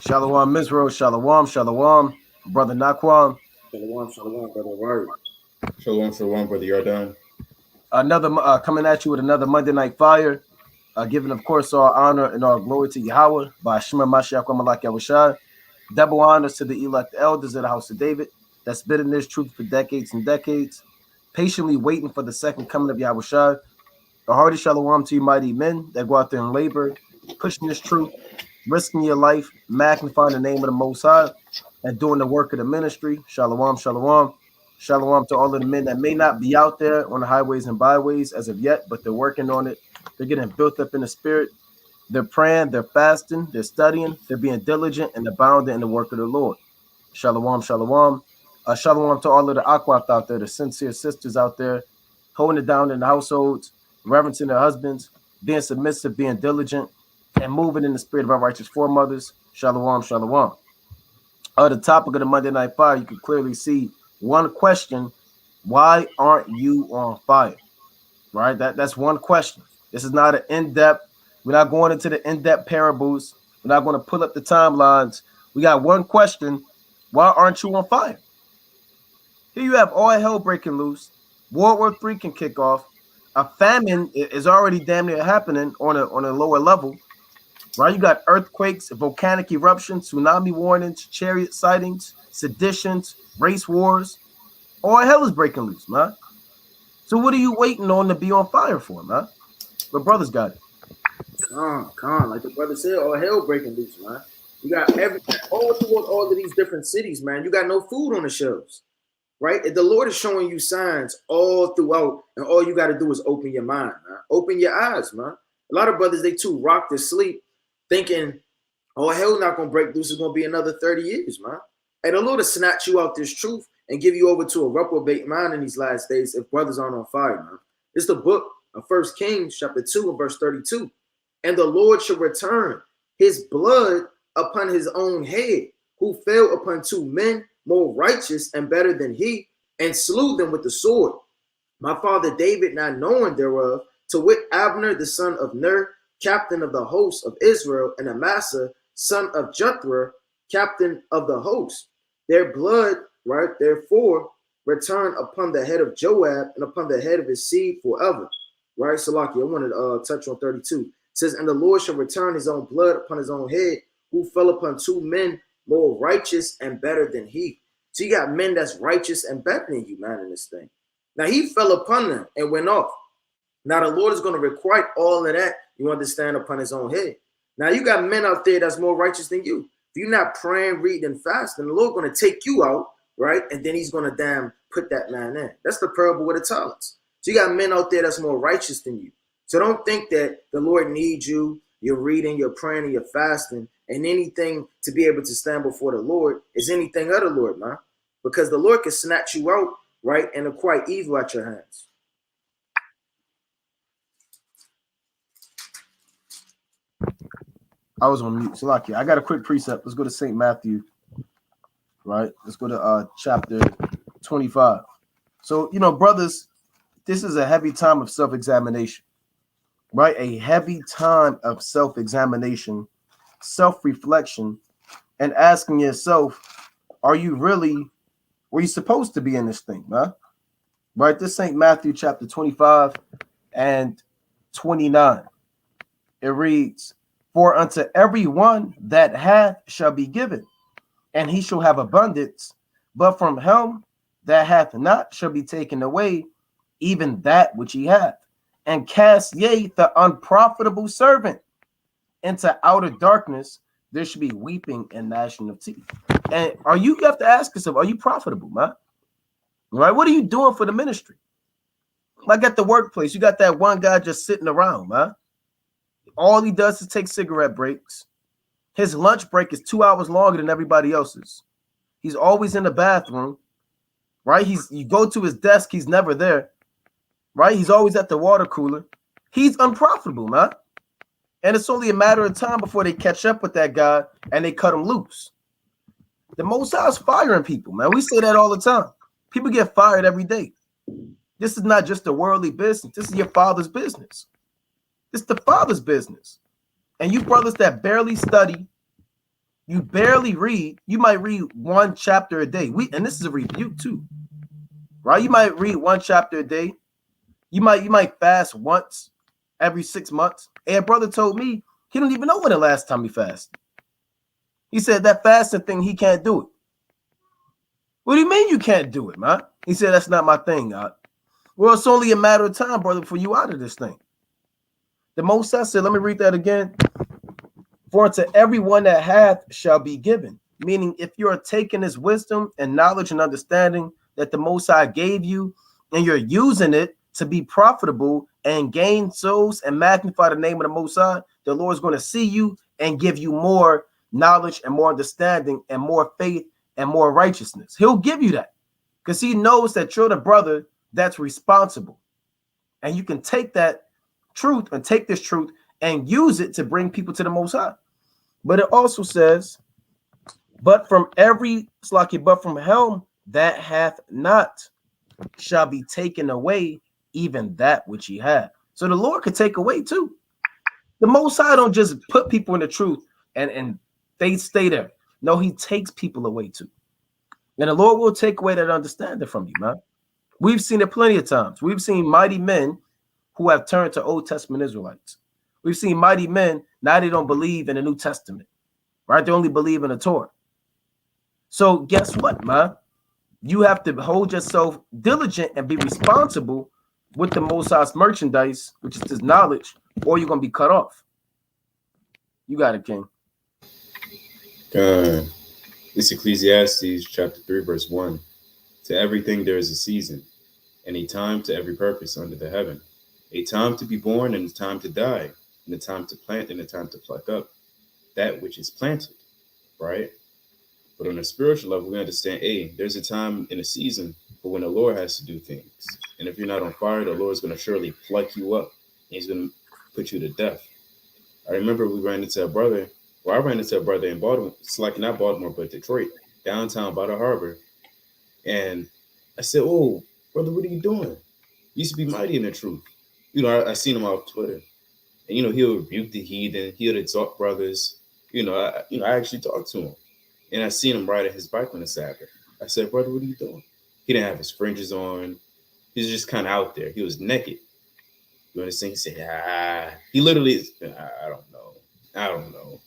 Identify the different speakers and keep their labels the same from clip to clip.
Speaker 1: Shalom, Mizro. Shalom, shalom. Brother Naquan.
Speaker 2: Shalom, shalom, brother. Right.
Speaker 3: Shalom, shalom, brother Yardan.
Speaker 1: Another coming at you with another Monday Night Fire. Giving, of course, all honor and all glory to Yahweh by Shema Mashiach Malak Yahushua. Double honors to the elect elders of the house of David that's been in this truth for decades and decades, patiently waiting for the second coming of Yahushua. A hearty shalom to you mighty men that go out there and labor, pushing this truth, risking your life, magnifying the name of the Most High, and doing the work of the ministry. Shalom, shalom. Shalom to all of the men that may not be out there on the highways and byways as of yet, but they're working on it. They're getting built up in the spirit. They're praying, they're fasting, they're studying, they're being diligent and abounding in the work of the Lord. Shalom, shalom. Shalom to all of the aquath out there, the sincere sisters out there, holding it down in the households, reverencing their husbands, being submissive, being diligent, and moving in the spirit of our righteous foremothers. Shalom, shalom. The topic of the Monday Night Fire, you can clearly see one question: why aren't you on fire? Right? That's one question. This is not an in-depth. We're not going into the in-depth parables. We're not going to pull up the timelines. We got one question: why aren't you on fire? Here you have all hell breaking loose. World War III can kick off. A famine is already damn near happening on a lower level. Right? You got earthquakes, volcanic eruptions, tsunami warnings, chariot sightings, seditions, race wars. All hell is breaking loose, man. So what are you waiting on to be on fire for, man? The brothers got it.
Speaker 2: Calm. Like the brother said, all hell breaking loose, man. You got all through all of these different cities, man. You got no food on the shelves, right? The Lord is showing you signs all throughout, and all you got to do is open your mind, man. Open your eyes, man. A lot of brothers, they too rocked to sleep, thinking, oh, hell not going to break loose. It's going to be another 30 years, man. And the Lord will snatch you out this truth and give you over to a reprobate mind in these last days if brothers aren't on fire, man. It's the book of 1 Kings chapter 2 and verse 32. And the Lord shall return his blood upon his own head, who fell upon two men more righteous and better than he, and slew them with the sword. My father David, not knowing thereof, to wit Abner the son of Ner, captain of the host of Israel, and Amasa, son of Jethro, captain of the host. Their blood, right, therefore, return upon the head of Joab and upon the head of his seed forever. Right, Salaki, I want to touch on 32. It says, and the Lord shall return his own blood upon his own head, who fell upon two men more righteous and better than he. So you got men that's righteous and better than you, man, in this thing. Now he fell upon them and went off. Now the Lord is going to requite all of that, you understand, upon his own head. Now you got men out there that's more righteous than you. If you're not praying, reading, and fasting, the Lord's going to take you out, right? And then he's going to damn put that man in. That's the parable with the talents. So you got men out there that's more righteous than you. So don't think that the Lord needs you. You're reading, you're praying, and you're fasting, and anything to be able to stand before the Lord is anything other Lord, man. Because the Lord can snatch you out, right, and acquire evil at your hands.
Speaker 1: I was on mute. Salaki, I got a quick precept. Let's go to St. Matthew, right? Let's go to chapter 25. So, brothers, this is a heavy time of self-examination, right? A heavy time of self-examination, self-reflection, and asking yourself, are you really where you supposed to be in this thing, man? Right? This St. Matthew chapter 25 and 29. It reads, for unto every one that hath shall be given, and he shall have abundance, but from him that hath not shall be taken away even that which he hath. And cast ye the unprofitable servant into outer darkness, there should be weeping and gnashing of teeth. And you have to ask yourself, are you profitable, man? Right? What are you doing for the ministry? Like at the workplace, you got that one guy just sitting around, man. All he does is take cigarette breaks. His lunch break is 2 hours longer than everybody else's. He's always in the bathroom, right? You go to his desk, he's never there, right? He's always at the water cooler. He's unprofitable, man. And it's only a matter of time before they catch up with that guy and they cut him loose. The Most High is firing people, man. We say that all the time. People get fired every day. This is not just a worldly business. This is your father's business. It's the father's business. And you brothers that barely study, You barely read. You might read one chapter a day. And this is a rebuke too, right? You might read one chapter a day. You might fast once every 6 months. And a brother told me he don't even know when the last time he fasted. He said that fasting thing, he can't do it. What do you mean you can't do it, man? He said that's not my thing. Well, it's only a matter of time, brother, for you out of this thing. The Most High said, let me read that again. For unto everyone that hath shall be given. Meaning, if you're taking this wisdom and knowledge and understanding that the Most High gave you, and you're using it to be profitable and gain souls and magnify the name of the Most High, the Lord is going to see you and give you more knowledge and more understanding and more faith and more righteousness. He'll give you that because he knows that you're the brother that's responsible. And you can take that truth and take this truth and use it to bring people to the Most High. But it also says, but from him that hath not shall be taken away even that which he had. So the Lord could take away too. The Most High don't just put people in the truth and they stay there. No, he takes people away too. And the Lord will take away that understanding from you, man. We've seen it plenty of times. We've seen mighty men who have turned to Old Testament Israelites. We've seen mighty men, now they don't believe in the New Testament, right? They only believe in the Torah. So guess what, man? You have to hold yourself diligent and be responsible with the Most High's merchandise, which is this knowledge, or you're going to be cut off. You got it, King.
Speaker 3: This Ecclesiastes chapter 3, verse 1. To everything there is a season, and a time to every purpose under the heaven. A time to be born and a time to die, and a time to plant and a time to pluck up that which is planted, right? But on a spiritual level, we understand, there's a time and a season for when the Lord has to do things. And if you're not on fire, the Lord's going to surely pluck you up. And he's going to put you to death. I remember we ran into a brother. Well, I ran into a brother in Baltimore. It's like not Baltimore, but Detroit, downtown by the harbor. And I said, oh, brother, what are you doing? You used to be mighty in the truth. I seen him off Twitter. And, he'll rebuke the heathen. He'll exalt brothers. I actually talked to him. And I seen him riding his bike on the Sabbath. I said, brother, what are you doing? He didn't have his fringes on. He was just kind of out there. He was naked. You understand? He said, he literally is, I don't know.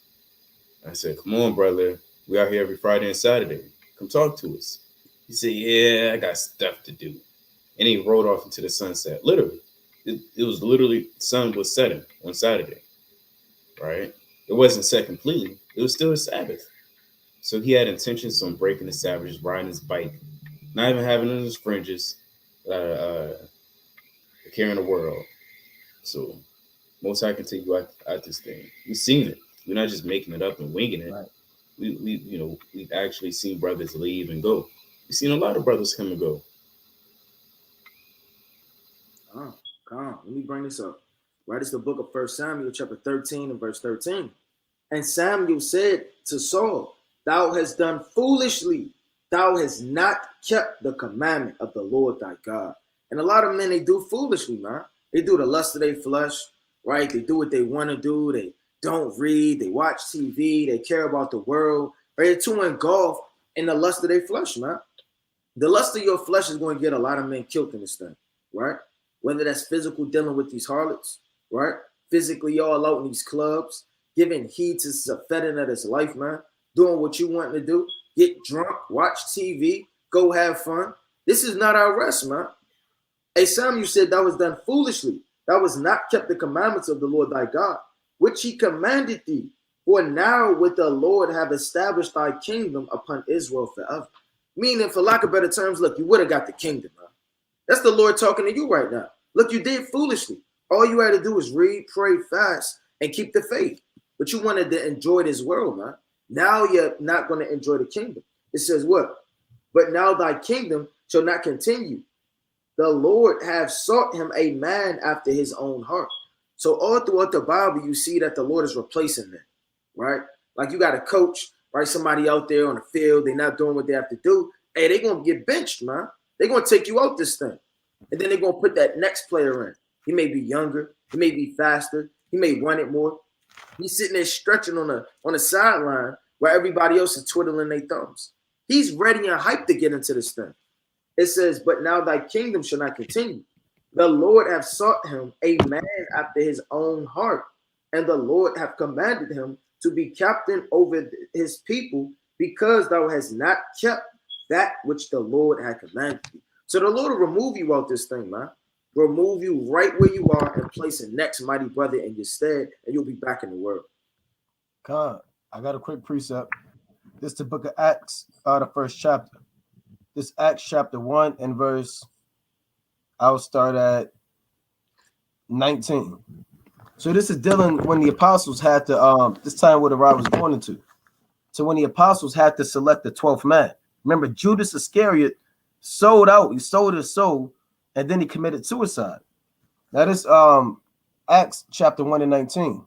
Speaker 3: I said, come on, brother. We out here every Friday and Saturday. Come talk to us. He said, yeah, I got stuff to do. And he rode off into the sunset. Literally. It was literally, the sun was setting on Saturday, right? It wasn't set completely. It was still a Sabbath. So he had intentions on breaking the Sabbath, just riding his bike, not even having on his fringes, carrying the world. So Most High can take you out this thing. We've seen it. We're not just making it up and winging it. Right. We've actually seen brothers leave and go. We've seen a lot of brothers come and go.
Speaker 2: Let me bring this up. Right, it's the book of 1 Samuel, chapter 13 and verse 13. And Samuel said to Saul, thou hast done foolishly. Thou hast not kept the commandment of the Lord thy God. And a lot of men, they do foolishly, man. They do the lust of their flesh, right? They do what they want to do. They don't read. They watch TV. They care about the world. Right? They're too engulfed in the lust of their flesh, man. The lust of your flesh is going to get a lot of men killed in this thing, right? Whether that's physical, dealing with these harlots, right? Physically, y'all out in these clubs, giving heed to the fetting of this life, man. Doing what you want to do. Get drunk, watch TV, go have fun. This is not our rest, man. Hey, Samuel said that was done foolishly. That was not kept the commandments of the Lord thy God, which he commanded thee. For now would the Lord have established thy kingdom upon Israel forever. Meaning, for lack of better terms, look, you would have got the kingdom, man. That's the Lord talking to you right now. Look, you did foolishly. All you had to do was read, pray, fast, and keep the faith. But you wanted to enjoy this world, man. Now you're not going to enjoy the kingdom. It says what? But now thy kingdom shall not continue. The Lord have sought him a man after his own heart. So all throughout the Bible, you see that the Lord is replacing them, right? Like you got a coach, right? Somebody out there on the field, they're not doing what they have to do. Hey, they're going to get benched, man. They're going to take you out this thing. And then they're going to put that next player in. He may be younger. He may be faster. He may run it more. He's sitting there stretching on the sideline where everybody else is twiddling their thumbs. He's ready and hyped to get into this thing. It says, but now thy kingdom shall not continue. The Lord hath sought him a man after his own heart, and the Lord hath commanded him to be captain over his people, because thou hast not kept that which the Lord had commanded you. So the Lord will remove you out this thing, man. Remove you right where you are and place a next mighty brother in your stead, and you'll be back in the world.
Speaker 1: God, I got a quick precept. This is the book of Acts, the first chapter. This Acts chapter 1 and verse, I'll start at 19. So this is dealing when the apostles had to, this time what the rod was going into. So when the apostles had to select the 12th man. Remember, Judas Iscariot sold out. He sold his soul, and then he committed suicide. That is Acts chapter 1 and 19.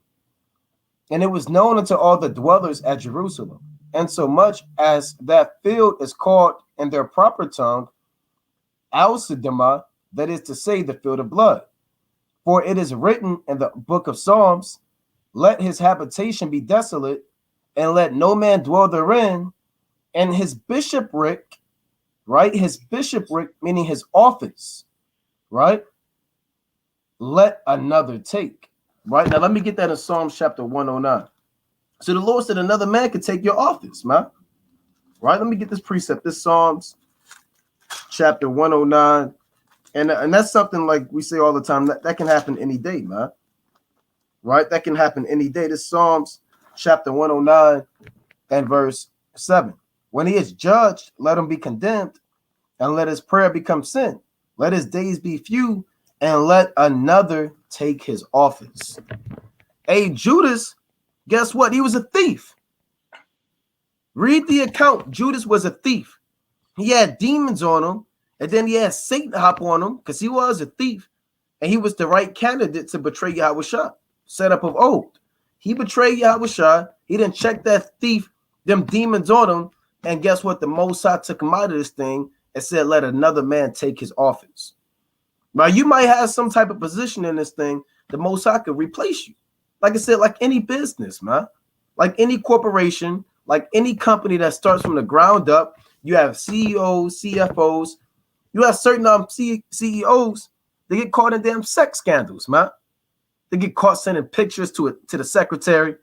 Speaker 1: And it was known unto all the dwellers at Jerusalem, and so much as that field is called in their proper tongue, Al-Sidima, that is to say, the field of blood. For it is written in the book of Psalms, let his habitation be desolate, and let no man dwell therein, and his bishopric, right? His bishopric, meaning his office, right? Let another take, right? Now, let me get that in Psalms chapter 109. So the Lord said another man could take your office, man. Right? Let me get this precept. This Psalms chapter 109. And that's something like we say all the time. That can happen any day, man. Right? That can happen any day. This Psalms chapter 109 and verse 7. When he is judged, let him be condemned, and let his prayer become sin. Let his days be few, and let another take his office. Hey, Judas, guess what? He was a thief. Read the account. Judas was a thief. He had demons on him, and then he had Satan hop on him because he was a thief, and he was the right candidate to betray Yahushua, set up of old. He betrayed Yahushua. He didn't check that thief, them demons on him, and guess what? The Most High took him out of this thing and said, let another man take his office. Now, you might have some type of position in this thing. The Most High could replace you. Like I said, like any business, man, like any corporation, like any company that starts from the ground up, you have CEOs, CFOs, you have certain CEOs, they get caught in damn sex scandals, man. They get caught sending pictures to the secretary.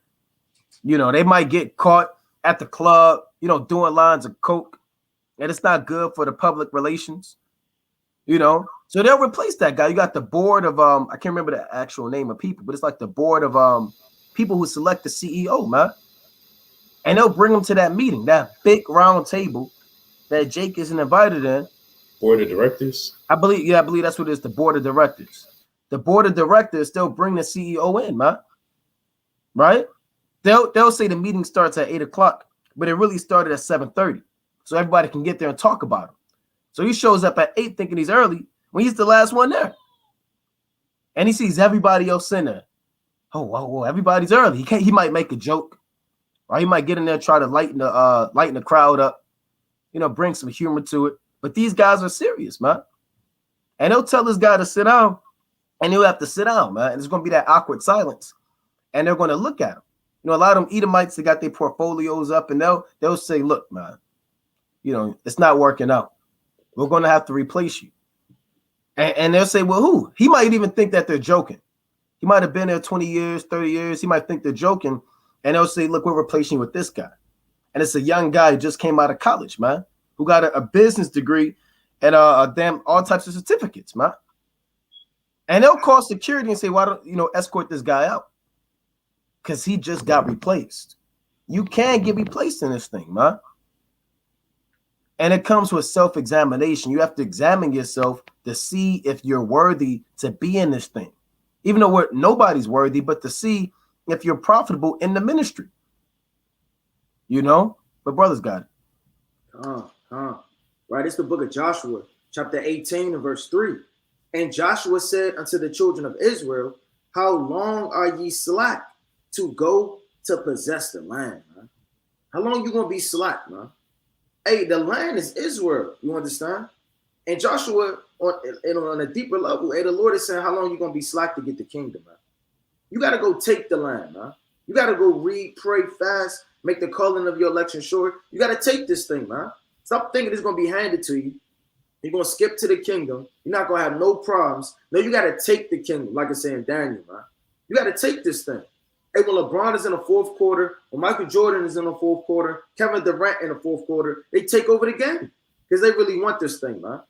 Speaker 1: You know, they might get caught at the club, you know, doing lines of coke, and it's not good for the public relations, you know. So they'll replace that guy. You got the board of I can't remember the actual name of people, but it's like the board of people who select the CEO, man. And they'll bring them to that meeting, that big round table that Jake isn't invited in.
Speaker 3: Board of directors?
Speaker 1: I believe that's what it is, the board of directors. The board of directors, they'll bring the CEO in, man. Right? They'll say the meeting starts at 8 o'clock, but it really started at 7:30. So everybody can get there and talk about him. So he shows up at 8 thinking he's early when he's the last one there. And he sees everybody else in there. Oh, whoa, everybody's early. He might make a joke. Or he might get in there and try to lighten the crowd up, you know, bring some humor to it. But these guys are serious, man. And they'll tell this guy to sit down, and he'll have to sit down, man. And it's going to be that awkward silence. And they're going to look at him. You know, a lot of them Edomites, they got their portfolios up, and they'll say, look, man, you know, it's not working out. We're going to have to replace you. And they'll say, well, who? He might even think that they're joking. He might have been there 20 years, 30 years. He might think they're joking. And they'll say, look, we're replacing you with this guy. And it's a young guy who just came out of college, man, who got a business degree and all types of certificates, man. And they'll call security and say, why don't you escort this guy out? Because he just got replaced. You can get replaced in this thing, man. And it comes with self-examination. You have to examine yourself to see if you're worthy to be in this thing. Even though nobody's worthy, but to see if you're profitable in the ministry. You know? But brothers got it.
Speaker 2: Right, it's the book of Joshua, chapter 18 and verse 3. And Joshua said unto the children of Israel, how long are ye slack to go to possess the land, man? How long you going to be slack, man? Hey, the land is Israel, you understand? And Joshua, on a deeper level, hey, the Lord is saying, how long you going to be slack to get the kingdom, man? You got to go take the land, man. You got to go read, pray, fast, make the calling of your election sure. You got to take this thing, man. Stop thinking it's going to be handed to you. You're going to skip to the kingdom. You're not going to have no problems. No, you got to take the kingdom, like I say in Daniel, man. You got to take this thing. Hey, when LeBron is in the fourth quarter, when Michael Jordan is in the fourth quarter, Kevin Durant in the fourth quarter, they take over the game because they really want this thing, man.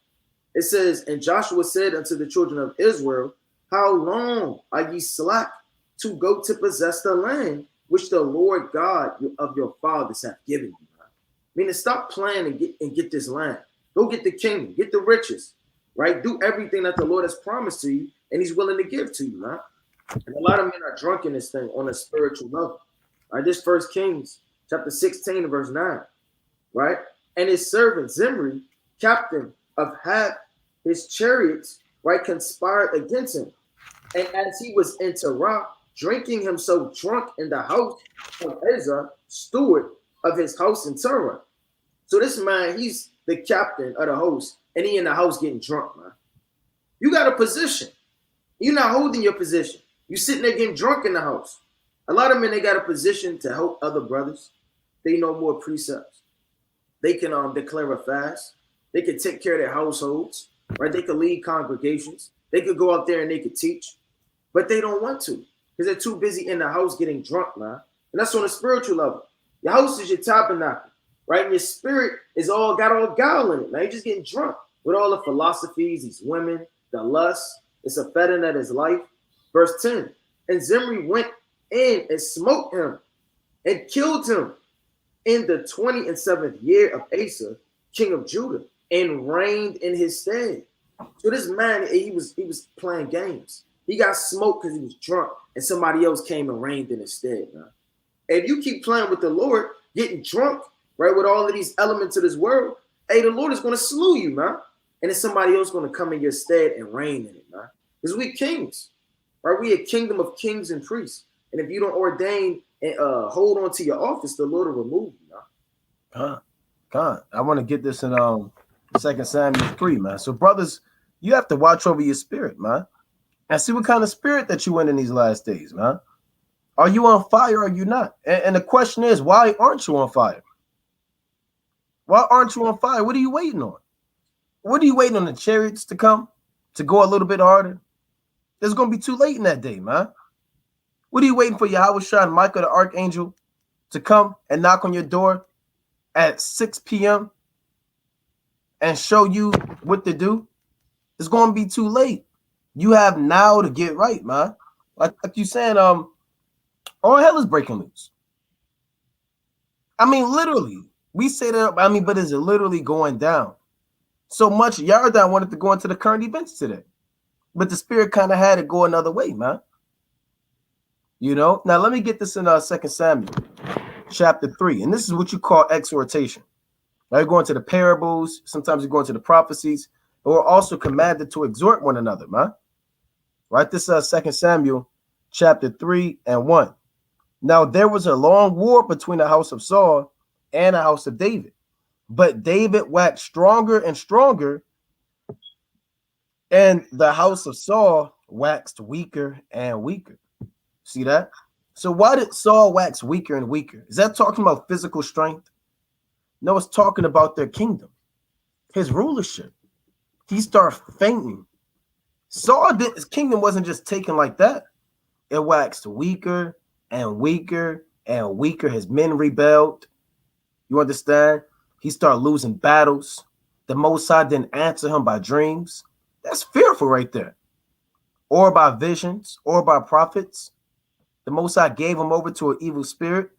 Speaker 2: It says, and Joshua said unto the children of Israel, how long are ye slack to go to possess the land which the Lord God of your fathers have given you? Man. Meaning, stop playing and get this land. Go get the kingdom, get the riches, right? Do everything that the Lord has promised to you, and He's willing to give to you, man. And a lot of men are drunk in this thing on a spiritual level. Right? This 1 Kings chapter 16 verse 9, right? And his servant Zimri, captain of half his chariots, right, conspired against him. And as he was in Terah, drinking himself drunk in the house of Ezra, steward of his house in Terah. So this man, he's the captain of the host, and he in the house getting drunk, man. You got a position. You're not holding your position. You sitting there getting drunk in the house. A lot of men, they got a position to help other brothers. They know more precepts. They can declare a fast. They can take care of their households, right? They could lead congregations. They could go out there and they could teach, but they don't want to because they're too busy in the house getting drunk, man. And that's on a spiritual level. Your house is your tabernacle, right? And your spirit is got all guile in it, man. You're just getting drunk with all the philosophies, these women, the lust. It's a fettering at his life. Verse 10, and Zimri went in and smote him and killed him in the 27th year of Asa, king of Judah, and reigned in his stead. So this man, he was playing games. He got smoked because he was drunk, and somebody else came and reigned in his stead, man. If you keep playing with the Lord, getting drunk, right, with all of these elements of this world, hey, the Lord is going to slew you, man. And then somebody else going to come in your stead and reign in it, man. Because we kings. Right, we a kingdom of kings and priests, and if you don't ordain and hold on to your office, the Lord will remove you.
Speaker 1: God, I want to get this in 2 Samuel 3, man. So, brothers, you have to watch over your spirit, man, and see what kind of spirit that you in these last days, man. Are you on fire? Or are you not? And the question is, why aren't you on fire? Why aren't you on fire? What are you waiting on? What are you waiting on the chariots to come to go a little bit harder? It's going to be too late in that day, man. What are you waiting for Yahweh and Michael the archangel to come and knock on your door at 6 p.m. and show you what to do? It's going to be too late. You have now to get right, man. Like you saying, all hell is breaking loose. I mean, literally, we say that, I mean, but is it literally going down? So much Yardan wanted to go into the current events today. But the spirit kind of had to go another way, man. You know? Now, let me get this in 2 Samuel chapter 3. And this is what you call exhortation. Now, you're going to the parables. Sometimes you're going to the prophecies. And we're also commanded to exhort one another, man. Right? This is 2 Samuel chapter 3 and 1. Now, there was a long war between the house of Saul and the house of David. But David waxed stronger and stronger, and the house of Saul waxed weaker and weaker. See that? So why did Saul wax weaker and weaker? Is that talking about physical strength? No, it's talking about their kingdom, his rulership. He started fainting. His kingdom wasn't just taken like that. It waxed weaker and weaker and weaker. His men rebelled. You understand? He started losing battles. The Most High didn't answer him by dreams. That's fearful right there. Or by visions, or by prophets. The Most High gave him over to an evil spirit,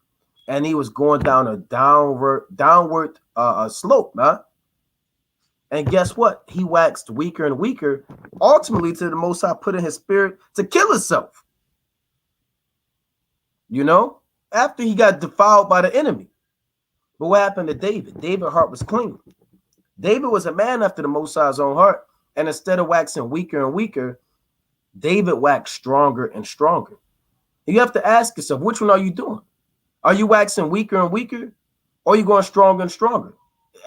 Speaker 1: and he was going down a downward slope, man. And guess what? He waxed weaker and weaker, ultimately to the Most High put in his spirit to kill himself. You know, after he got defiled by the enemy. But what happened to David? David's heart was clean. David was a man after the Most High's own heart. And instead of waxing weaker and weaker, David waxed stronger and stronger. You have to ask yourself, which one are you doing? Are you waxing weaker and weaker? Or are you going stronger and stronger?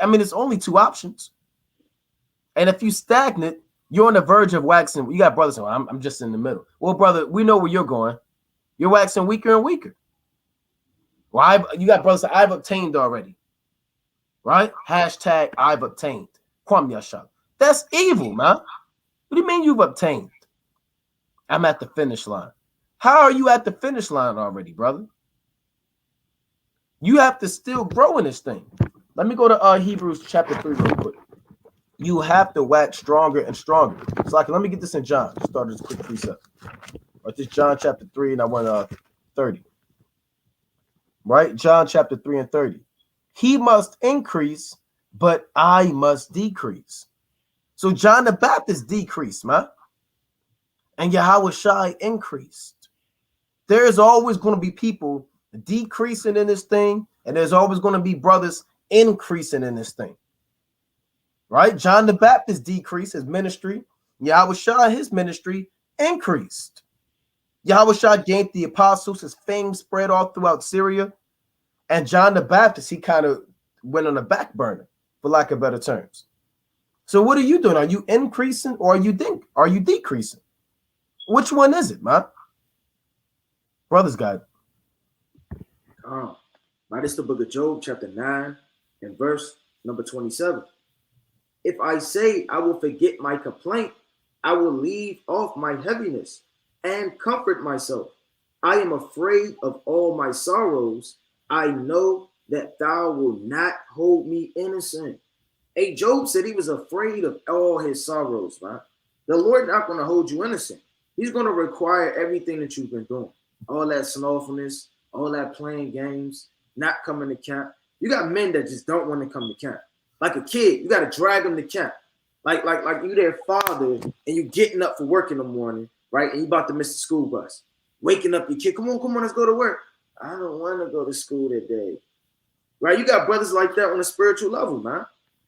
Speaker 1: I mean, it's only two options. And if you stagnant, you're on the verge of waxing. You got brothers saying, well, I'm just in the middle. Well, brother, we know where you're going. You're waxing weaker and weaker. Well, you got brothers that I've obtained already, right? Hashtag I've obtained. Kwam Yasha. That's evil, man. What do you mean you've obtained? I'm at the finish line. How are you at the finish line already, brother? You have to still grow in this thing. Let me go to Hebrews chapter 3 real quick. You have to wax stronger and stronger. So let me get this in John. Start this quick precept. Right, this John chapter 3, and I want 30. Right? John chapter 3 and 30. He must increase, but I must decrease. So John the Baptist decreased, man. And Yahweh Shai increased. There's always going to be people decreasing in this thing, and there's always going to be brothers increasing in this thing. Right? John the Baptist decreased his ministry. Yahweh Shai, his ministry, increased. Yahweh Shai gained the apostles. His fame spread all throughout Syria. And John the Baptist, he kind of went on the back burner, for lack of better terms. So what are you doing? Are you increasing or are you decreasing? Which one is it, man? Brother's guide.
Speaker 2: Right, it's the book of Job, chapter 9, and verse number 27. If I say I will forget my complaint, I will leave off my heaviness and comfort myself. I am afraid of all my sorrows. I know that thou wilt not hold me innocent. Hey, Job said he was afraid of all his sorrows, man. The Lord not going to hold you innocent. He's going to require everything that you've been doing. All that slothfulness, all that playing games, not coming to camp. You got men that just don't want to come to camp. Like a kid, you got to drag them to camp. Like you their father, and you getting up for work in the morning, right? And you about to miss the school bus. Waking up your kid, come on, let's go to work. I don't want to go to school today. Right? You got brothers like that on a spiritual level, man.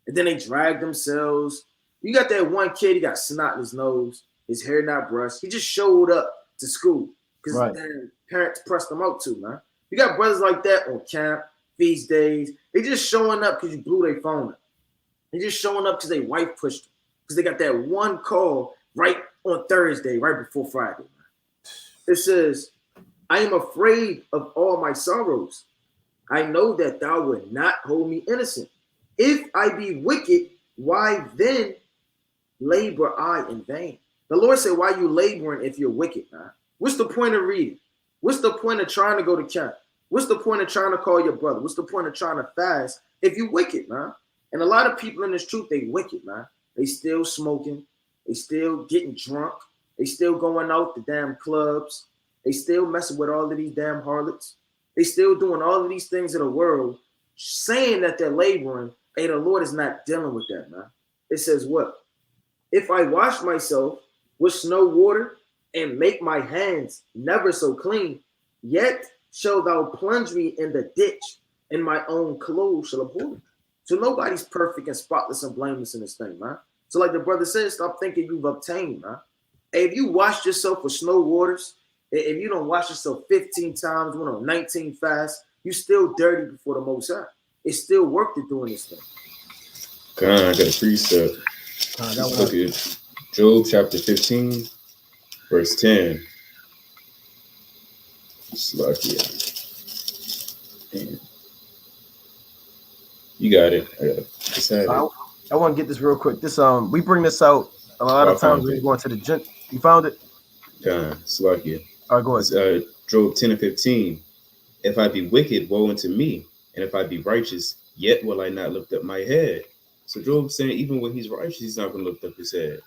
Speaker 2: And then they drag themselves. You got that one kid, he got snot in his nose, his hair not brushed. He just showed up to school because their parents pressed him out too, man. You got brothers like that on camp, feast days. They just showing up because you blew their phone up. They just showing up because their wife pushed them. Because they got that one call right on Thursday, right before Friday. It says, I am afraid of all my sorrows. I know that thou wilt not hold me innocent. If I be wicked, why then labor I in vain? The Lord said, why are you laboring if you're wicked, man? What's the point of reading? What's the point of trying to go to camp? What's the point of trying to call your brother? What's the point of trying to fast if you're wicked, man? And a lot of people in this truth, they wicked, man. They still smoking. They still getting drunk. They still going out the damn clubs. They still messing with all of these damn harlots. They still doing all of these things in the world, saying that they're laboring. Hey, the Lord is not dealing with that, man. It says what? If I wash myself with snow water and make my hands never so clean, yet shall thou plunge me in the ditch, and my own clothes shall abhor me. So nobody's perfect and spotless and blameless in this thing, man. So like the brother said, stop thinking you've obtained, man. Hey, if you washed yourself with snow waters, if you don't wash yourself 15 times, went on 19 fasts, you still dirty before the Most High. It's still work to do in this thing.
Speaker 3: God, I got a precept. Look at Job chapter 15, verse 10. Lucky. You got it.
Speaker 1: I want to get this real quick. This we bring this out a lot of times when you're going to the gym. You found it?
Speaker 3: Lucky.
Speaker 1: All right, go ahead.
Speaker 3: Job 10 and 15. If I be wicked, woe unto me, and if I be righteous, yet will I not lift up my head. So Job's saying even when he's righteous, he's not going to lift up his head.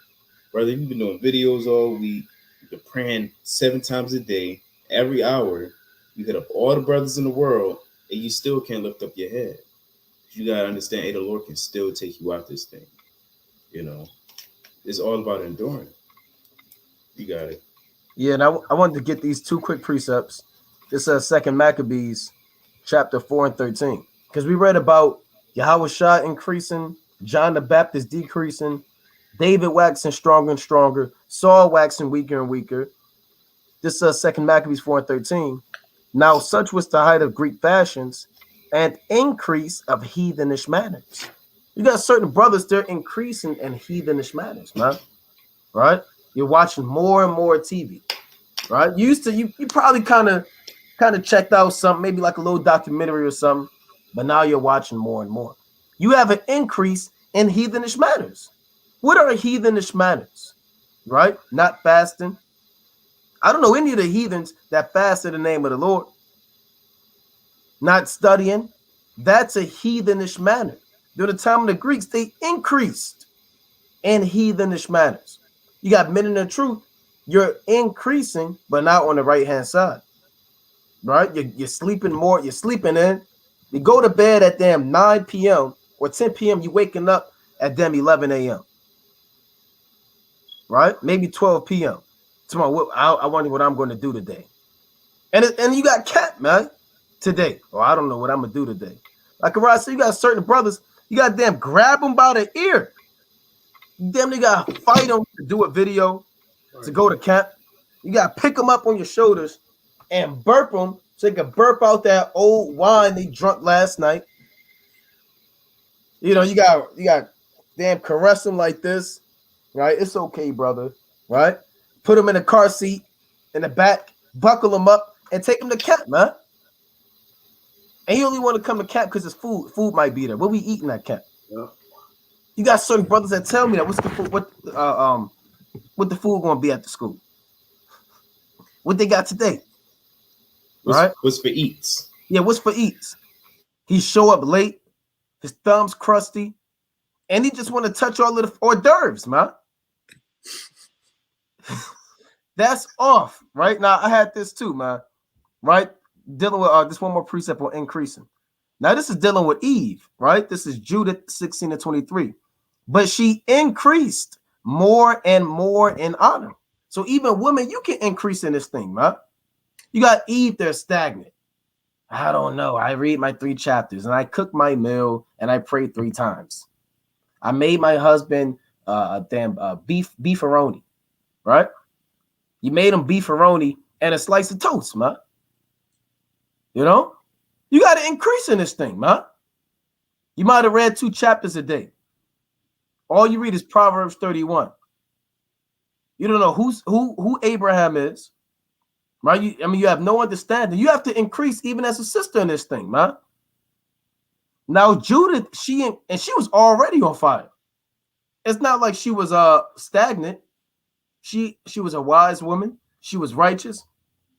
Speaker 3: Brother, you've been doing videos all week. You've been praying 7 times a day, every hour. You hit up all the brothers in the world, and you still can't lift up your head. You got to understand, hey, the Lord can still take you out this thing. You know, it's all about enduring. You got it.
Speaker 1: Yeah, and I wanted to get these 2 quick precepts. This is 2 Maccabees, chapter 4 and 13. Because we read about Yahweh Shah increasing, John the Baptist decreasing, David waxing stronger and stronger, Saul waxing weaker and weaker. This is 2 Maccabees 4 and 13. Now such was the height of Greek fashions and increase of heathenish manners. You got certain brothers, they're increasing in heathenish manners, man. Right? You're watching more and more TV. Right? You probably kind of kind of checked out something, maybe like a little documentary or something, but now you're watching more and more. You have an increase in heathenish matters. What are heathenish matters? Right? Not fasting. I don't know any of the heathens that fast in the name of the Lord. Not studying. That's a heathenish manner. During the time of the Greeks, they increased in heathenish matters. You got men in the truth. You're increasing, but not on the right-hand side. Right? You're sleeping more. You're sleeping in. You go to bed at damn 9 p.m. or 10 p.m. You're waking up at damn 11 a.m. Right? Maybe 12 p.m. Tomorrow, I wonder what I'm going to do today. And you got cat, man, today. Or I don't know what I'm going to do today. Like I said, you got certain brothers, you got them grab them by the ear. Damn, they got to fight them to do a video, to go to camp. You got to pick them up on your shoulders and burp them so they can burp out that old wine they drunk last night. You know, you got damn caress them like this, right? It's okay, brother, right? Put them in a car seat in the back, buckle them up, and take them to camp, man. And you only want to come to camp because it's food. Food might be there. What we eating at camp? Yeah. You got certain brothers that tell me that what's the food, what the food going to be at the school? What they got today?
Speaker 3: What's for eats?
Speaker 1: Yeah, what's for eats? He show up late, his thumb's crusty, and he just want to touch all of the hors d'oeuvres, man. That's off, right? Now I had this too, man. Right? Dealing with this one more precept on increasing. Now this is dealing with Eve, right? This is Judith 16:23. But she increased more and more in honor. So even women, you can increase in this thing, man. You got Eve there stagnant. I don't know. I read my 3 chapters and I cook my meal and I pray 3 times. I made my husband beefaroni, right? You made him beefaroni and a slice of toast, man. You know, you got to increase in this thing, man. You might have read 2 chapters a day. All you read is Proverbs 31. You don't know who Abraham is, right? You have no understanding. You have to increase even as a sister in this thing, man. Now Judith, she was already on fire. It's not like she was stagnant. She was a wise woman. She was righteous.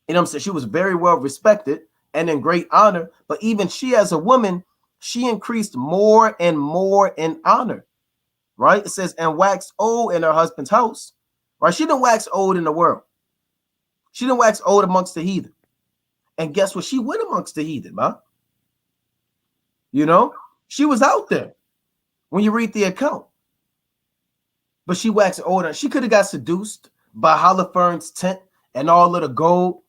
Speaker 1: You know what I'm saying? She was very well respected and in great honor. But even she as a woman, she increased more and more in honor. Right? It says, and waxed old in her husband's house. Right? She didn't wax old in the world. She didn't wax old amongst the heathen. And guess what? She went amongst the heathen, man. You know? She was out there when you read the account. But she waxed older. She could have got seduced by Holofernes' tent and all of the gold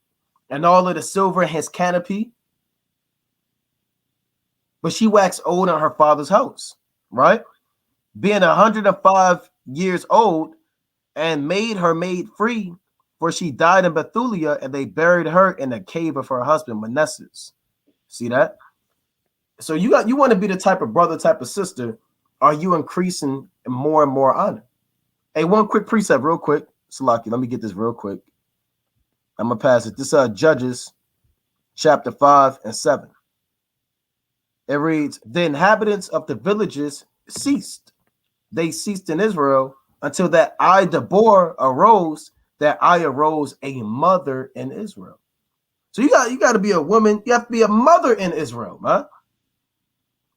Speaker 1: and all of the silver in his canopy. But she waxed old in her father's house, right? Being 105 years old, and made her maid free, for she died in Bethulia, and they buried her in the cave of her husband Manasseh. See that? So you want to be the type of brother, type of sister. Are you increasing more and more honor? Hey, one quick precept, real quick. Salaki, let me get this real quick. I'm gonna pass it. This Judges chapter 5 and 7. It reads, the inhabitants of the villages ceased. They ceased in Israel until that I, Deborah, arose, that I arose a mother in Israel. So you got to be a woman. You have to be a mother in Israel, man.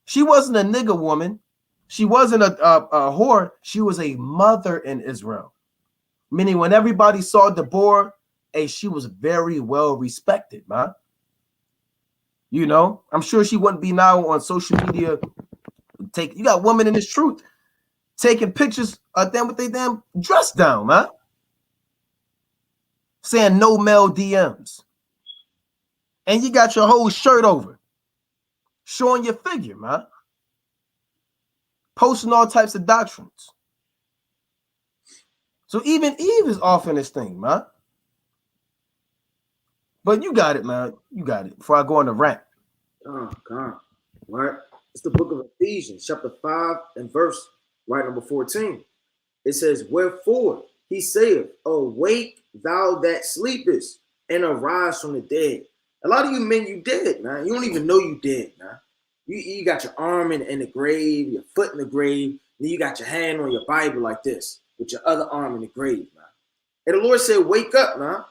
Speaker 1: She wasn't a nigger woman. She wasn't a whore. She was a mother in Israel. Meaning when everybody saw Deborah, she was very well respected, man. You know, I'm sure she wouldn't be now on social media. You got women in this truth taking pictures of them with their damn dress down, man. Saying no male DMs. And you got your whole shirt over. Showing your figure, man. Posting all types of doctrines. So even Eve is off in this thing, man. But you got it, man. You got it. Before I go on the rant.
Speaker 2: Come on. Right? It's the book of Ephesians, chapter 5 and verse number 14. It says, wherefore he saith, awake thou that sleepest, and arise from the dead, A lot of you men, you dead, man. You don't even know you dead, man. You got your arm in the grave, your foot in the grave, then you got your hand on your Bible like this, with your other arm in the grave, man. And the Lord said, wake up, man.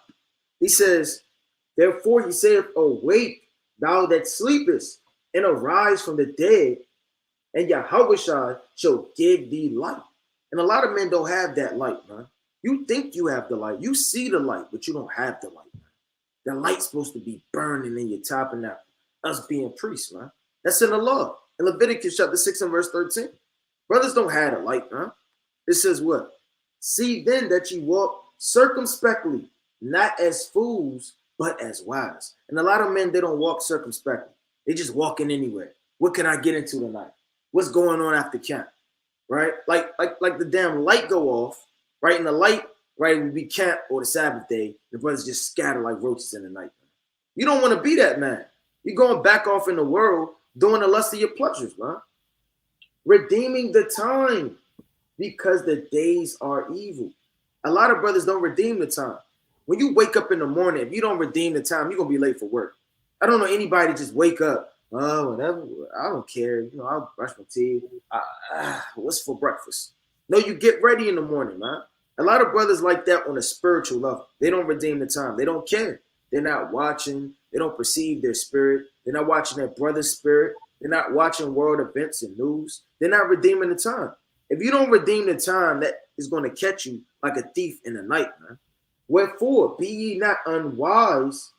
Speaker 2: He says, therefore he said, awake, thou that sleepest, and arise from the dead, and Yahweh shall give thee light. And a lot of men don't have that light, man. You think you have the light. You see the light, but you don't have the light, man. The light's supposed to be burning in your tabernacle, us being priests, man. That's in the law. In Leviticus chapter 6 and verse 13. Brothers don't have the light, man. It says what? See then that you walk circumspectly, not as fools, but as wise. And a lot of men, they don't walk circumspectly. They just walking anywhere. What can I get into tonight? What's going on after camp? Right? Like the damn light go off, right? And the light, right, would be camp or the Sabbath day. The brothers just scatter like roaches in the night. Man. You don't want to be that man. You're going back off in the world doing the lust of your pleasures, man. Redeeming the time because the days are evil. A lot of brothers don't redeem the time. When you wake up in the morning, if you don't redeem the time, you're going to be late for work. I don't know anybody just wake up. Oh, whatever. I don't care. You know, I'll brush my teeth. What's for breakfast? No, you get ready in the morning, man. A lot of brothers like that on a spiritual level. They don't redeem the time. They don't care. They're not watching. They don't perceive their spirit. They're not watching their brother's spirit. They're not watching world events and news. They're not redeeming the time. If you don't redeem the time, that is going to catch you like a thief in the night, man. Wherefore, be ye not unwise,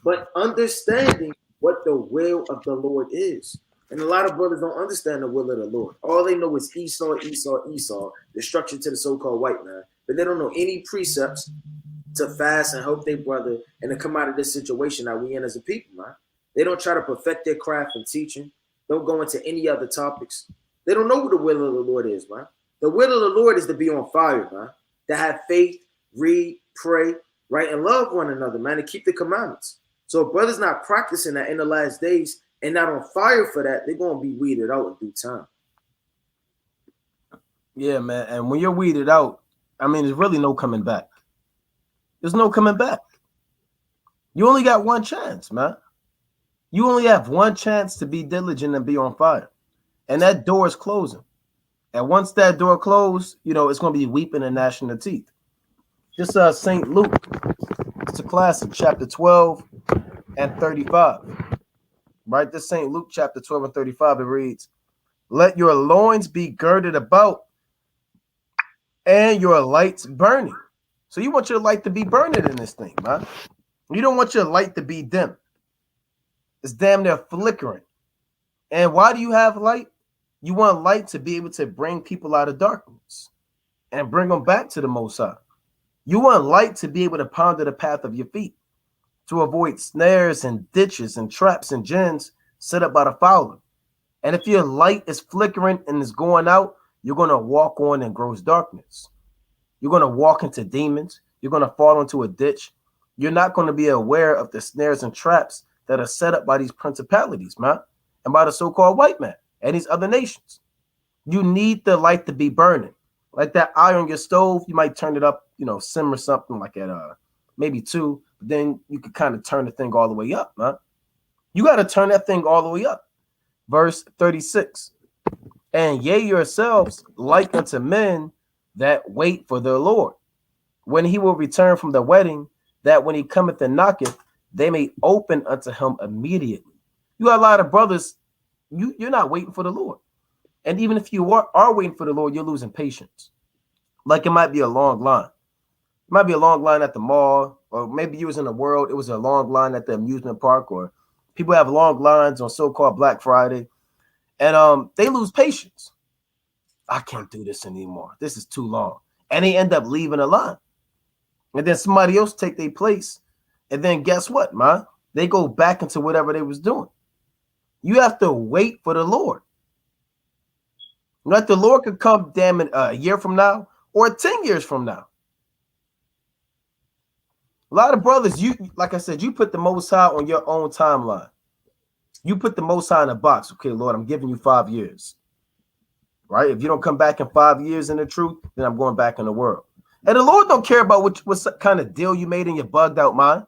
Speaker 2: but understanding what the will of the Lord is. And a lot of brothers don't understand the will of the Lord. All they know is Esau, Esau, Esau, destruction to the so-called white man. But they don't know any precepts to fast and help their brother and to come out of this situation that we in as a people, man. They don't try to perfect their craft in teaching. Don't go into any other topics. They don't know what the will of the Lord is, man. The will of the Lord is to be on fire, man. To have faith, read, pray, right, and love one another, man, and keep the commandments. So if brothers not practicing that in the last days and not on fire for that, they're going to be weeded out in due time.
Speaker 1: Yeah, man. And when you're weeded out, I mean, there's really no coming back. There's no coming back. You only got one chance, man. You only have one chance to be diligent and be on fire. And that door is closing. And once that door closed, you know, it's going to be weeping and gnashing of teeth. This St. Luke, it's a classic, chapter 12 and 35. Right? This St. Luke chapter 12 and 35, it reads, let your loins be girded about and your lights burning. So you want your light to be burning in this thing, man. You don't want your light to be dim. It's damn near flickering. And why do you have light? You want light to be able to bring people out of darkness and bring them back to the Most High. You want light to be able to ponder the path of your feet, to avoid snares and ditches and traps and gins set up by the fowler. And if your light is flickering and is going out, you're going to walk on in gross darkness. You're going to walk into demons. You're going to fall into a ditch. You're not going to be aware of the snares and traps that are set up by these principalities, man, and by the so-called white man and these other nations. You need the light to be burning. Like that eye on your stove, you might turn it up, you know, simmer something like at maybe 2, but then you could kind of turn the thing all the way up, man. You got to turn that thing all the way up. Verse 36. And ye yourselves like unto men that wait for the Lord, when he will return from the wedding, that when he cometh and knocketh, they may open unto him immediately. You got a lot of brothers, you're not waiting for the Lord. And even if you are waiting for the Lord, you're losing patience. Like it might be a long line. It might be a long line at the mall, or maybe you was in the world, it was a long line at the amusement park, or people have long lines on so-called Black Friday, and they lose patience. I can't do this anymore. This is too long. And they end up leaving a line. And then somebody else take their place. And then guess what, man? They go back into whatever they was doing. You have to wait for the Lord. Like the Lord could come, damn it, a year from now or 10 years from now. A lot of brothers, you, like I said, you put the Most High on your own timeline. You put the Most High in a box. Okay, Lord, I'm giving you 5 years. Right? If you don't come back in 5 years in the truth, then I'm going back in the world. And the Lord don't care about what kind of deal you made in your bugged out mind.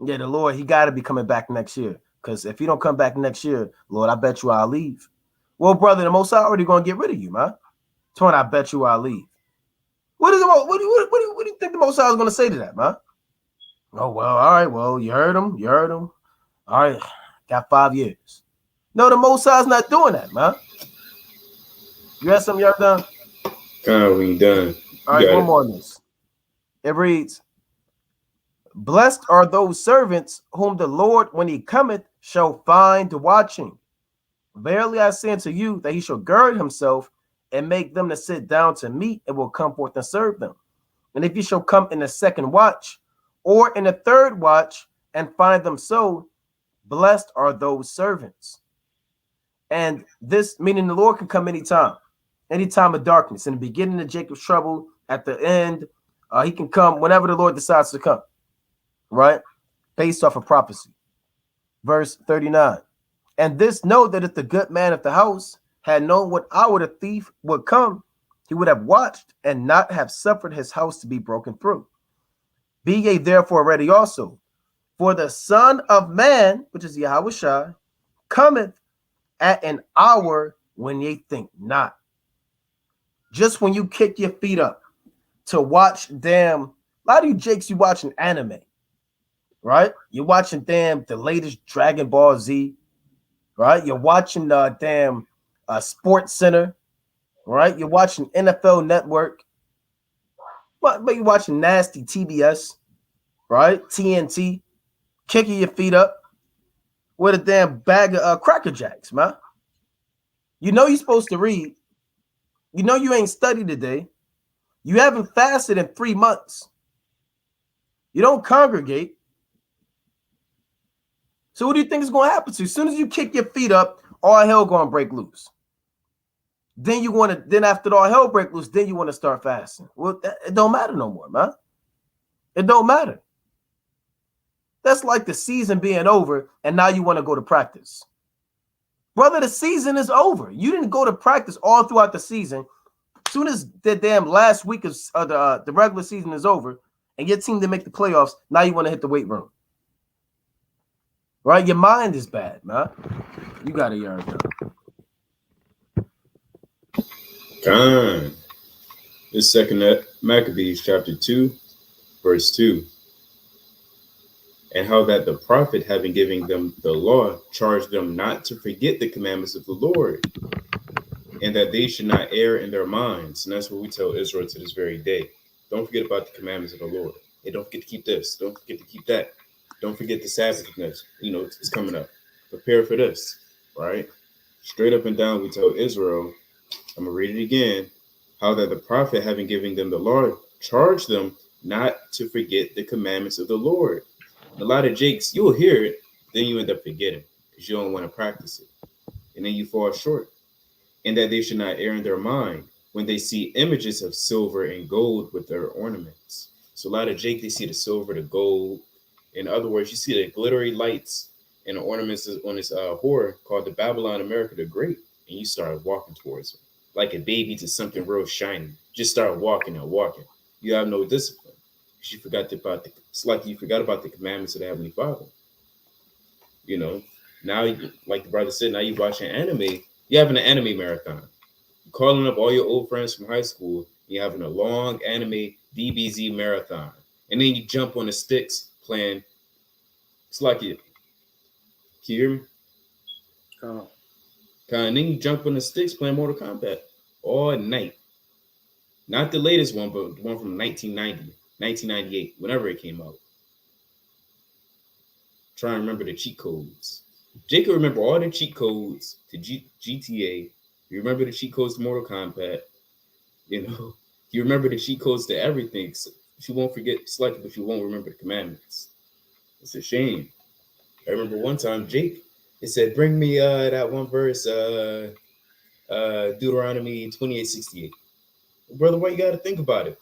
Speaker 1: Yeah, the Lord, he got to be coming back next year. Because if he don't come back next year, Lord, I bet you I'll leave. Well, brother, the Most High already going to get rid of you, man. Tony, I bet you I'll leave. What do you think the Most High is going to say to that, man? Oh, well, all right. Well, you heard him. You heard him. All right. Got 5 years. No, the Most High is not doing that, man. You got something, y'all done?
Speaker 3: Kind of when you done.
Speaker 1: All
Speaker 3: You
Speaker 1: right,
Speaker 3: got
Speaker 1: one
Speaker 3: it.
Speaker 1: more on this. It reads, blessed are those servants whom the Lord, when he cometh, shall find watching. Verily I say unto you that he shall gird himself and make them to sit down to meat and will come forth and serve them. And if he shall come in the second watch or in the third watch and find them so, blessed are those servants. And this meaning the Lord can come anytime of darkness, in the beginning of Jacob's trouble, at the end, he can come whenever the Lord decides to come, right? Based off of prophecy. Verse 39. And this know that if the good man of the house had known what hour the thief would come, he would have watched and not have suffered his house to be broken through. Be ye therefore ready also, for the Son of Man, which is Yahweh, cometh at an hour when ye think not. Just when you kick your feet up to watch damn, a lot of you jakes, you watching anime, right? You're watching the latest Dragon Ball Z, right? You're watching the Sports Center, right? You're watching NFL Network, but you're watching nasty TBS, right? TNT, kicking your feet up with a damn bag of Cracker Jacks, man. You know you're supposed to read. You know you ain't studied today. You haven't fasted in 3 months. You don't congregate. So what do you think is going to happen to you? As soon as you kick your feet up, all hell going to break loose. Then after all hell break loose, then you want to start fasting. Well, it don't matter no more, man. It don't matter. That's like the season being over, and now you want to go to practice. Brother, the season is over. You didn't go to practice all throughout the season. As soon as the damn last week of the regular season is over, and your team didn't make the playoffs, now you want to hit the weight room. Right? Your mind is bad, man. You got to yarn
Speaker 3: Con. This second Maccabees chapter 2, verse 2. And how that the prophet, having given them the law, charged them not to forget the commandments of the Lord, and that they should not err in their minds. And that's what we tell Israel to this very day. Don't forget about the commandments of the Lord. Hey, don't forget to keep this. Don't forget to keep that. Don't forget the Sabbath. It's coming up. Prepare for this, right? Straight up and down, we tell Israel, I'm going to read it again, how that the prophet, having given them the law, charged them not to forget the commandments of the Lord. A lot of jakes, you'll hear it, then you end up forgetting because you don't want to practice it. And then you fall short. And that they should not err in their mind when they see images of silver and gold with their ornaments. So a lot of jake, they see the silver, the gold. In other words, you see the glittery lights and the ornaments on this whore called the Babylon America the Great. And you start walking towards it like a baby to something real shiny. Just start walking and walking. You have no discipline. You forgot about it's like you forgot about the commandments of the Heavenly Father. Now, like the brother said, now you're watching anime. You're having an anime marathon. You're calling up all your old friends from high school. You're having a long anime DBZ marathon. And then you jump on the sticks playing. It's like it. Can you hear me? And then you jump on the sticks playing Mortal Kombat all night. Not the latest one, but the one from 1990. 1998, whenever it came out. Try and remember the cheat codes. Jake will remember all the cheat codes to GTA. You remember the cheat codes to Mortal Kombat. You remember the cheat codes to everything. So you won't forget Select, but you won't remember the commandments. It's a shame. I remember one time Jake, it said, bring me that one verse, Deuteronomy 28:68. Brother, why you got to think about it?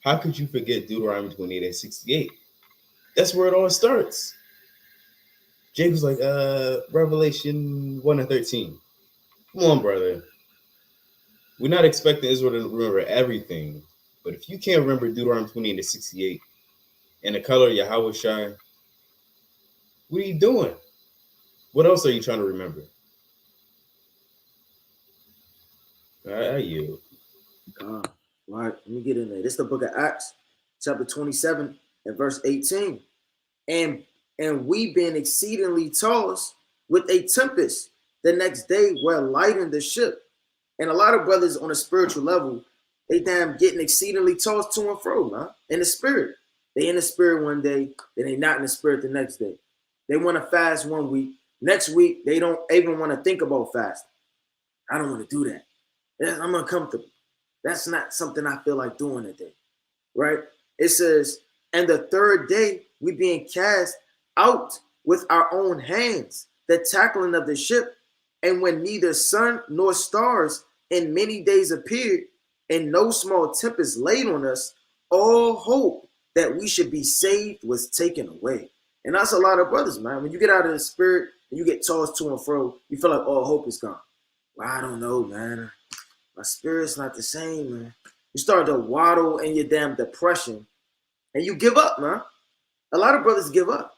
Speaker 3: How could you forget Deuteronomy 28:68? That's where it all starts. Jake was like, Revelation 1:13. Come on, brother. We're not expecting Israel to remember everything. But if you can't remember Deuteronomy 28:68 and the color of Yahweh shine, What are you doing? What else are you trying to remember? I yield.
Speaker 2: Right, let me get in there. This is the book of Acts, chapter 27 and verse 18. And we being exceedingly tossed with a tempest the next day were lighting the ship. And a lot of brothers on a spiritual level, they damn getting exceedingly tossed to and fro, man, in the spirit. They in the spirit one day, then they not in the spirit the next day. They want to fast one week. Next week, they don't even want to think about fasting. I don't want to do that. I'm uncomfortable. That's not something I feel like doing today, right? It says, and the third day we being cast out with our own hands, the tackling of the ship, and when neither sun nor stars in many days appeared, and no small tempest laid on us, all hope that we should be saved was taken away. And that's a lot of brothers, man. When you get out of the spirit and you get tossed to and fro, you feel like all hope is gone. Well, I don't know, man. My spirit's not the same, man. You start to waddle in your damn depression and you give up, man. A lot of brothers give up.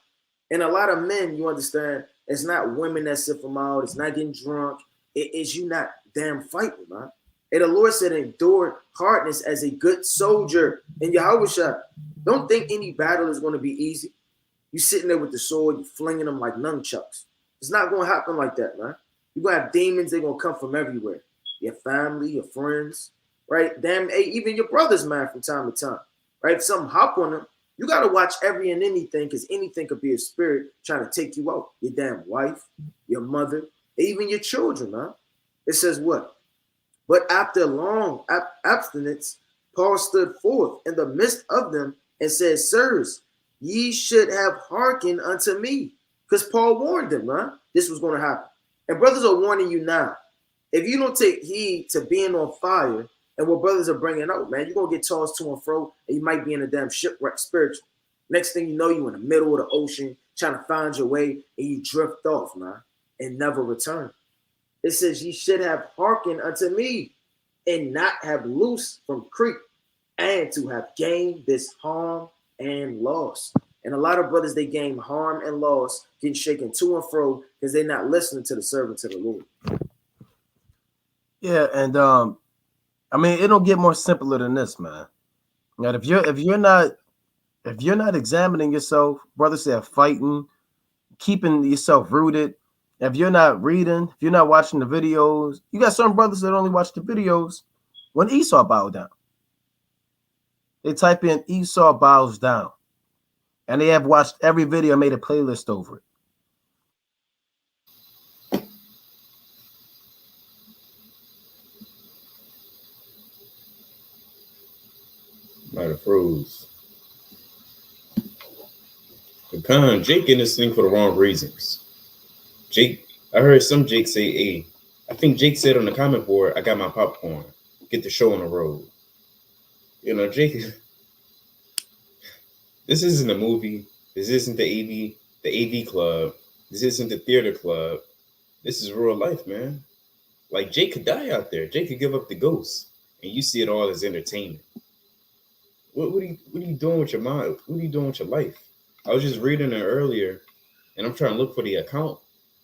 Speaker 2: And a lot of men, you understand, it's not women that sip them out. It's not getting drunk. It's you not damn fighting, man. And the Lord said, endure hardness as a good soldier. And Yahweh, don't think any battle is going to be easy. You sitting there with the sword, you flinging them like nunchucks. It's not going to happen like that, man. You're going to have demons. They're going to come from everywhere. Your family, your friends, right? Damn, hey, even your brothers, man, from time to time, right? If something hop on them, you got to watch every and anything, because anything could be a spirit trying to take you out. Your damn wife, your mother, even your children, man. It says what? But after long abstinence, Paul stood forth in the midst of them and said, sirs, ye should have hearkened unto me. Because Paul warned them, man, this was going to happen. And brothers are warning you now. If you don't take heed to being on fire and what brothers are bringing out, man, you're going to get tossed to and fro, and you might be in a damn shipwreck spiritual. Next thing you know, you're in the middle of the ocean trying to find your way, and you drift off, man, and never return. It says, ye should have hearkened unto me and not have loosed from Crete, and to have gained this harm and loss. And a lot of brothers, they gain harm and loss, getting shaken to and fro because they're not listening to the servants of the Lord.
Speaker 1: Yeah, and I mean, it don't get more simpler than this, man. Now, if you're not examining yourself, brothers say fighting, keeping yourself rooted. If you're not reading, if you're not watching the videos, you got some brothers that only watch the videos when Esau bowed down. They type in Esau bows down, and they have watched every video, made a playlist over it.
Speaker 3: Might have froze. But Jake in this thing for the wrong reasons. Jake, I heard some Jake say, hey, I think Jake said on the comment board, I got my popcorn. Get the show on the road. You know, Jake, this isn't a movie. This isn't the AV club. This isn't the theater club. This is real life, man. Like, Jake could die out there. Jake could give up the ghost. And you see it all as entertainment. What are you doing with your mind? What are you doing with your life? I was just reading it earlier, and I'm trying to look for the account.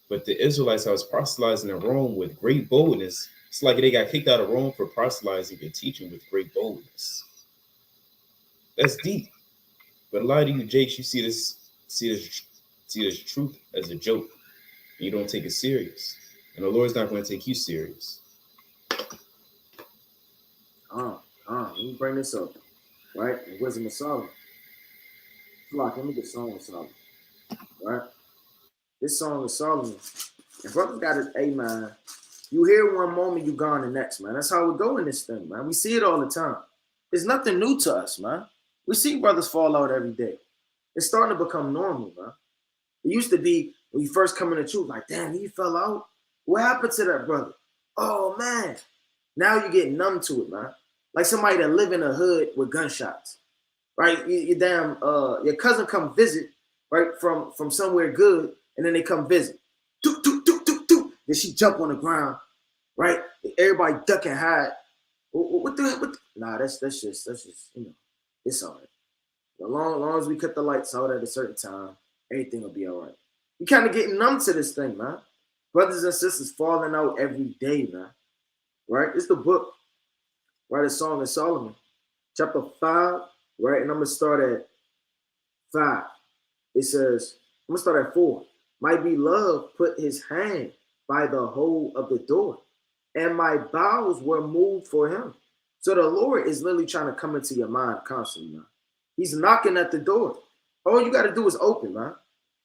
Speaker 3: But the Israelites that was proselytizing in Rome with great boldness, it's like they got kicked out of Rome for proselytizing and teaching with great boldness. That's deep. But a lot of you Jakes, you see this truth as a joke. And you don't take it serious. And the Lord's not going to take you serious.
Speaker 2: Let me bring this up. Right? The Wisdom of Solomon. Let me get Song of Solomon. Right? This Song of Solomon. And brothers got it, hey man. You hear one moment, you gone the next, man. That's how we go in this thing, man. We see it all the time. It's nothing new to us, man. We see brothers fall out every day. It's starting to become normal, man. It used to be when you first come in the truth, like, damn, he fell out. What happened to that brother? Oh man. Now you get numb to it, man. Like somebody that live in a hood with gunshots, right? Your cousin come visit, right, from somewhere good, and then they come visit. Doop, doop, doop, doop, doop. Then she jump on the ground, right? Everybody duck and hide. What the? Nah, that's just it's all right. As long as we cut the lights out at a certain time, everything will be all right. You kind of getting numb to this thing, man. Brothers and sisters falling out every day, man. Right? It's the book, right? A Song of Solomon, chapter 5, right? And I'm gonna start at 5. It says, I'm gonna start at 4. My beloved put his hand by the hole of the door, and my bowels were moved for him. So the Lord is literally trying to come into your mind constantly, man. He's knocking at the door. All you got to do is open, man.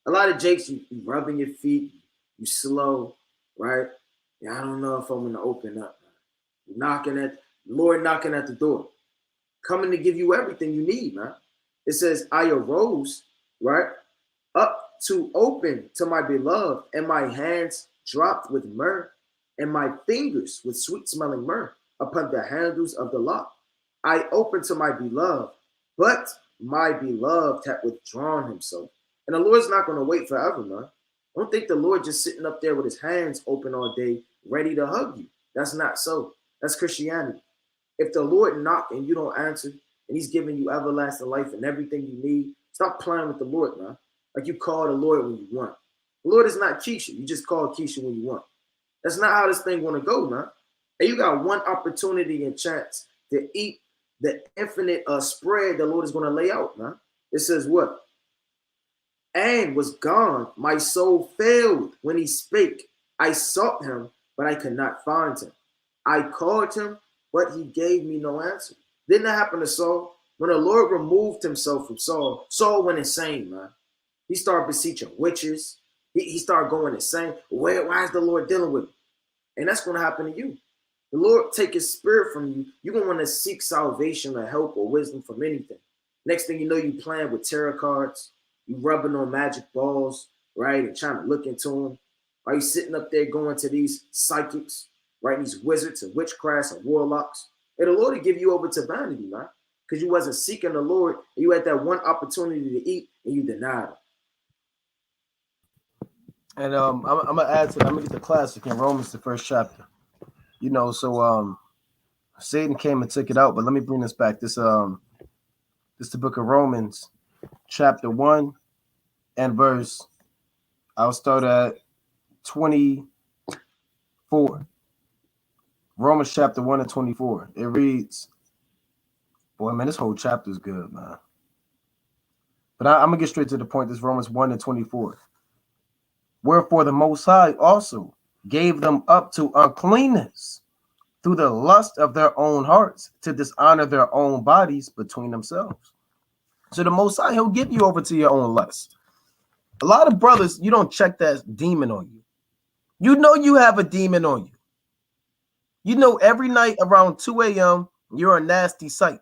Speaker 2: A lot of jakes, you rubbing your feet, you slow, right? Yeah, I don't know if I'm going to open up, man. You're knocking at, Lord knocking at the door, coming to give you everything you need, man. It says, I arose, right, up to open to my beloved, and my hands dropped with myrrh, and my fingers with sweet-smelling myrrh upon the handles of the lock. I opened to my beloved, but my beloved had withdrawn himself. And the Lord's not going to wait forever, man. Don't think the Lord just sitting up there with his hands open all day, ready to hug you. That's not so. That's Christianity. If the Lord knock and you don't answer, and he's giving you everlasting life and everything you need, stop playing with the Lord, man. Like you call the Lord when you want. The Lord is not Keisha. You just call Keisha when you want. That's not how this thing want to go, man. And you got one opportunity and chance to eat the infinite spread the Lord is going to lay out, man. It says what? And was gone. My soul failed when he spake. I sought him, but I could not find him. I called him, but he gave me no answer. Didn't that happen to Saul? When the Lord removed himself from Saul, Saul went insane, man. He started beseeching witches. He started going insane. Why is the Lord dealing with him? And that's going to happen to you. The Lord take his spirit from you. You're going to want to seek salvation or help or wisdom from anything. Next thing you know, you playing with tarot cards. You rubbing on magic balls, right? And trying to look into them. Are you sitting up there going to these psychics, right? These wizards and witchcrafts and warlocks. And the Lord will give you over to vanity, man. Because you wasn't seeking the Lord. And you had that one opportunity to eat and you denied him.
Speaker 1: And I'm gonna add to that. I'm gonna get the classic in Romans, the first chapter. You know, so Satan came and took it out, but let me bring this back. This the book of Romans, chapter 1 and verse. I'll start at 24. Romans chapter 1 and 24. It reads, boy, man, this whole chapter is good, man. But I'm gonna get straight to the point. This Romans 1 and 24. Wherefore the Most High also gave them up to uncleanness through the lust of their own hearts, to dishonor their own bodies between themselves. So the Most High, he'll give you over to your own lust. A lot of brothers, you don't check that demon on you. You know you have a demon on you. You know every night around 2 a.m., you're a nasty sight,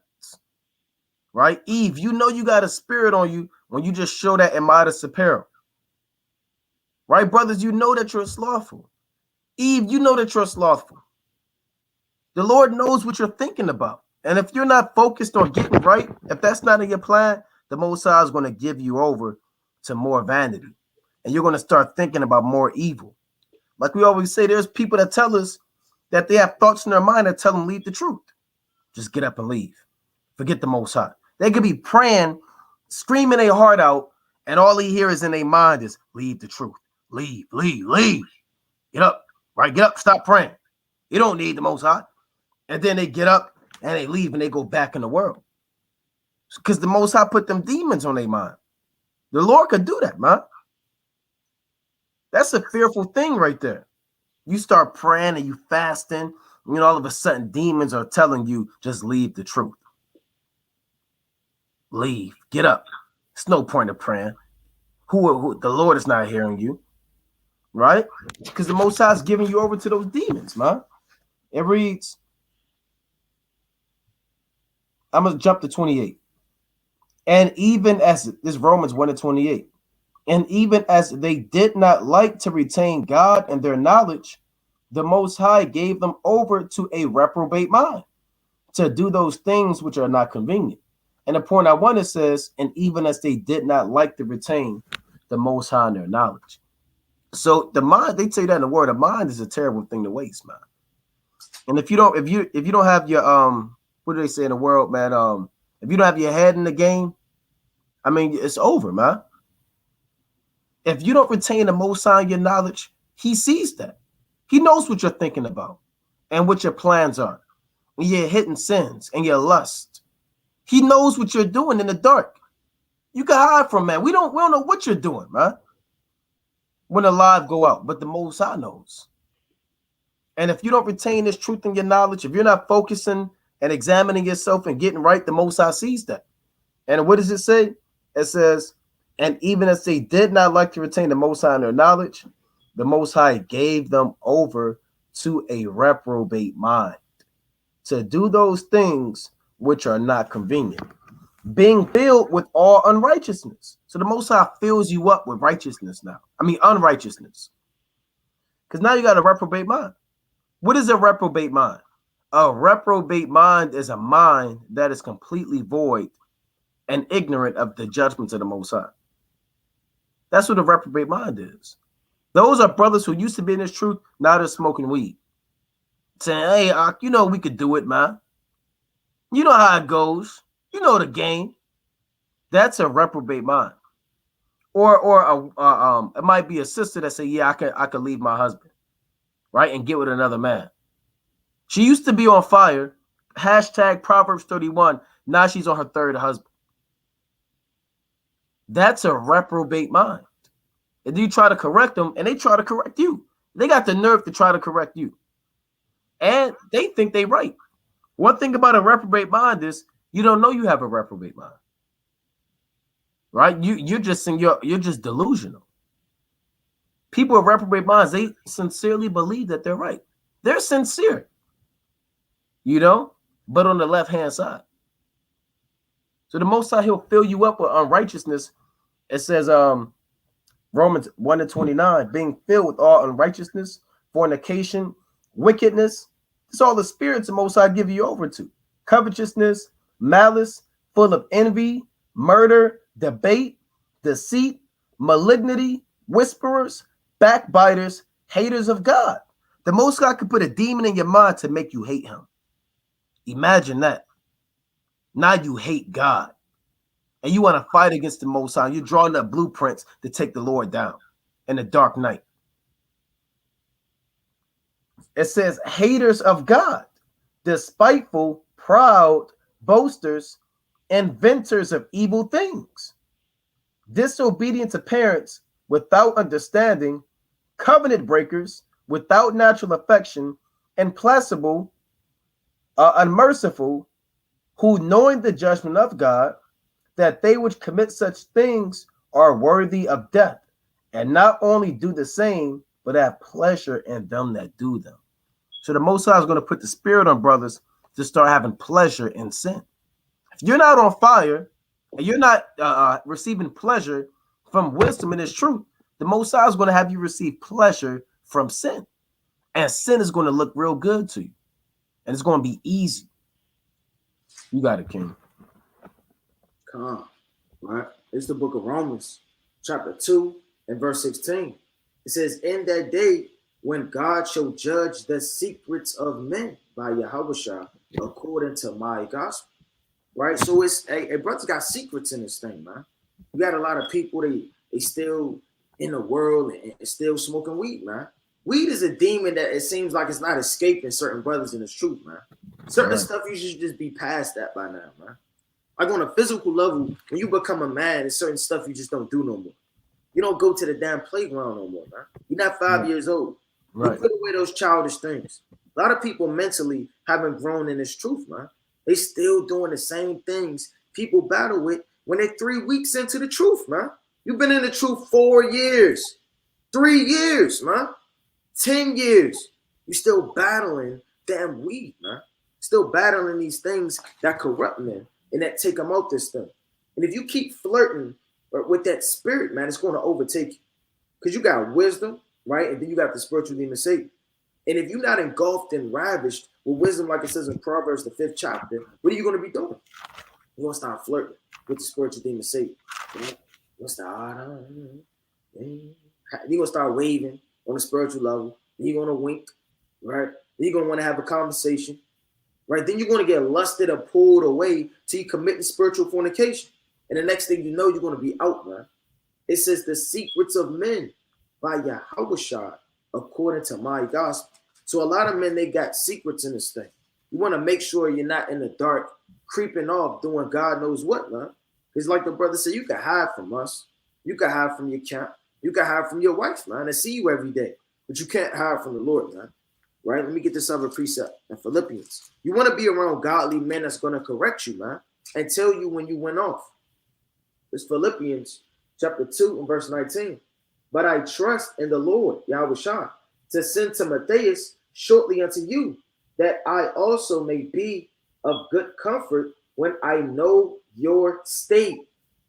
Speaker 1: right? Eve, you know you got a spirit on you when you just show that in modest apparel. Right, brothers, you know that you're slothful. Eve, you know that you're slothful. The Lord knows what you're thinking about. And if you're not focused on getting right, if that's not in your plan, the Most High is going to give you over to more vanity. And you're going to start thinking about more evil. Like we always say, there's people that tell us that they have thoughts in their mind that tell them leave the truth. Just get up and leave. Forget the Most High. They could be praying, screaming their heart out, and all they hear is in their mind is leave the truth. Leave. Get up, right? Get up, stop praying. You don't need the Most High. And then they get up and they leave and they go back in the world. Because the Most High put them demons on their mind. The Lord could do that, man. That's a fearful thing right there. You start praying and you fasting, and all of a sudden demons are telling you just leave the truth. Leave. Get up. It's no point of praying. Who the Lord is not hearing you. Right? Because the Most High is giving you over to those demons, man. It reads, I'm going to jump to 28. And even as, this Romans 1 and 28, and even as they did not like to retain God and their knowledge, the Most High gave them over to a reprobate mind to do those things which are not convenient. And the point I want to says, and even as they did not like to retain the Most High and their knowledge. So the mind, they say that in the word, the mind is a terrible thing to waste, man. And if you don't have your what do they say in the world, man? If you don't have your head in the game, I mean, it's over, man. If you don't retain the Most High in your knowledge, he sees that. He knows what you're thinking about and what your plans are, and your hidden sins and your lust. He knows what you're doing in the dark. You can hide from man. We don't know what you're doing, man. When the live go out, but the Most High knows. And if you don't retain this truth in your knowledge, if you're not focusing and examining yourself and getting right, the Most High sees that. And what does it say? It says, and even as they did not like to retain the Most High in their knowledge, the Most High gave them over to a reprobate mind to do those things which are not convenient, being filled with all unrighteousness. So the Most High fills you up with righteousness now. Unrighteousness. Because now you got a reprobate mind. What is a reprobate mind? A reprobate mind is a mind that is completely void and ignorant of the judgments of the Most High. That's what a reprobate mind is. Those are brothers who used to be in this truth, now they're smoking weed. Saying, hey, you know we could do it, man. You know how it goes. You know the game. That's a reprobate mind. Or it might be a sister that say, yeah, I could leave my husband, right, and get with another man. She used to be on fire. Hashtag Proverbs 31. Now she's on her third husband. That's a reprobate mind. And you try to correct them, and they try to correct you. They got the nerve to try to correct you. And they think they right. One thing about a reprobate mind is you don't know you have a reprobate mind. Right? You're just delusional. People with reprobate minds, they sincerely believe that they're right. They're sincere. But on the left-hand side. So the Most High, he'll fill you up with unrighteousness. It says Romans 1:29, being filled with all unrighteousness, fornication, wickedness. It's all the spirits the Most High give you over to. Covetousness, malice, full of envy, murder, debate, deceit, malignity, whisperers, backbiters, haters of God. The Most High could put a demon in your mind to make you hate him. Imagine that. Now you hate God. And you want to fight against the Most High. You're drawing up blueprints to take the Lord down in the dark night. It says, haters of God, despiteful, proud, boasters, inventors of evil things, disobedient to parents, without understanding, covenant breakers, without natural affection, implacable, unmerciful, who knowing the judgment of God, that they which commit such things are worthy of death, and not only do the same, but have pleasure in them that do them. So the Most High is going to put the spirit on brothers to start having pleasure in sin. If you're not on fire and you're not receiving pleasure from wisdom and its truth, the Most High is going to have you receive pleasure from sin. And sin is going to look real good to you. And it's going to be easy. You got it, King.
Speaker 2: Come on. Right? It's the book of Romans, chapter 2 and verse 16. It says, in that day when God shall judge the secrets of men by Yahushua according to my gospel. Right? So it's a brother's got secrets in this thing, man. You got a lot of people, they still in the world and still smoking weed, man. Weed is a demon that it seems like it's not escaping certain brothers in this truth, man. Certain stuff you should just be past that by now, man. Like on a physical level, when you become a man, there's certain stuff you just don't do no more. You don't go to the damn playground no more, man. You're not 5 years old. Right. You put away those childish things. A lot of people mentally haven't grown in this truth, man. They still doing the same things people battle with when they're 3 weeks into the truth, man. You've been in the truth 4 years, 3 years, man, 10 years. You're still battling damn weed, man. Still battling these things that corrupt men and that take them out this thing. And if you keep flirting with that spirit, man, it's going to overtake you. Because you got wisdom, right? And then you got the spiritual demon Satan. And if you're not engulfed and ravished with wisdom, like it says in Proverbs, the 5th chapter, what are you going to be doing? You're going to start flirting with the spiritual demon Satan. You're going to start, you're going to start waving on the spiritual level. Then you're going to wink, right? Then you're going to want to have a conversation, right? Then you're going to get lusted or pulled away till you commit spiritual fornication. And the next thing you know, you're going to be out, man. It says the secrets of men by Yahushua according to my gospel. So a lot of men, they got secrets in this thing. You want to make sure you're not in the dark, creeping off, doing God knows what, man. It's like the brother said, you can hide from us. You can hide from your camp. You can hide from your wife, man, and see you every day. But you can't hide from the Lord, man. Right? Let me get this other precept in Philippians. You want to be around godly men that's going to correct you, man, and tell you when you went off. It's Philippians chapter 2 and verse 19. But I trust in the Lord, Yahushua, to send Timotheus shortly unto you, that I also may be of good comfort when I know your state.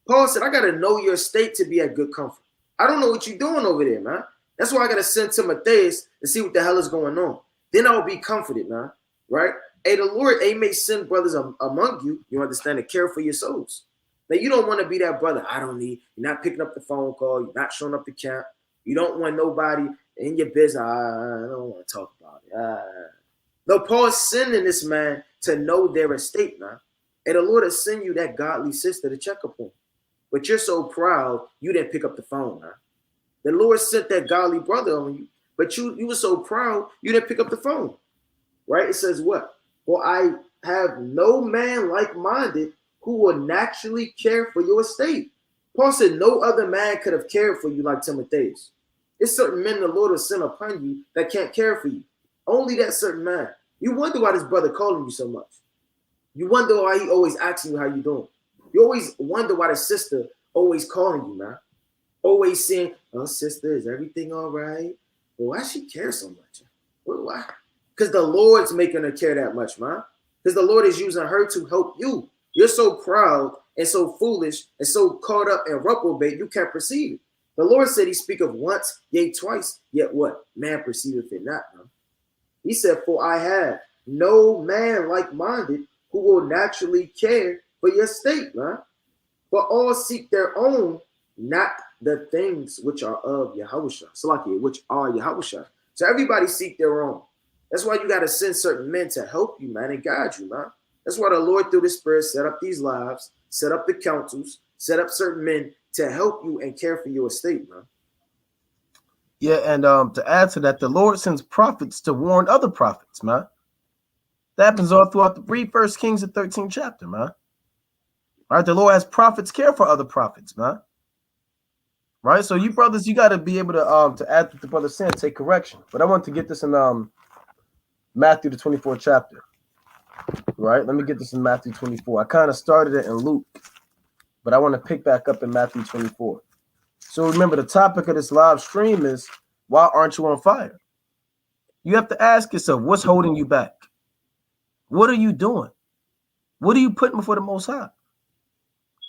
Speaker 2: Paul said, I got to know your state to be at good comfort. I don't know what you're doing over there, man. That's why I got to send Timotheus to see what the hell is going on. Then I'll be comforted, man. Right? Hey, the Lord, may send brothers among you, you understand, to care for your souls. Now, you don't want to be that brother. You're not picking up the phone call. You're not showing up to camp. You don't want nobody in your business. I don't want to talk about it. No, Paul's sending this man to know their estate, man. And the Lord will send you that godly sister to check up on. But you're so proud, you didn't pick up the phone, man. The Lord sent that godly brother on you, but you were so proud, you didn't pick up the phone. Right? It says what? For I have no man like-minded who will naturally care for your estate. Paul said no other man could have cared for you like Timotheus. It's certain men the Lord will send upon you that can't care for you. Only that certain man. You wonder why this brother calling you so much. You wonder why he always asking you how you doing. You always wonder why the sister always calling you, man. Always saying, oh, sister, is everything all right? Well, why she care so much? Well, why? Because the Lord's making her care that much, man. Because the Lord is using her to help you. You're so proud and so foolish and so caught up in reprobate, you can't perceive it. The Lord said he speak of once, yea, twice, yet what? Man perceiveth it not, man. He said, for I have no man like-minded who will naturally care for your state, man. For all seek their own, not the things which are of Yahushua. Salakia, which are Yahushua. So everybody seek their own. That's why you got to send certain men to help you, man, and guide you, man. That's why the Lord, through the Spirit, set up these lives, set up the councils, set up certain men to help you and care for your estate, man.
Speaker 1: Yeah, and to add to that, the Lord sends prophets to warn other prophets, man. That happens all throughout the 1 Kings, the 13th chapter, man. All right, the Lord has prophets care for other prophets, man. Right, so you brothers, you got to be able to add what the brother said, take correction. But I want to get this in Matthew the 24th chapter. Right, let me get this in Matthew 24. I kind of started it in Luke, but I want to pick back up in Matthew 24. So remember, the topic of this live stream is, why aren't you on fire? You have to ask yourself, what's holding you back? What are you doing? What are you putting before the Most High?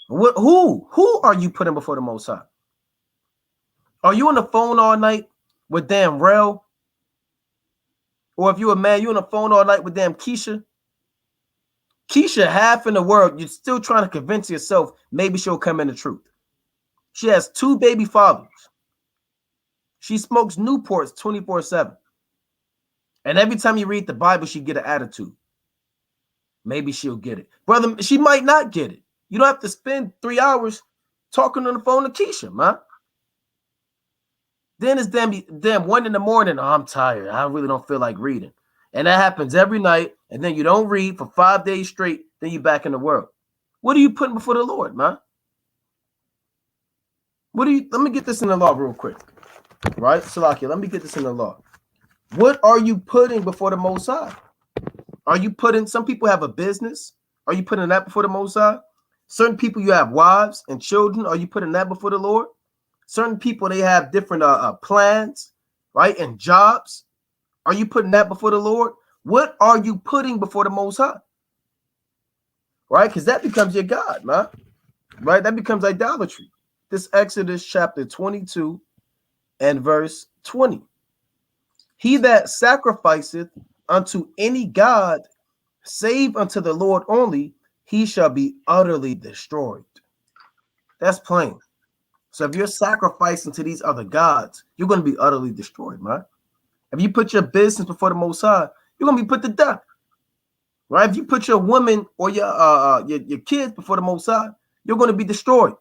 Speaker 1: Who are you putting before the Most High? Are you on the phone all night with damn Rel? Or if you're a man, you on the phone all night with damn Keisha? Keisha, half in the world, you're still trying to convince yourself maybe she'll come in the truth. She has 2 baby fathers. She smokes Newports 24/7. And every time you read the Bible, she get an attitude. Maybe she'll get it. Brother, she might not get it. You don't have to spend 3 hours talking on the phone to Keisha, man. Then it's damn 1 in the morning. Oh, I'm tired. I really don't feel like reading. And that happens every night. And then you don't read for 5 days straight. Then you're back in the world. What are you putting before the Lord, man? Let me get this in the law real quick. Right? Salakia, let me get this in the law. What are you putting before the Most High? Are you putting, some people have a business. Are you putting that before the Most High? Certain people, you have wives and children. Are you putting that before the Lord? Certain people, they have different plans, right? And jobs. Are you putting that before the Lord? What are you putting before the Most High? Right? Because that becomes your God, man. Right? That becomes idolatry. This Exodus chapter 22 and verse 20. He that sacrificeth unto any God, save unto the Lord only, he shall be utterly destroyed. That's plain. So if you're sacrificing to these other gods, you're going to be utterly destroyed, man. If you put your business before the Most High, you're going to be put to death. Right? If you put your woman or your kids before the Most High, you're going to be destroyed.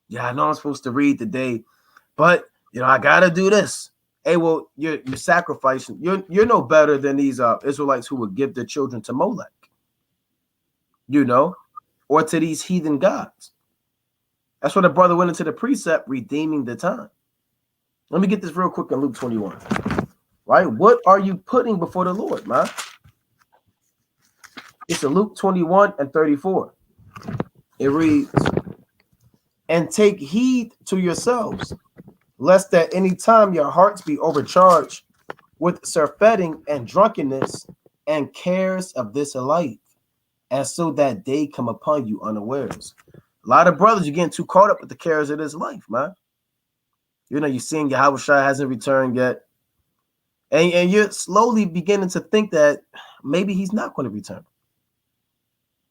Speaker 1: Yeah, I know I'm supposed to read today, but I gotta do this. Hey, well, you're sacrificing. You're no better than these Israelites who would give their children to Molech, or to these heathen gods. That's why the brother went into the precept, redeeming the time. Let me get this real quick in Luke 21. Right? What are you putting before the Lord, man? It's in Luke 21 and 34. It reads, and take heed to yourselves, lest at any time your hearts be overcharged with surfeiting and drunkenness and cares of this life, and so that day come upon you unawares. A lot of brothers, you're getting too caught up with the cares of this life, man. You're seeing Yahushua hasn't returned yet. And you're slowly beginning to think that maybe he's not going to return.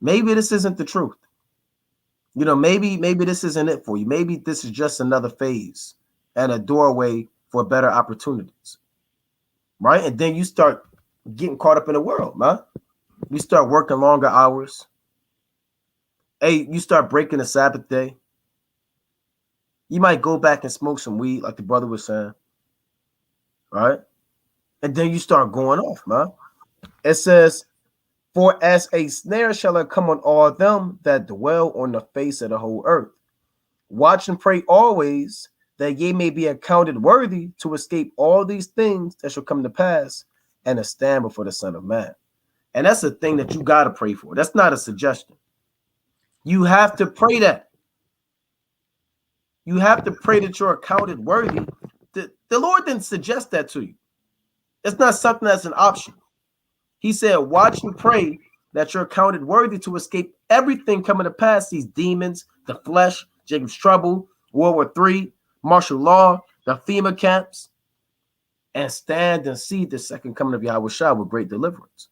Speaker 1: Maybe this isn't the truth. Maybe this isn't it for you. Maybe this is just another phase and a doorway for better opportunities. Right? And then you start getting caught up in the world, man. You start working longer hours. Hey, you start breaking the Sabbath day. You might go back and smoke some weed, like the brother was saying. Right? And then you start going off, man. It says, for as a snare shall it come on all them that dwell on the face of the whole earth. Watch and pray always, that ye may be accounted worthy to escape all these things that shall come to pass, and to stand before the Son of Man. And that's a thing that you got to pray for. That's not a suggestion. You have to pray that. You have to pray that you're accounted worthy. The Lord didn't suggest that to you. It's not something that's an option. He said, watch and pray that you're accounted worthy to escape everything coming to pass, these demons, the flesh, Jacob's trouble, World War III, martial law, the FEMA camps, and stand and see the second coming of Yahushua with great deliverance.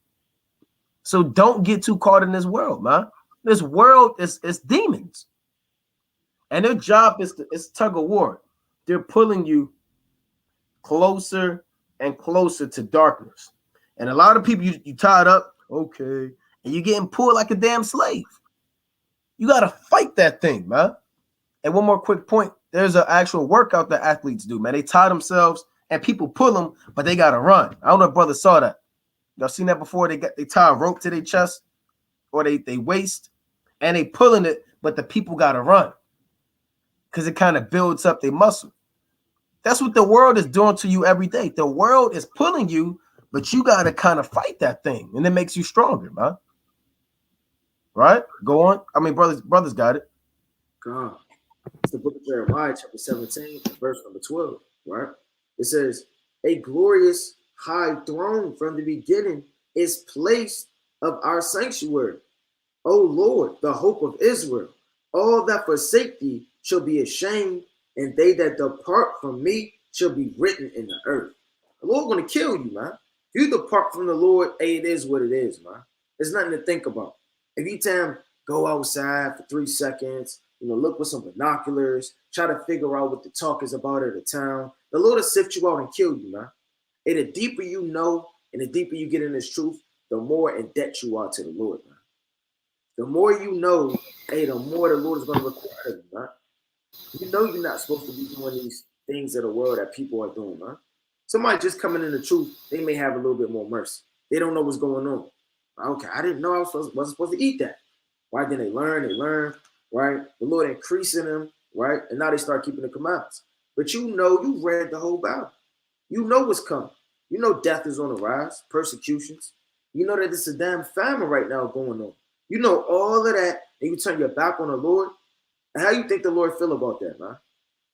Speaker 1: So don't get too caught in this world, man. This world is demons. And their job is tug of war. They're pulling you closer and closer to darkness. And a lot of people, you tied up, okay, and you're getting pulled like a damn slave. You got to fight that thing, man. And one more quick point. There's an actual workout that athletes do, man. They tie themselves and people pull them, but they got to run. I don't know if brothers saw that. Y'all seen that before? They tie a rope to their chest or they waist and they pulling it, but the people got to run because it kind of builds up their muscle. That's what the world is doing to you every day. The world is pulling you, but you got to kind of fight that thing, and it makes you stronger, man. Right? Go on. I mean, brothers got it.
Speaker 2: God. It's the book of Jeremiah, chapter 17, verse number 12, right? It says, a glorious high throne from the beginning is placed of our sanctuary. O Lord, the hope of Israel, all that forsake thee shall be ashamed, and they that depart from me shall be written in the earth. The Lord going to kill you, man. If you depart from the Lord, hey, it is what it is, man. There's nothing to think about. If you tell him, go outside for 3 seconds, look with some binoculars, try to figure out what the talk is about at the town, the Lord will sift you out and kill you, man. And the deeper you know and the deeper you get in this truth, the more in debt you are to the Lord, man. The more you know, hey, the more the Lord is going to require of you, man. You know you're not supposed to be doing these things of the world that people are doing, man. Somebody just coming in the truth, they may have a little bit more mercy. They don't know what's going on. Okay, I didn't know I wasn't supposed to eat that. Why didn't they learn? They learn, right? The Lord increasing them, right? And now they start keeping the commandments. But you read the whole Bible. You know what's coming. You know death is on the rise, persecutions. You know that it's a damn famine right now going on. You know all of that, and you turn your back on the Lord. And how you think the Lord feel about that, man?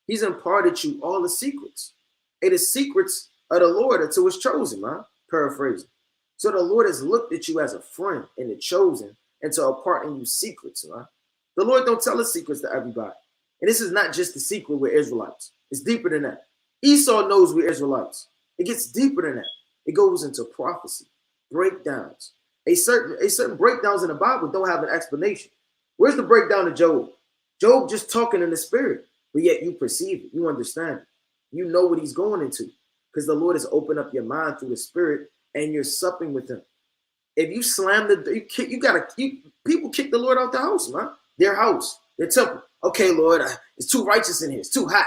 Speaker 2: He's imparted you all the secrets. It is secrets of the Lord until it's chosen, man. Paraphrasing. So the Lord has looked at you as a friend and the chosen and to impart in you secrets, man. The Lord don't tell us secrets to everybody. And this is not just the secret we're Israelites. It's deeper than that. Esau knows we're Israelites. It gets deeper than that. It goes into prophecy, breakdowns. A certain breakdowns in the Bible don't have an explanation. Where's the breakdown of Job? Job just talking in the spirit, but yet you perceive it. You understand it. You know what he's going into because the Lord has opened up your mind through the spirit and you're supping with him. If you slam people kick the Lord out the house, man. Their house, their temple. Okay, Lord, it's too righteous in here. It's too hot,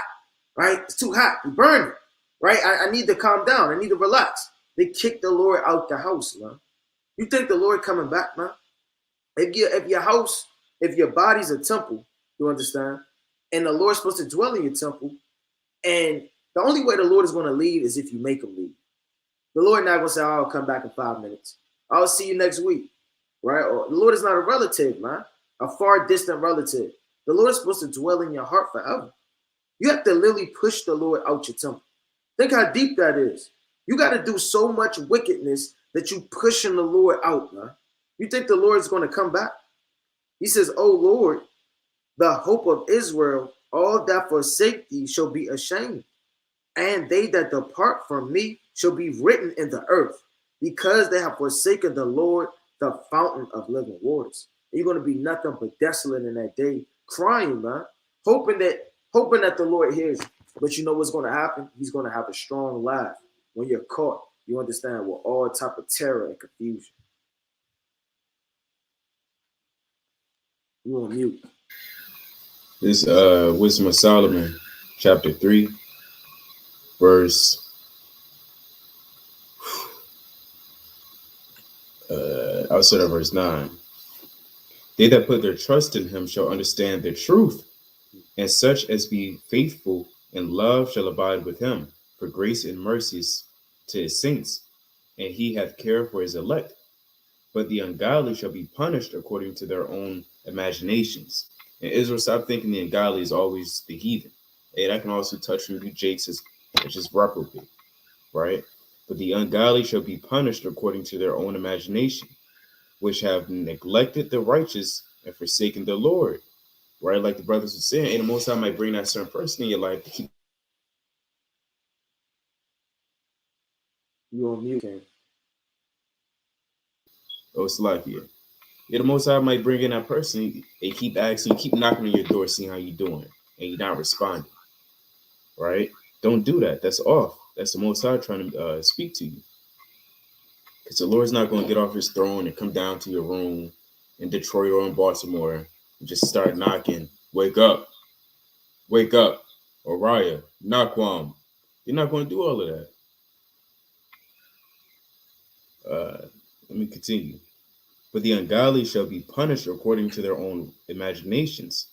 Speaker 2: right? It's too hot. You burn it, right? I need to calm down. I need to relax. They kicked the Lord out the house, man. You think the Lord coming back, man? If your house, if your body's a temple, you understand, and the Lord's supposed to dwell in your temple, and the only way the Lord is going to leave is if you make him leave. The Lord not going to say, oh, I'll come back in 5 minutes. I'll see you next week, right? Or the Lord is not a relative, man, a far distant relative. The Lord is supposed to dwell in your heart forever. You have to literally push the Lord out your temple. Think how deep that is. You got to do so much wickedness that you pushing the Lord out, man. You think the Lord is going to come back? He says, oh Lord, the hope of Israel, all that forsake thee shall be ashamed. And they that depart from me shall be written in the earth, because they have forsaken the Lord, the fountain of living waters. And you're going to be nothing but desolate in that day, crying, man, hoping that the Lord hears you. But you know what's going to happen? He's going to have a strong laugh when you're caught. You understand, with all type of terror and confusion. You on mute.
Speaker 3: This Wisdom of Solomon, chapter 3, verse I'll start at verse 9. They that put their trust in him shall understand the truth, and such as be faithful in love shall abide with him, for grace and mercies to his saints, and he hath care for his elect. But the ungodly shall be punished according to their own imaginations. And Israel, stop thinking the ungodly is always the heathen. Hey, that can also touch on you, Jakes, which is reprobate, right? But the ungodly shall be punished according to their own imagination, which have neglected the righteous and forsaken the Lord, right? Like the brothers were saying, and the Most High might bring that certain person in your life to keep.
Speaker 2: You on mute, King.
Speaker 3: Oh, it's like here. Yeah, the Most High might bring in that person. They keep asking, you keep knocking on your door, seeing how you're doing, and you're not responding, right? Don't do that. That's off. That's the Most High trying to speak to you. Because the Lord's not going to get off his throne and come down to your room in Detroit or in Baltimore and just start knocking. Wake up. Wake up. Uriah. Naquam. You're not going to do all of that. Let me continue. But the ungodly shall be punished according to their own imaginations,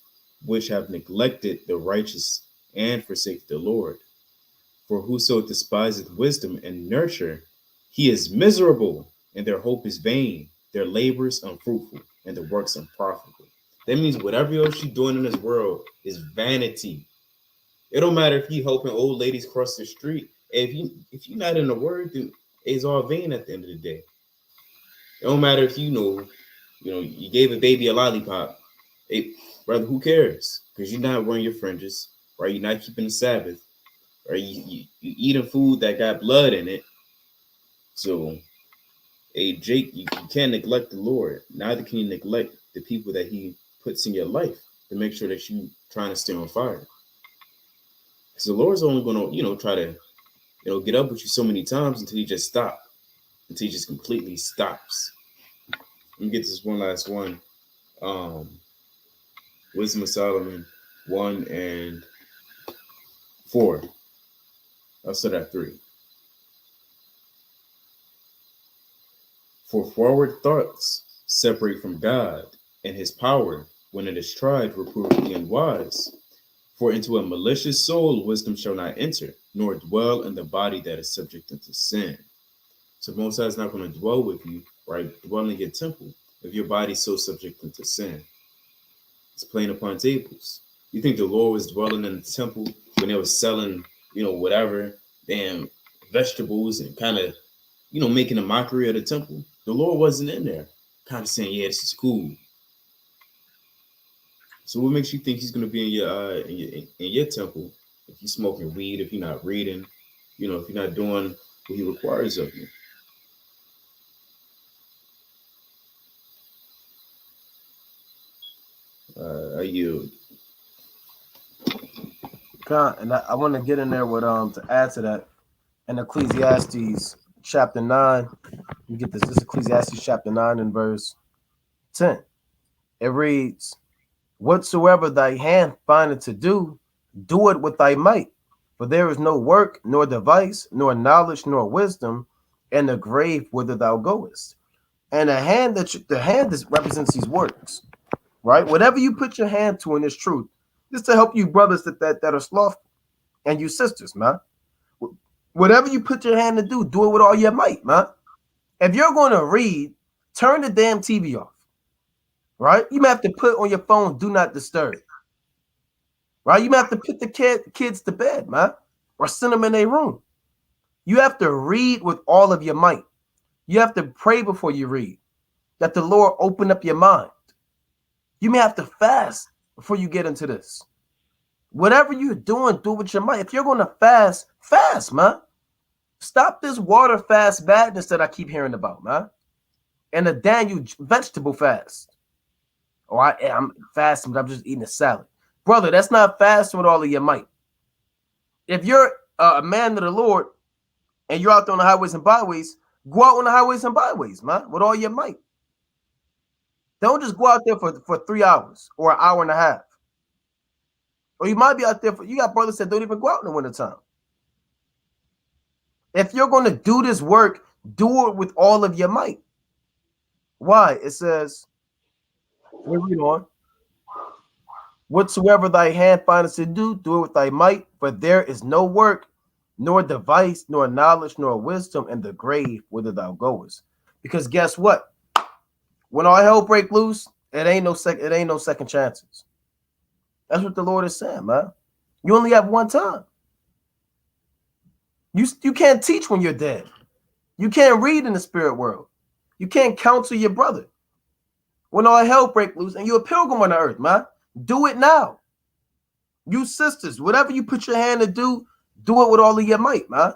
Speaker 3: which have neglected the righteous and forsaken the Lord. For whoso despiseth wisdom and nurture, he is miserable, and their hope is vain, their labors unfruitful, and their works unprofitable. That means whatever else you're doing in this world is vanity. It don't matter if you helping old ladies cross the street. If you're not in the word, then it's all vain at the end of the day. It don't matter if you gave a baby a lollipop. Hey, brother, who cares? Because you're not wearing your fringes, right? You're not keeping the Sabbath, right? You eating food that got blood in it. So, hey, Jake, you can't neglect the Lord. Neither can you neglect the people that he puts in your life to make sure that you trying to stay on fire. Because the Lord's only going to, try to, get up with you so many times until you just stop, until he just completely stops. Let me get this one last one. Wisdom of Solomon 1 and 4. I'll start at 3. For forward thoughts separate from God, and his power, when it is tried, reprove the unwise. For into a malicious soul wisdom shall not enter, nor dwell in the body that is subject unto sin. So Most High is not going to dwell with you, right? Dwell in your temple if your body's so subject unto sin. It's playing upon tables. You think the Lord was dwelling in the temple when they were selling, whatever, damn vegetables and kind of, making a mockery of the temple? The Lord wasn't in there, kind of saying, yeah, this is cool. So what makes you think he's going to be in your temple if you're smoking weed, if you're not reading, if you're not doing what he requires of you? I yield.
Speaker 1: And I want to get in there with to add to that. In Ecclesiastes chapter 9, you get this. This is Ecclesiastes chapter 9 and verse 10. It reads, Whatsoever thy hand findeth to do, do it with thy might. For there is no work, nor device, nor knowledge, nor wisdom in the grave whither thou goest. And the hand that represents these works, right? Whatever you put your hand to in this truth, just to help you brothers that are slothful, and you sisters, man. Whatever you put your hand to do it with all your might, man. If you're going to read, turn the damn TV off, right? You may have to put on your phone, do not disturb, right? You may have to put the kids to bed, man, or send them in a room. You have to read with all of your might. You have to pray before you read, that the Lord open up your mind. You may have to fast before you get into this. Whatever you're doing, do with your might. If you're going to fast, fast, man. Stop this water fast badness that I keep hearing about, man. And the Daniel vegetable fast. Or I'm fasting, but I'm just eating a salad. Brother, that's not fasting with all of your might. If you're a man of the Lord and you're out there on the highways and byways, go out on the highways and byways, man, with all your might. Don't just go out there for 3 hours or an hour and a half. Or you might be out there you got brothers that don't even go out in the wintertime. If you're going to do this work, do it with all of your might. Why? It says, we read on. Whatsoever thy hand findeth to do it with thy might, for there is no work, nor device, nor knowledge, nor wisdom in the grave whither thou goest. Because guess what? When all hell break loose, it ain't no second chances. That's what the Lord is saying, man. You only have one time. You can't teach when you're dead. You can't read in the spirit world. You can't counsel your brother. When all hell break loose and you're a pilgrim on the earth, man, do it now. You sisters, whatever you put your hand to do it with all of your might, man.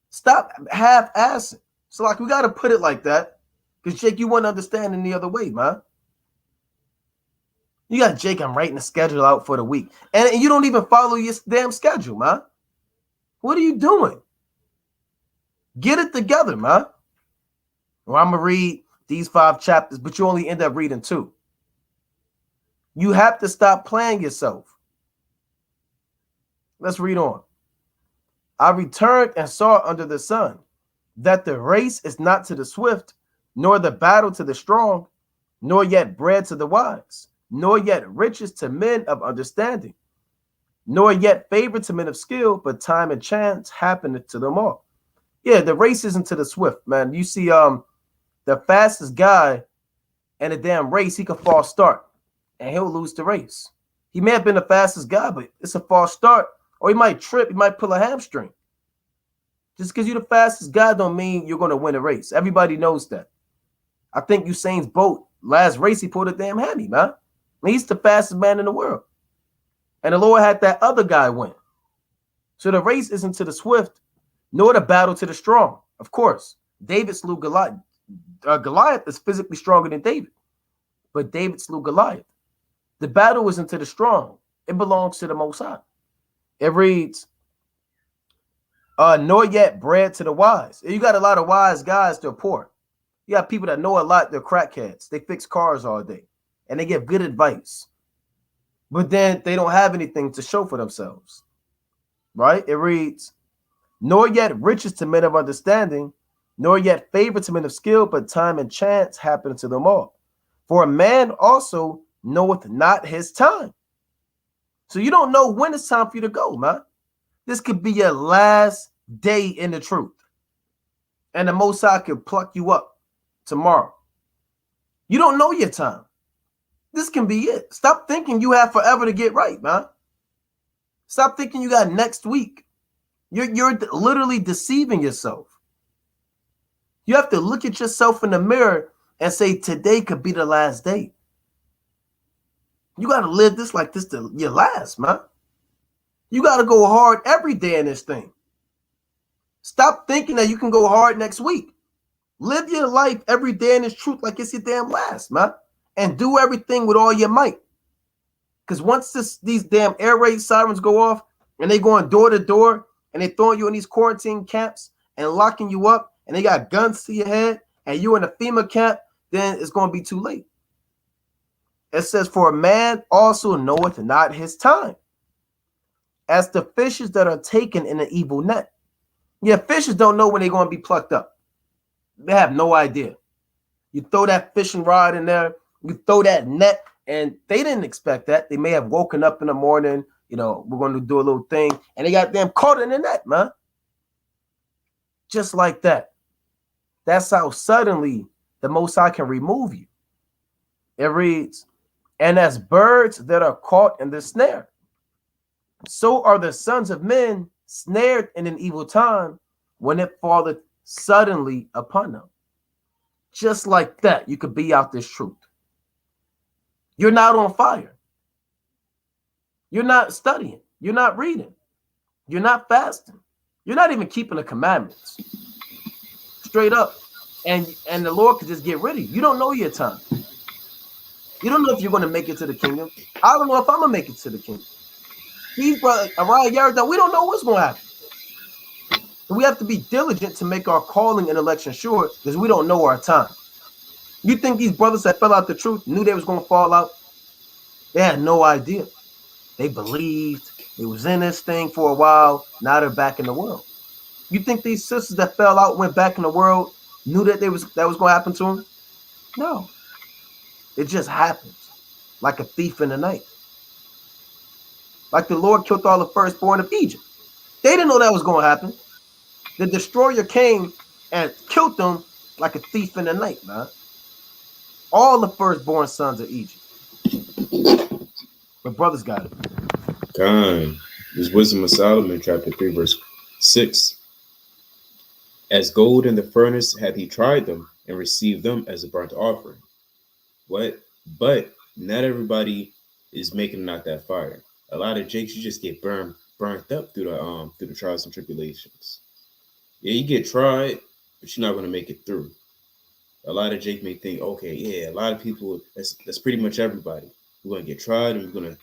Speaker 1: Stop half-assing. So like we got to put it like that because Jake, you wouldn't understand any other way, man. You got Jake, I'm writing a schedule out for the week. And you don't even follow your damn schedule, man. What are you doing? Get it together, man. Well, I'm going to read these 5 chapters, but you only end up reading 2. You have to stop playing yourself. Let's read on. I returned and saw under the sun that the race is not to the swift, nor the battle to the strong, nor yet bread to the wise, nor yet riches to men of understanding, nor yet favor to men of skill, but time and chance happeneth to them all. Yeah, the race isn't to the swift, man. You see, the fastest guy in a damn race, he could false start and he'll lose the race. He may have been the fastest guy, but it's a false start, or he might trip, he might pull a hamstring. Just because you're the fastest guy don't mean you're going to win a race. Everybody knows that. I think Usain's Bolt, last race, he pulled a damn hammy, man. He's the fastest man in the world. And the Lord had that other guy win. So the race isn't to the swift, nor the battle to the strong. Of course, David slew Goliath. Goliath is physically stronger than David, but David slew Goliath. The battle isn't to the strong. It belongs to the Most High. It reads, nor yet bread to the wise. You got a lot of wise guys, they're poor. You got people that know a lot, they're crackheads. They fix cars all day, and they give good advice. But then they don't have anything to show for themselves, right? It reads, nor yet riches to men of understanding, nor yet favor to men of skill, but time and chance happen to them all. For a man also knoweth not his time. So you don't know when it's time for you to go, man. This could be your last day in the truth. And the Most High could pluck you up tomorrow. You don't know your time. This can be it. Stop thinking you have forever to get right, man. Stop thinking you got next week. You're literally deceiving yourself. You have to look at yourself in the mirror and say, today could be the last day. You got to live this like this to your last, man. You got to go hard every day in this thing. Stop thinking that you can go hard next week. Live your life every day in this truth like it's your damn last, man. And do everything with all your might. Because once these damn air raid sirens go off and they going door to door and they throwing you in these quarantine camps and locking you up and they got guns to your head and you in a FEMA camp, then it's going to be too late. It says, for a man also knoweth not his time, as the fishes that are taken in an evil net. Yeah, fishes don't know when they're going to be plucked up. They have no idea. You throw that fishing rod in there, you throw that net, and they didn't expect that. They may have woken up in the morning, we're going to do a little thing, and they got them caught in the net, man. Just like that. That's how suddenly the Most High can remove you. It reads, and as birds that are caught in the snare, so are the sons of men snared in an evil time when it falleth suddenly upon them. Just like that, you could be out this truth. You're not on fire. You're not studying. You're not reading. You're not fasting. You're not even keeping the commandments. Straight up. And the Lord could just get rid of you. You don't know your time. You don't know if you're going to make it to the kingdom. I don't know if I'm going to make it to the kingdom. These brothers, Ariah Yarda, we don't know what's going to happen. We have to be diligent to make our calling and election sure, because we don't know our time. You think these brothers that fell out the truth knew they was going to fall out? They had no idea. They believed. They was in this thing for a while. Now they're back in the world. You think these sisters that fell out, went back in the world, knew that that was going to happen to them? No. It just happens, like a thief in the night. Like the Lord killed all the firstborn of Egypt. They didn't know that was going to happen. The destroyer came and killed them like a thief in the night, man. All the firstborn sons of Egypt. But brothers got it.
Speaker 3: Time. This Wisdom of Solomon, chapter 3, verse 6. As gold in the furnace hath he tried them, and received them as a burnt offering. What? But not everybody is making it out that fire. A lot of jakes, you just get burnt up through the trials and tribulations. Yeah, you get tried, but you're not going to make it through. A lot of Jake may think, okay, yeah, a lot of people, that's pretty much everybody. We're going to get tried, and we're going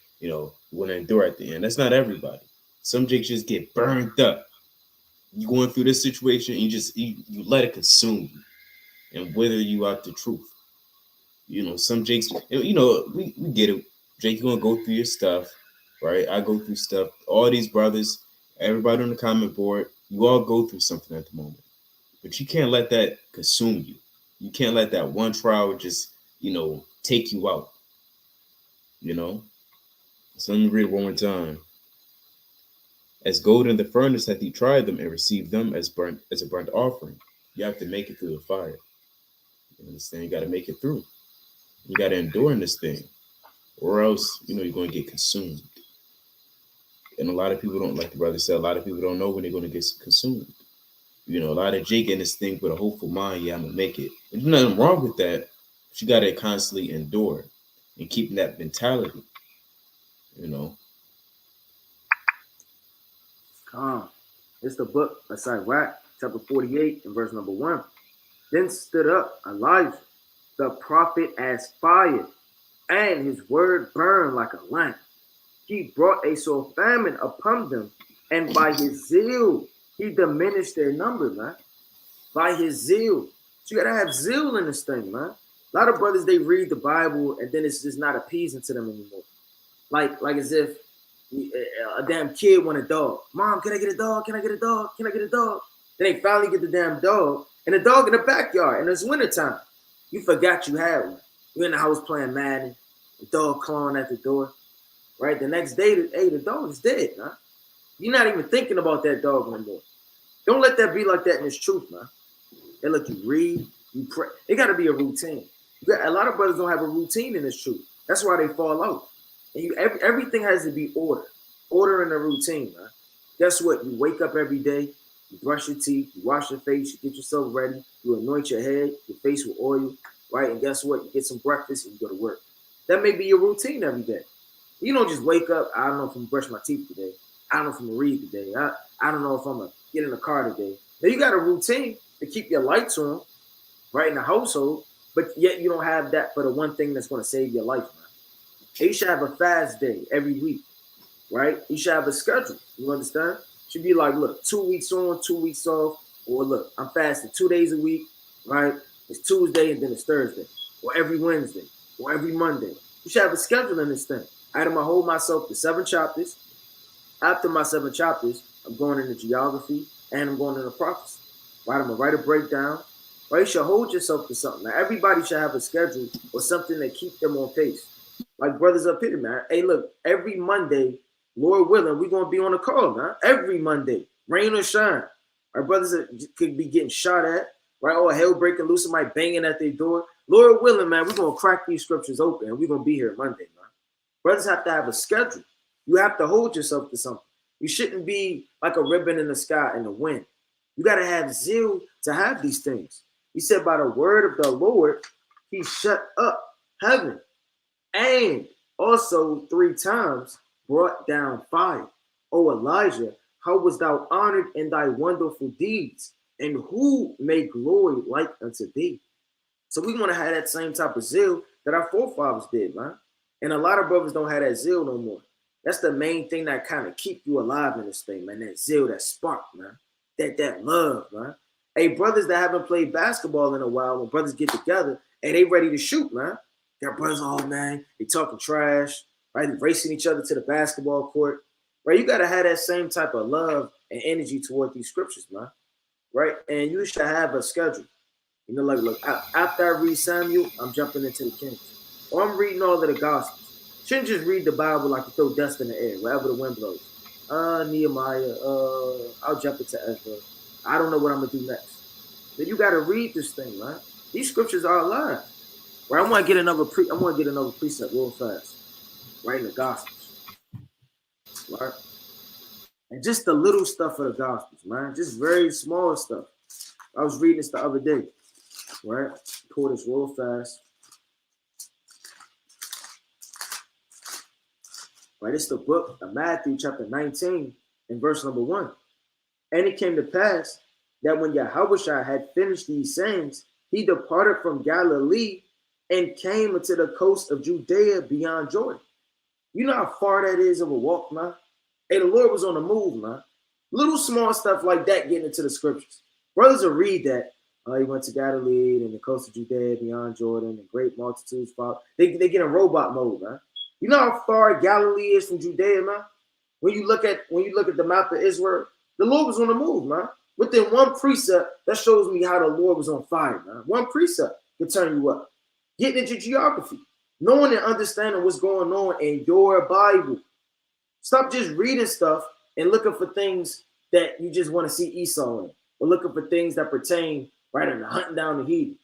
Speaker 3: to endure at the end. That's not everybody. Some Jakes just get burned up. You're going through this situation, and you let it consume you and wither you out the truth. Some Jakes, we get it. Jake, you're going to go through your stuff, right? I go through stuff. All these brothers, everybody on the comment board, you all go through something at the moment. But you can't let that consume you. You can't let that one trial just, take you out. So let me read it one more time. As gold in the furnace hath he tried them, and received them as a burnt offering. You have to make it through the fire. You understand? You got to make it through. You got to endure in this thing, or else, you're going to get consumed. And a lot of people don't, like the brother said, a lot of people don't know when they're going to get consumed. A lot of Jake in this thing with a hopeful mind, yeah, I'm going to make it. There's nothing wrong with that, but you got to constantly endure and keeping that mentality,
Speaker 2: It's the book of Sirach, chapter 48, and verse number 1. Then stood up Elijah, the prophet, as fire, and his word burned like a lamp. He brought a sore famine upon them, and by his zeal he diminished their number, man. By his zeal. So you gotta have zeal in this thing, man. A lot of brothers, they read the Bible and then it's just not appeasing to them anymore. Like as if a damn kid want a dog. Mom, can I get a dog? Can I get a dog? Can I get a dog? Then they finally get the damn dog, and the dog in the backyard, and it's wintertime. You forgot you had one. You're in the house playing Madden, the dog clawing at the door. Right? The next day, the dog is dead, man. You're not even thinking about that dog no more. Don't let that be like that in this truth, man. They let you read, you pray. It got to be a routine. A lot of brothers don't have a routine in this truth. That's why they fall out. And everything has to be order and a routine, man. Guess what? You wake up every day, you brush your teeth, you wash your face, you get yourself ready, you anoint your head, your face with oil, right? And guess what? You get some breakfast and you go to work. That may be your routine every day. You don't just wake up, I don't know if I'm going to brush my teeth today. I don't know if I'm going to read today. I don't know if I'm going to get in the car today. Now you got a routine to keep your lights on, right, in the household, but yet you don't have that for the one thing that's going to save your life, man. You should have a fast day every week, right? You should have a schedule. You understand? Should be like, look, 2 weeks on, 2 weeks off, or look, I'm fasting 2 days a week, right? It's Tuesday and then it's Thursday, or every Wednesday, or every Monday. You should have a schedule in this thing. I'm going to hold myself to 7 chapters. After my 7 chapters, I'm going into geography and I'm going into prophecy. Right? I'm going to write a breakdown. Right? You should hold yourself to something. Now, everybody should have a schedule or something that keeps them on pace. Like brothers up here, man. Hey, look, every Monday, Lord willing, we're going to be on a call, man. Every Monday, rain or shine. Our brothers could be getting shot at, right? Or hell breaking loose, somebody banging at their door. Lord willing, man, we're going to crack these scriptures open and we're going to be here Monday, man. Brothers have to have a schedule. You have to hold yourself to something. You shouldn't be like a ribbon in the sky in the wind. You got to have zeal to have these things. He said, by the word of the Lord, he shut up heaven and also 3 times brought down fire. O Elijah, how was thou honored in thy wonderful deeds? And who made glory like unto thee? So we want to have that same type of zeal that our forefathers did, man. And a lot of brothers don't have that zeal no more. That's the main thing that kind of keep you alive in this thing, man. That zeal, that spark, man. That love, man. Hey, brothers that haven't played basketball in a while, when brothers get together, hey, they ready to shoot, man. Got brothers, oh, man, they talking trash, right? They racing each other to the basketball court, right? You got to have that same type of love and energy toward these scriptures, man, right? And you should have a schedule. You know, like, look, after I read Samuel, I'm jumping into the Kings. Or I'm reading all of the Gospels. Shouldn't just read the Bible like you throw dust in the air, wherever the wind blows. Nehemiah, I'll jump into Ezra. I don't know what I'm going to do next. But you got to read this thing, man. These scriptures are alive. Right? I want to get another precept real fast. Right in the Gospels. Right? And just the little stuff of the Gospels, man. Just very small stuff. I was reading this the other day. Right? Pull this real fast. Right? It's the book of Matthew, chapter 19, and verse number 1. And it came to pass that when Yahushua had finished these sayings, he departed from Galilee and came into the coast of Judea beyond Jordan. You know how far that is of a walk, man? Hey, the Lord was on the move, man. Little small stuff like that getting into the scriptures. Brothers will read that. He went to Galilee and the coast of Judea beyond Jordan, and great multitudes followed. They get in robot mode, man. You know how far Galilee is from Judea, man? When you look at the map of Israel, the Lord was on the move, man. Within one precept, that shows me how the Lord was on fire, man. One precept can turn you up. Getting into geography, knowing and understanding what's going on in your Bible. Stop just reading stuff and looking for things that you just want to see Esau in, or looking for things that pertain right in the hunting down the heathen.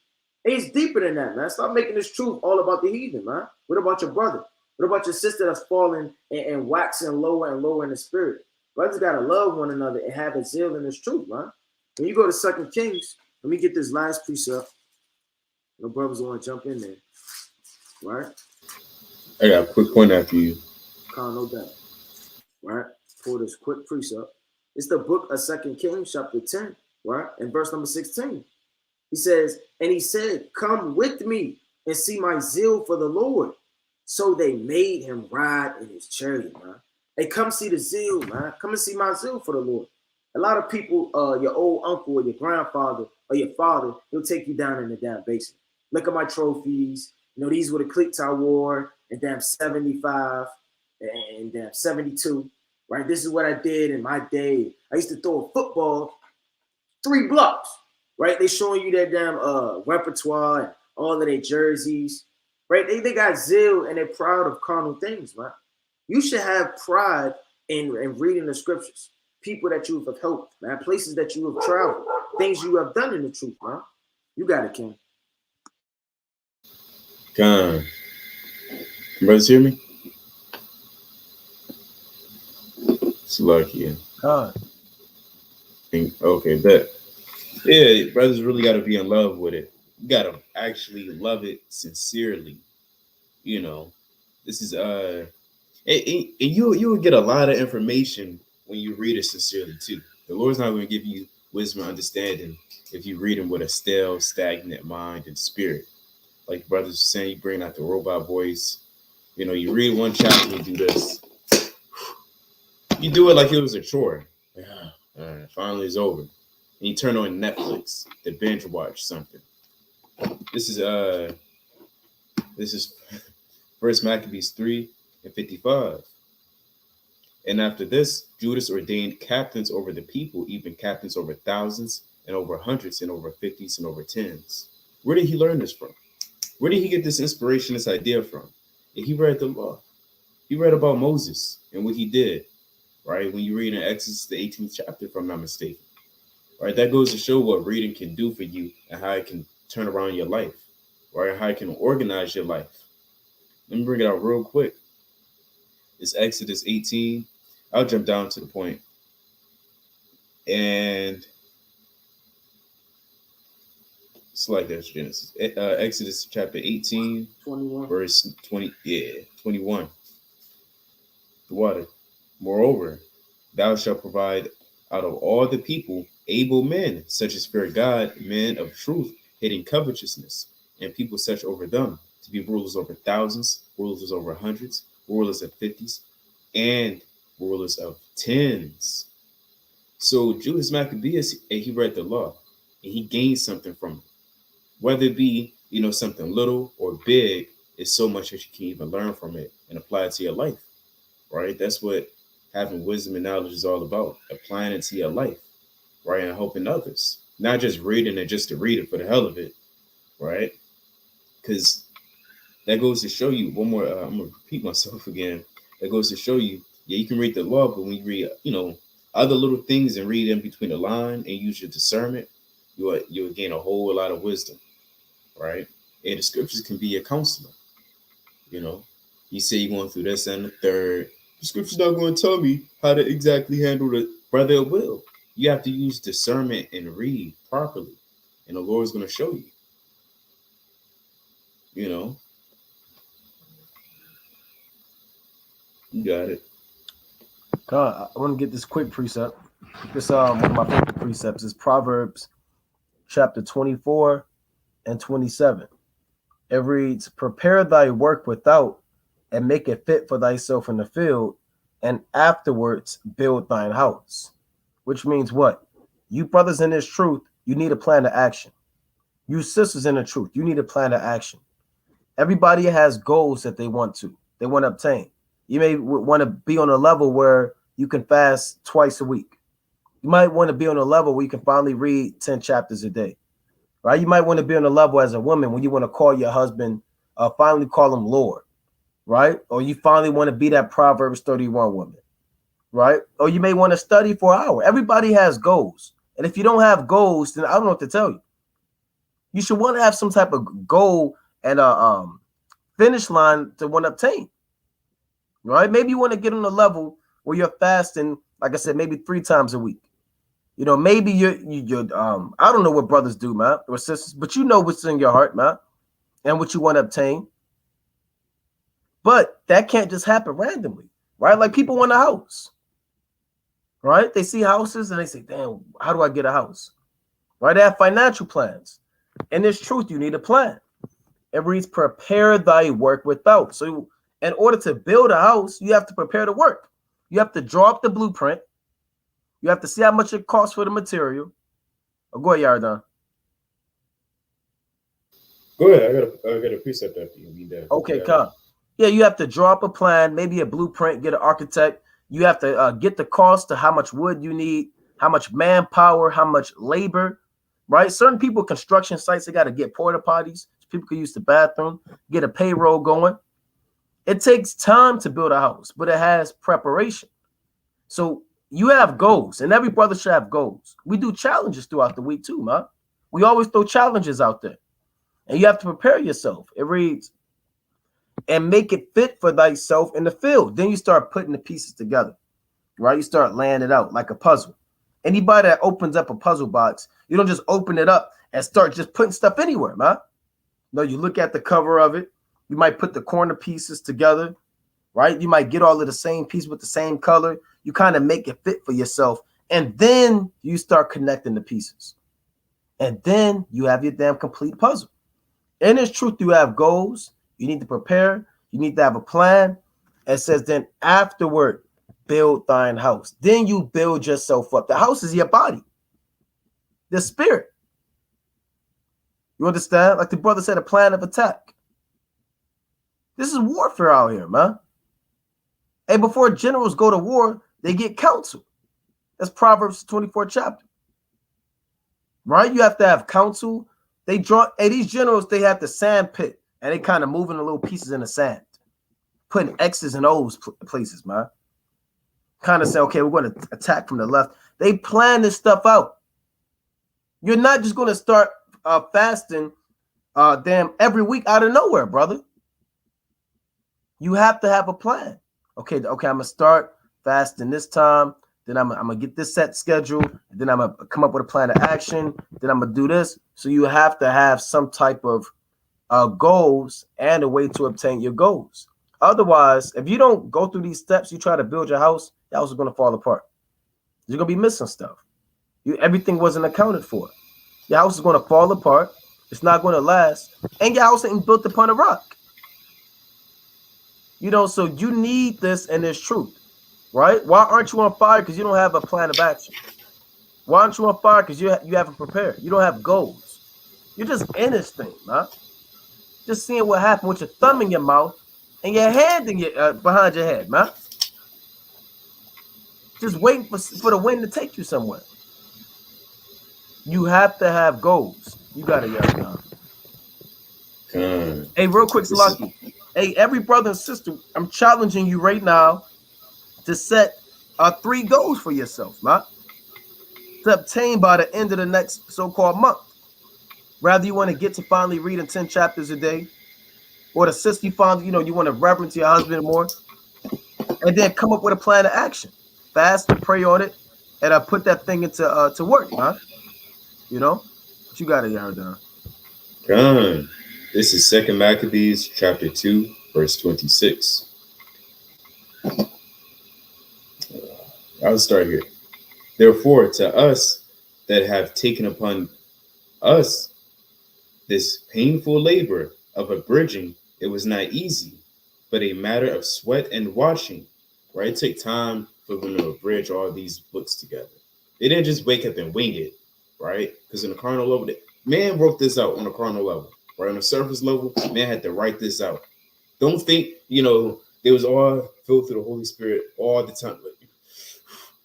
Speaker 2: It's deeper than that, man. Stop making this truth all about the heathen, man. What about your brother? What about your sister that's falling and waxing lower and lower in the spirit? Brothers got to love one another and have a zeal in this truth, man. When you go to 2 Kings, let me get this last precept. No brothers want to jump in there, right?
Speaker 3: I got a quick point after you.
Speaker 2: No doubt, right? For this quick precept. It's the book of 2 Kings, chapter 10, right? And verse number 16. He says, and he said, come with me and see my zeal for the Lord. So they made him ride in his chariot, man. Hey, come see the zeal, man. Come and see my zeal for the Lord. A lot of people, your old uncle or your grandfather or your father, he'll take you down in the damn basement. Look at my trophies. You know, these were the cliques I wore in damn 75 and damn 72, right? This is what I did in my day. I used to throw a football 3 blocks, right? They showing you their damn repertoire and all of their jerseys. Right? They got zeal and they're proud of carnal things, man. You should have pride in reading the scriptures. People that you have helped, man. Places that you have traveled. Things you have done in the truth, man. You got it, King.
Speaker 3: Come. Brothers hear me? It's lucky.
Speaker 1: God.
Speaker 3: Okay, bet. Yeah, brothers really got to be in love with it. You got to actually love it sincerely. You know, this is and you will get a lot of information when you read it sincerely too. The Lord's not going to give you wisdom and understanding if you read him with a stale, stagnant mind and spirit. Like brothers are saying, you bring out the robot voice. You know, you read one chapter, you do this. You do it like it was a chore. Yeah, finally it's over. And you turn on Netflix to binge watch something. This is First Maccabees 3:55. And after this, Judas ordained captains over the people, even captains over thousands, and over hundreds, and over fifties, and over tens. Where did he learn this from? Where did he get this inspiration, this idea from? And he read the law. He read about Moses and what he did, right? When you read in Exodus, the 18th chapter, if I'm not mistaken, right? That goes to show what reading can do for you and how it can turn around your life, right? How it can organize your life. Let me bring it out real quick. It's Exodus 18. I'll jump down to the point. And it's like this, Genesis. Exodus chapter 18,
Speaker 2: 21.
Speaker 3: verse 21. The water. Moreover, thou shalt provide out of all the people able men, such as fear God, men of truth, hating covetousness, and people such over them, to be rulers over thousands, rulers over hundreds, rulers of fifties, and rulers of tens. So Judas Maccabeus, he read the law, and he gained something from it. Whether it be, something little or big, is so much that you can even learn from it and apply it to your life, right? That's what having wisdom and knowledge is all about, applying it to your life, right? And helping others, not just reading it just to read it for the hell of it, right? Because that goes to show you one more, I'm going to repeat myself again. That goes to show you, yeah, you can read the law, but when you read, other little things and read in between the line and use your discernment, you'll gain a whole lot of wisdom, right? And the scriptures can be your counselor. You say you're going through this and the third. The scripture's not going to tell me how to exactly handle the brother at will. You have to use discernment and read properly, and the Lord's going to show you. You got it.
Speaker 1: God, I want to get this quick precept. This one of my favorite precepts is Proverbs chapter 24 and 27. It reads, prepare thy work without, and make it fit for thyself in the field, and afterwards build thine house. Which means what? You brothers in this truth, you need a plan of action. You sisters in the truth, you need a plan of action. Everybody has goals that they want to obtain. You may want to be on a level where you can fast twice a week. You might want to be on a level where you can finally read 10 chapters a day, right? You might want to be on a level as a woman when you want to call your husband, finally call him Lord, right? Or you finally want to be that Proverbs 31 woman, right? Or you may want to study for an hour. Everybody has goals. And if you don't have goals, then I don't know what to tell you. You should want to have some type of goal and a finish line to want to obtain, right? Maybe you want to get on a level where you're fasting, like I said, maybe 3 times a week. Maybe you're I don't know what brothers do, man, or sisters, but you know what's in your heart, man, and what you want to obtain. But that can't just happen randomly, right? Like people want a house, right? They see houses and they say, damn, how do I get a house? Right? They have financial plans. In this truth, you need a plan. It reads, prepare thy work without. So in order to build a house, you have to prepare the work. You have to draw up the blueprint. You have to see how much it costs for the material. Go ahead, Yardan.
Speaker 3: Go ahead. I got a precept after you read that.
Speaker 1: Okay, come. Yeah, you have to draw up a plan, maybe a blueprint, get an architect. You have to get the cost to how much wood you need, how much manpower, how much labor, right? Certain people, construction sites, they got to get porta potties. People can use the bathroom, get a payroll going. It takes time to build a house, but it has preparation. So you have goals, and every brother should have goals. We do challenges throughout the week too, man. We always throw challenges out there, and you have to prepare yourself. It reads, and make it fit for thyself in the field. Then you start putting the pieces together, right? You start laying it out like a puzzle. Anybody that opens up a puzzle box, you don't just open it up and start just putting stuff anywhere, man. No, you look at the cover of it. You might put the corner pieces together, right? You might get all of the same piece with the same color. You kind of make it fit for yourself. And then you start connecting the pieces. And then you have your damn complete puzzle. In its truth, you have goals. You need to prepare. You need to have a plan. It says, then afterward, build thine house. Then you build yourself up. The house is your body, the spirit. You understand? Like the brother said, a plan of attack. This is warfare out here, man. And before generals go to war, they get counsel. That's Proverbs 24 chapter. Right? You have to have counsel. They draw, these generals, they have the sand pit, and they kind of moving the little pieces in the sand, putting X's and O's places, man. Kind of say, okay, we're going to attack from the left. They plan this stuff out. You're not just going to start fasting every week out of nowhere, brother. You have to have a plan. Okay, I'm going to start fasting this time. Then I'm going to get this set schedule. Then I'm going to come up with a plan of action. Then I'm going to do this. So you have to have some type of goals and a way to obtain your goals. Otherwise, if you don't go through these steps, you try to build your house is going to fall apart. You're going to be missing stuff. Everything wasn't accounted for. Your house is going to fall apart. It's not going to last. And your house ain't built upon a rock. So you need this and this truth, right? Why aren't you on fire? Because you don't have a plan of action. Why aren't you on fire? Because you haven't prepared. You don't have goals. You're just in this thing, man. Just seeing what happened with your thumb in your mouth and your hand in your behind your head, man. Just waiting for the wind to take you somewhere. You have to have goals. You got to yell down. Hey, real quick, Salaki. Hey, every brother and sister, I'm challenging you right now to set 3 goals for yourself, man, to obtain by the end of the next so-called month. Rather you want to get to finally reading 10 chapters a day, or the sister you finally, you want to reverence your husband more, and then come up with a plan of action. Fast and pray on it, and put that thing into to work, man. But you got it, Yardan.
Speaker 3: Come. This is 2 Maccabees chapter 2, verse 26. I'll start here. Therefore, to us that have taken upon us this painful labor of abridging, it was not easy, but a matter of sweat and watching. Right? Take time for them to abridge all these books together. They didn't just wake up and wing it, right? Because in the carnal level, man wrote this out on a carnal level. Right, on the surface level, man had to write this out. Don't think, they was all filled through the Holy Spirit all the time.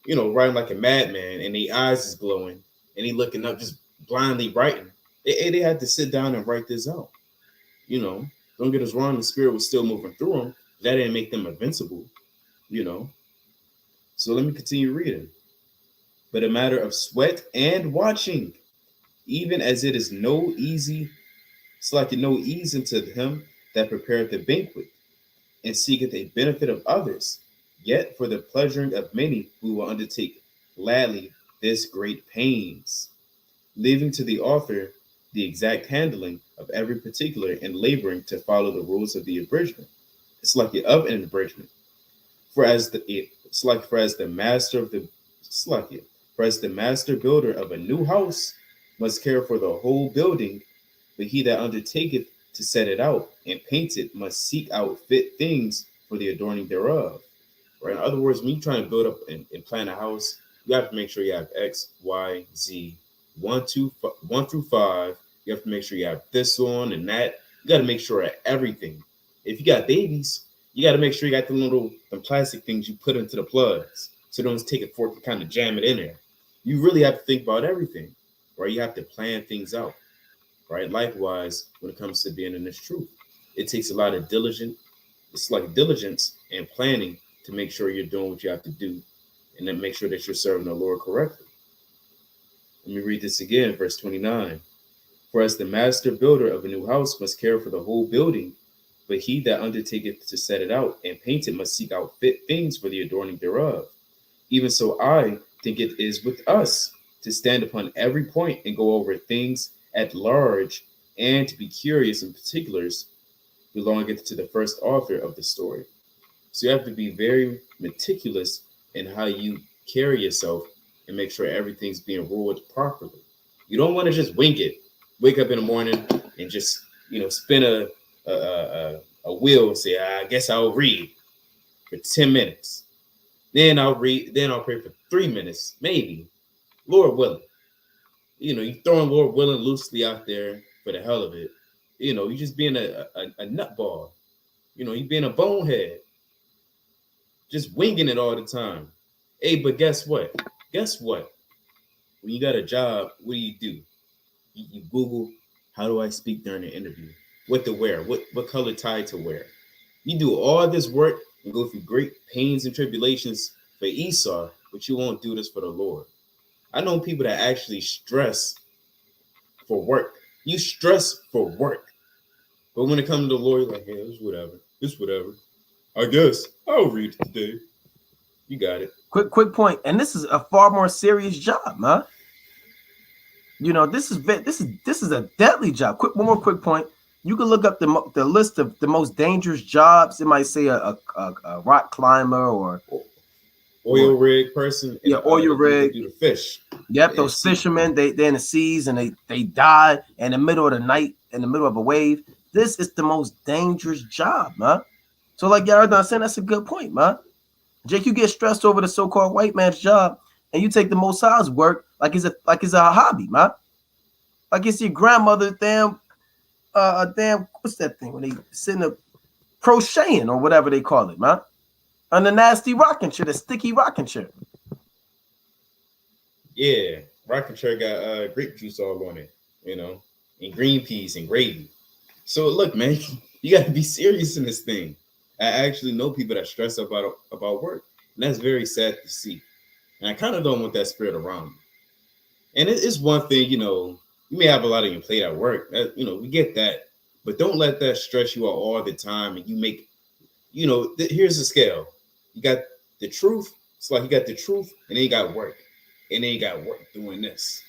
Speaker 3: Writing like a madman, and the eyes is glowing, and he looking up, just blindly writing. They had to sit down and write this out. Don't get us wrong, the Spirit was still moving through them. That didn't make them invincible, So let me continue reading. But a matter of sweat and watching, even as it is no easy. It's like no ease unto him that prepareth the banquet, and seeketh a benefit of others, yet for the pleasuring of many we will undertake gladly this great pains, leaving to the author the exact handling of every particular and laboring to follow the rules of the abridgment. It's like the of an abridgment. For as the master builder of a new house must care for the whole building, but he that undertaketh to set it out and paint it must seek out fit things for the adorning thereof. Right? In other words, when you try to build up and plan a house, you have to make sure you have X, Y, Z, 1 through 5. You have to make sure you have this on and that. You got to make sure of everything. If you got babies, you got to make sure you got the plastic things you put into the plugs, so don't take a fork and kind of jam it in there. You really have to think about everything, right? You have to plan things out. Right. Likewise, when it comes to being in this truth, it takes a lot of diligence. It's like diligence and planning to make sure you're doing what you have to do, and then make sure that you're serving the Lord correctly. Let me read this again, verse 29. For as the master builder of a new house must care for the whole building, but he that undertaketh to set it out and paint it must seek out fit things for the adorning thereof. Even so, I think it is with us to stand upon every point and go over things at large, and to be curious in particulars belonging to the first author of the story. So you have to be very meticulous in how you carry yourself and make sure everything's being ruled properly. You don't want to just wing it. Wake up in the morning and just spin a wheel and say, I guess I'll read for 10 minutes. Then I'll read. Then I'll pray for 3 minutes, maybe, Lord willing. You throwing Lord willing loosely out there for the hell of it. You're just being a nutball. You being a bonehead, just winging it all the time. Hey, but guess what? Guess what? When you got a job, what do? You Google, how do I speak during an interview? What to wear? What color tie to wear? You do all this work and go through great pains and tribulations for Esau, but you won't do this for the Lord. I know people that actually stress for work. You stress for work. But when it comes to the Lord, you're like, yeah, it's whatever. It's whatever. I guess I'll read it today. You got it.
Speaker 1: Quick point. And this is a far more serious job, man. This is a deadly job. One more quick point. You can look up the list of the most dangerous jobs. It might say a rock climber or
Speaker 3: oil rig person.
Speaker 1: Yeah, oil rig.
Speaker 3: Do the fish.
Speaker 1: Yep, those fishermen, they're in the seas and they die in the middle of the night, in the middle of a wave. This is the most dangerous job, man. So like y'all saying, that's a good point, man. Jake, you get stressed over the so-called white man's job, and you take the Most High's work like it's a hobby, man. Like it's your grandmother damn what's that thing when they sitting up crocheting or whatever they call it, man? On the nasty rocking chair, the sticky rocking chair.
Speaker 3: Yeah, rocking chair got grape juice all on it, and green peas and gravy. So look, man, you got to be serious in this thing. I actually know people that stress about work, and that's very sad to see. And I kind of don't want that spirit around me. And it's one thing, you may have a lot on your plate at work. We get that, but don't let that stress you out all the time. And you make, here's the scale. You got the truth. It's like you got the truth, and then you got work, and then you got work doing this.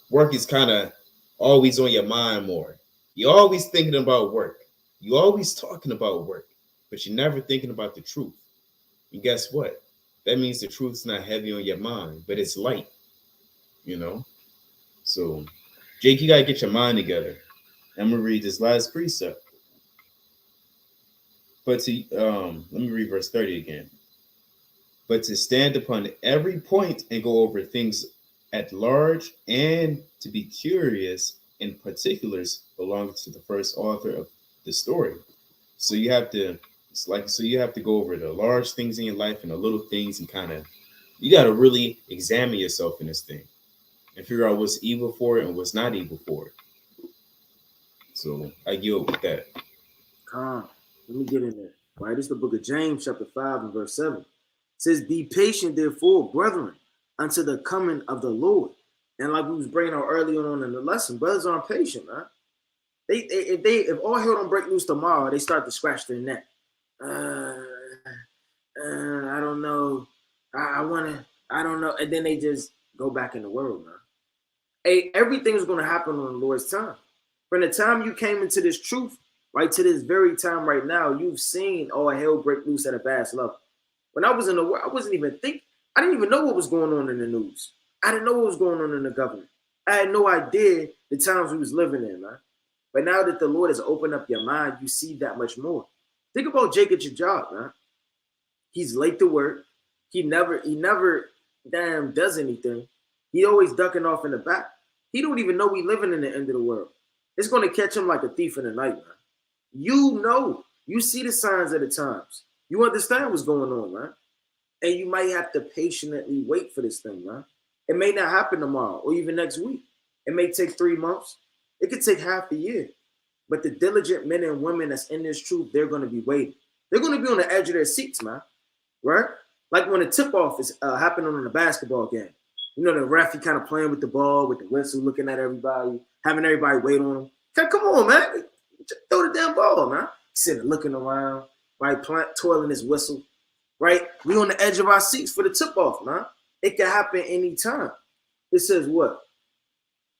Speaker 3: Work is kind of always on your mind more. You're always thinking about work. You're always talking about work. But you're never thinking about the truth. And guess what? That means the truth's not heavy on your mind, but it's light, So, Jake, you got to get your mind together. I'm going to read this last precept. But let me read verse 30 again. But to stand upon every point and go over things at large and to be curious in particulars belongs to the first author of the story. So you have to go over the large things in your life and the little things and you got to really examine yourself in this thing and figure out what's evil for it and what's not evil for it. So I yield with that.
Speaker 2: Let me get in there. Right, this is the book of James, chapter 5 and verse 7. It says, be patient, therefore, brethren, unto the coming of the Lord. And like we was bringing out earlier on in the lesson, brothers aren't patient, man. If all hell don't break loose tomorrow, they start to scratch their neck. I don't know. I don't know. And then they just go back in the world, man. Hey, everything is going to happen on the Lord's time. From the time you came into this truth, right to this very time right now, you've seen all hell break loose at a vast level. When I was in the world, I didn't even know what was going on in the news. I didn't know what was going on in the government. I had no idea the times we was living in, man. But now that the Lord has opened up your mind, you see that much more. Think about Jake at your job, man. He's late to work. He never damn does anything. He always ducking off in the back. He don't even know we living in the end of the world. It's going to catch him like a thief in the night, man. You see the signs of the times. You understand what's going on, man. And you might have to patiently wait for this thing, man. It may not happen tomorrow or even next week. It may take 3 months. It could take half a year. But the diligent men and women that's in this truth, they're going to be waiting. They're going to be on the edge of their seats, man. Right? Like when the tip-off is happening on a basketball game. The ref, he kind of playing with the ball, with the whistle, looking at everybody, having everybody wait on him. Come on, man. Throw the damn ball, man. Sitting looking around, right? Twirling his whistle, right? We on the edge of our seats for the tip-off, man. It can happen anytime. It says what?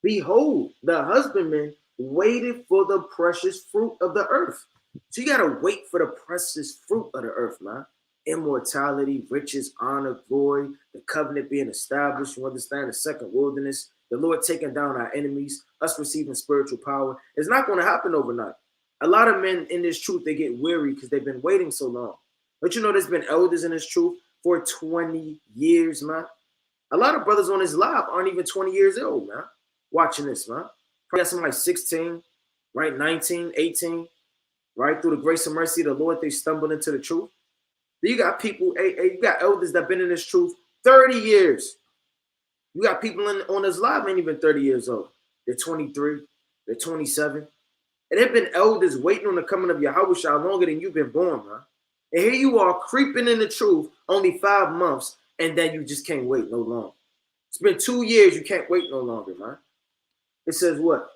Speaker 2: Behold, the husbandman waited for the precious fruit of the earth. So you got to wait for the precious fruit of the earth, man. Immortality, riches, honor, glory, the covenant being established. You understand the second wilderness, the Lord taking down our enemies, us receiving spiritual power. It's not going to happen overnight. A lot of men in this truth, they get weary because they've been waiting so long. But there's been elders in this truth for 20 years, man. A lot of brothers on this live aren't even 20 years old, man. Watching this, man. Probably got something like 16, right? 19, 18. right? Through the grace and mercy of the Lord, they stumbled into the truth. Then you got people, you got elders that have been in this truth 30 years. You got people on this live ain't even 30 years old. They're 23, they're 27. And they've been elders waiting on the coming of Yahushua longer than you've been born, man. And here you are creeping in the truth only 5 months, and then you just can't wait no longer. It's been 2 years, you can't wait no longer, man. It says what?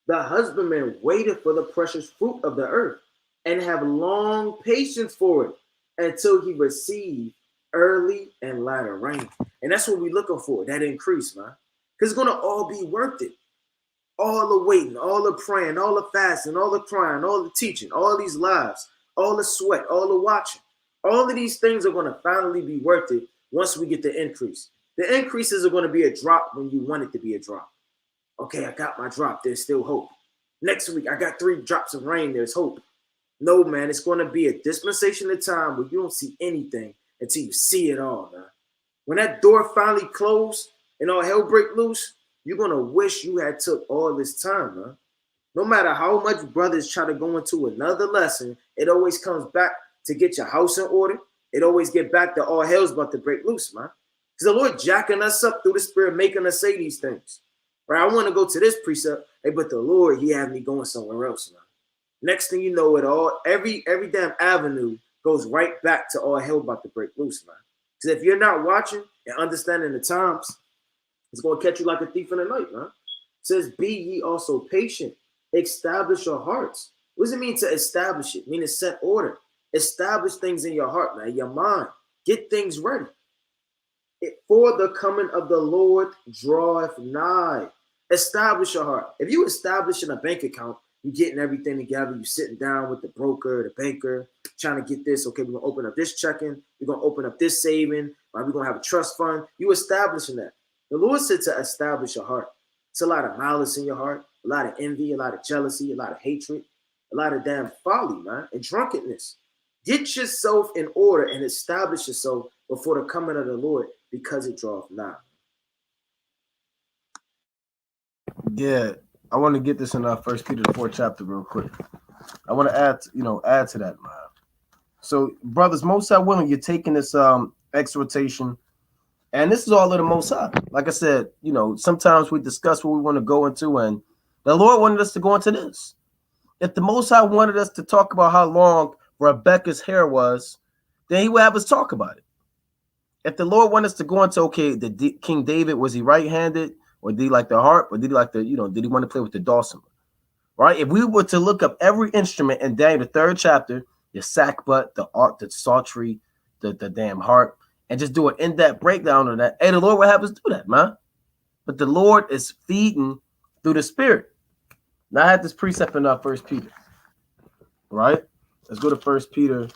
Speaker 2: The husbandman waited for the precious fruit of the earth and have long patience for it until he receive early and latter rain. And that's what we're looking for, that increase, man. Because it's going to all be worth it. All the waiting, all the praying, all the fasting, all the crying, all the teaching, all these lives, all the sweat, all the watching. All of these things are going to finally be worth it once we get the increase. The increases are going to be a drop when you want it to be a drop. Okay, I got my drop. There's still hope. Next week, I got 3 drops of rain. There's hope. No, man, it's going to be a dispensation of time where you don't see anything until you see it all, man. When that door finally closed and all hell break loose, you're going to wish you had took all this time, man. No matter how much brothers try to go into another lesson, it always comes back to get your house in order. It always get back to all hell's about to break loose, man. Because the Lord jacking us up through the Spirit, making us say these things. Right? I want to go to this precept, hey, but the Lord, he had me going somewhere else, man. Next thing you know, it all, every damn avenue goes right back to all hell about to break loose, man. Because if you're not watching and understanding the times, it's going to catch you like a thief in the night, man. It says, be ye also patient. Establish your hearts. What does it mean to establish it? It means to set order. Establish things in your heart, man, your mind. Get things ready. For the coming of the Lord draweth nigh. Establish your heart. If you establish in a bank account, you're getting everything together. You're sitting down with the broker, the banker, trying to get this. Okay, we're going to open up this checking. We're going to open up this saving. Right? We're going to have a trust fund. You establishing that. The Lord said to establish your heart. It's a lot of malice in your heart, a lot of envy, a lot of jealousy, a lot of hatred, a lot of damn folly, man, and drunkenness. Get yourself in order and establish yourself before the coming of the Lord because it draweth nigh.
Speaker 1: Yeah, I want to get this in 1 Peter the 4th chapter real quick. I want to add to that, man. So, brothers, most high willing, you're taking this exhortation, and this is all of the Most High. Like I said, sometimes we discuss what we want to go into, and the Lord wanted us to go into this. If the Most High wanted us to talk about how long Rebecca's hair was, then he would have us talk about it. If the Lord wanted us to go into, okay, King David, was he right-handed? Or did he like the harp? Or did he like the, did he want to play with the dulcimer? Right? If we were to look up every instrument in Daniel, the 3rd chapter, the sackbut, the arp, the psaltery, the damn harp, and just do an in-depth breakdown of that, hey, the Lord will have us do that, man. But the Lord is feeding through the Spirit. Now, I had this precept in 1 Peter. Right? Let's go to 1 Peter.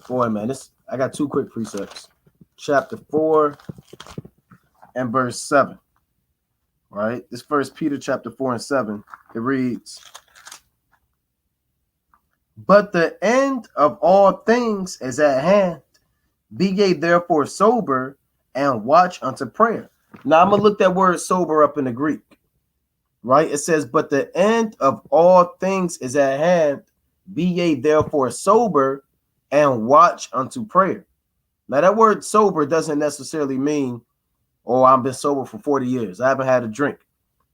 Speaker 1: Boy, man, I got 2 quick precepts. Chapter 4 and verse 7. Right? This 1 Peter chapter 4 and 7. It reads, but the end of all things is at hand. Be ye therefore sober and watch unto prayer. Now I'm going to look that word sober up in the Greek. Right? It says, but the end of all things is at hand. Be ye therefore sober and watch unto prayer. Now that word sober doesn't necessarily mean, oh, I've been sober for 40 years. I haven't had a drink.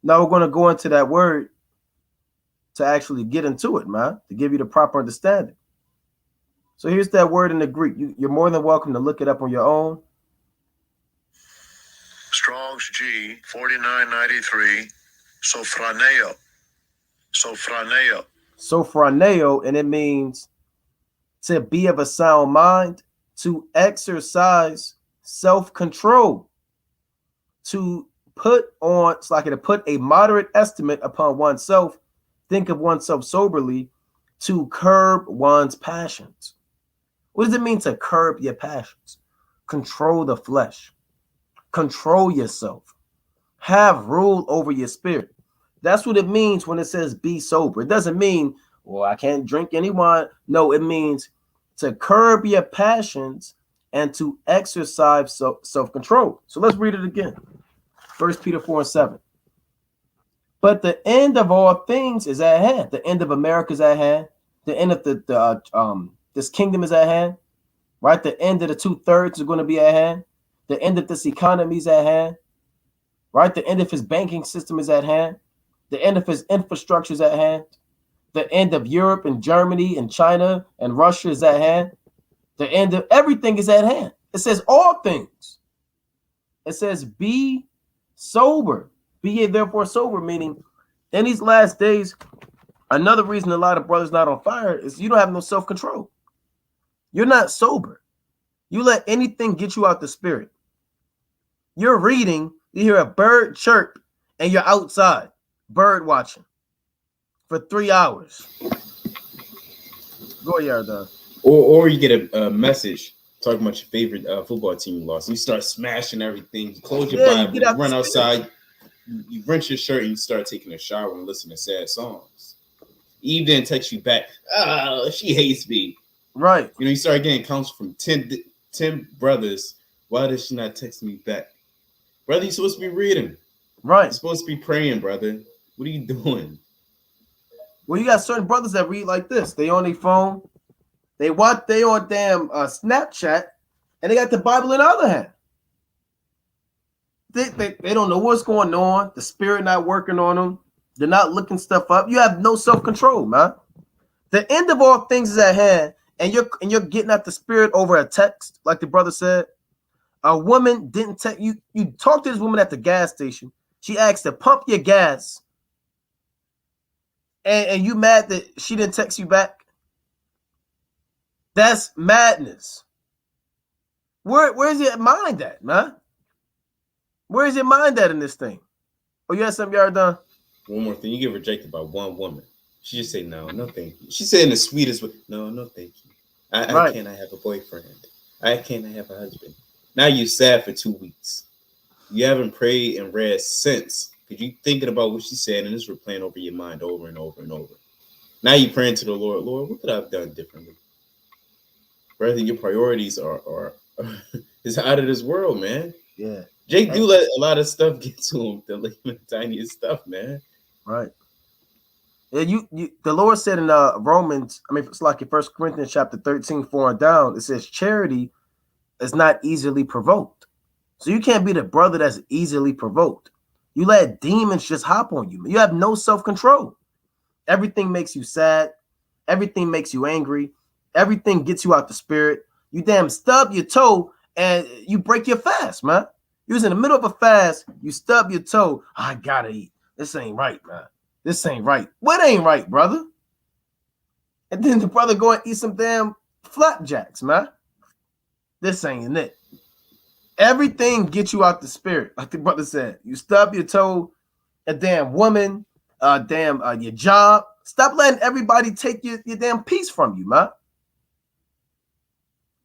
Speaker 1: Now we're going to go into that word to actually get into it, man, to give you the proper understanding. So here's that word in the Greek. You're more than welcome to look it up on your own.
Speaker 4: Strong's G 4993. Sophroneo. Sophroneo.
Speaker 1: Sophroneo, and it means to be of a sound mind, to exercise self-control, to put on, it's like to put a moderate estimate upon oneself, think of oneself soberly, to curb one's passions. What does it mean to curb your passions? Control the flesh. Control yourself. Have rule over your spirit. That's what it means when it says be sober. It doesn't mean, well, I can't drink any wine. No, it means to curb your passions and to exercise self-control. So let's read it again. 1 Peter 4 and 7. But the end of all things is at hand. The end of America is at hand. The end of this kingdom is at hand. Right? The end of the 2/3 is going to be at hand. The end of this economy is at hand. Right? The end of his banking system is at hand. The end of his infrastructure is at hand. The end of Europe and Germany and China and Russia is at hand. The end of everything is at hand. It says all things. It says be sober. Be ye therefore sober, meaning in these last days, another reason a lot of brothers not on fire is you don't have no self-control. You're not sober. You let anything get you out the spirit. You're reading, you hear a bird chirp, and you're outside bird watching for 3 hours. Go ahead, Yarda.
Speaker 3: Or you get a message talking about your favorite football team you lost. You start smashing everything. You close your Bible, you run outside, you rinse your shirt, and you start taking a shower and listening to sad songs. Eve then texts you back, oh, she hates me.
Speaker 1: Right.
Speaker 3: You start getting counsel from 10 brothers. Why does she not text me back? Brother, you're supposed to be reading.
Speaker 1: Right.
Speaker 3: You're supposed to be praying, brother. What are you doing?
Speaker 1: Well, you got certain brothers that read like this. They on their phone. They on damn Snapchat, and they got the Bible in the other hand. They don't know what's going on. The spirit not working on them. They're not looking stuff up. You have no self-control, man. The end of all things is at hand, and you're getting at the spirit over a text, like the brother said. A woman didn't text you. You talked to this woman at the gas station. She asked to pump your gas, and you mad that she didn't text you back? That's madness. Where's your mind at, man? Where's your mind at in this thing? Oh, you had something you already done?
Speaker 3: One more thing. You get rejected by one woman. She just say, no thank you. She said in the sweetest way, no thank you. I can't have a boyfriend. I can't have a husband. Now you sad for 2 weeks. You haven't prayed and read since because you thinking about what she said and it's replaying over your mind over and over and over. Now you praying to the Lord, what could I have done differently? Brother, your priorities are is out of this world, man.
Speaker 1: Yeah.
Speaker 3: Jake do let a lot of stuff get to him, the tiniest stuff, man.
Speaker 1: Right. Yeah, the Lord said in Romans, it's like in 1 Corinthians chapter 13, 4 and down, it says charity is not easily provoked. So you can't be the brother that's easily provoked. You let demons just hop on you. You have no self-control. Everything makes you sad. Everything makes you angry. Everything gets you out the spirit. You damn stub your toe and you break your fast, man. You was in the middle of a fast. You stub your toe. I gotta eat. This ain't right, man. This ain't right. What ain't right, brother? And then the brother go and eat some damn flapjacks, man. This ain't it. Everything gets you out the spirit, like the brother said. You stub your toe, a damn woman, your job. Stop letting everybody take your damn peace from you, man.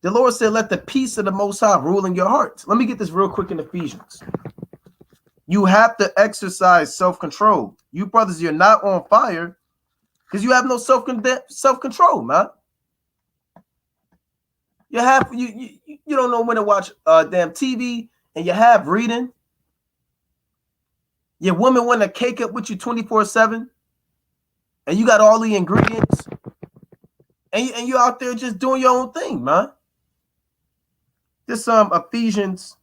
Speaker 1: The Lord said, let the peace of the Most High rule in your hearts. Let me get this real quick in Ephesians. You have to exercise self-control. You brothers, you're not on fire because you have no self-control, man. You don't know when to watch damn TV, and you have reading. Your woman want to cake up with you 24/7, and you got all the ingredients, and you out there just doing your own thing, man. This Ephesians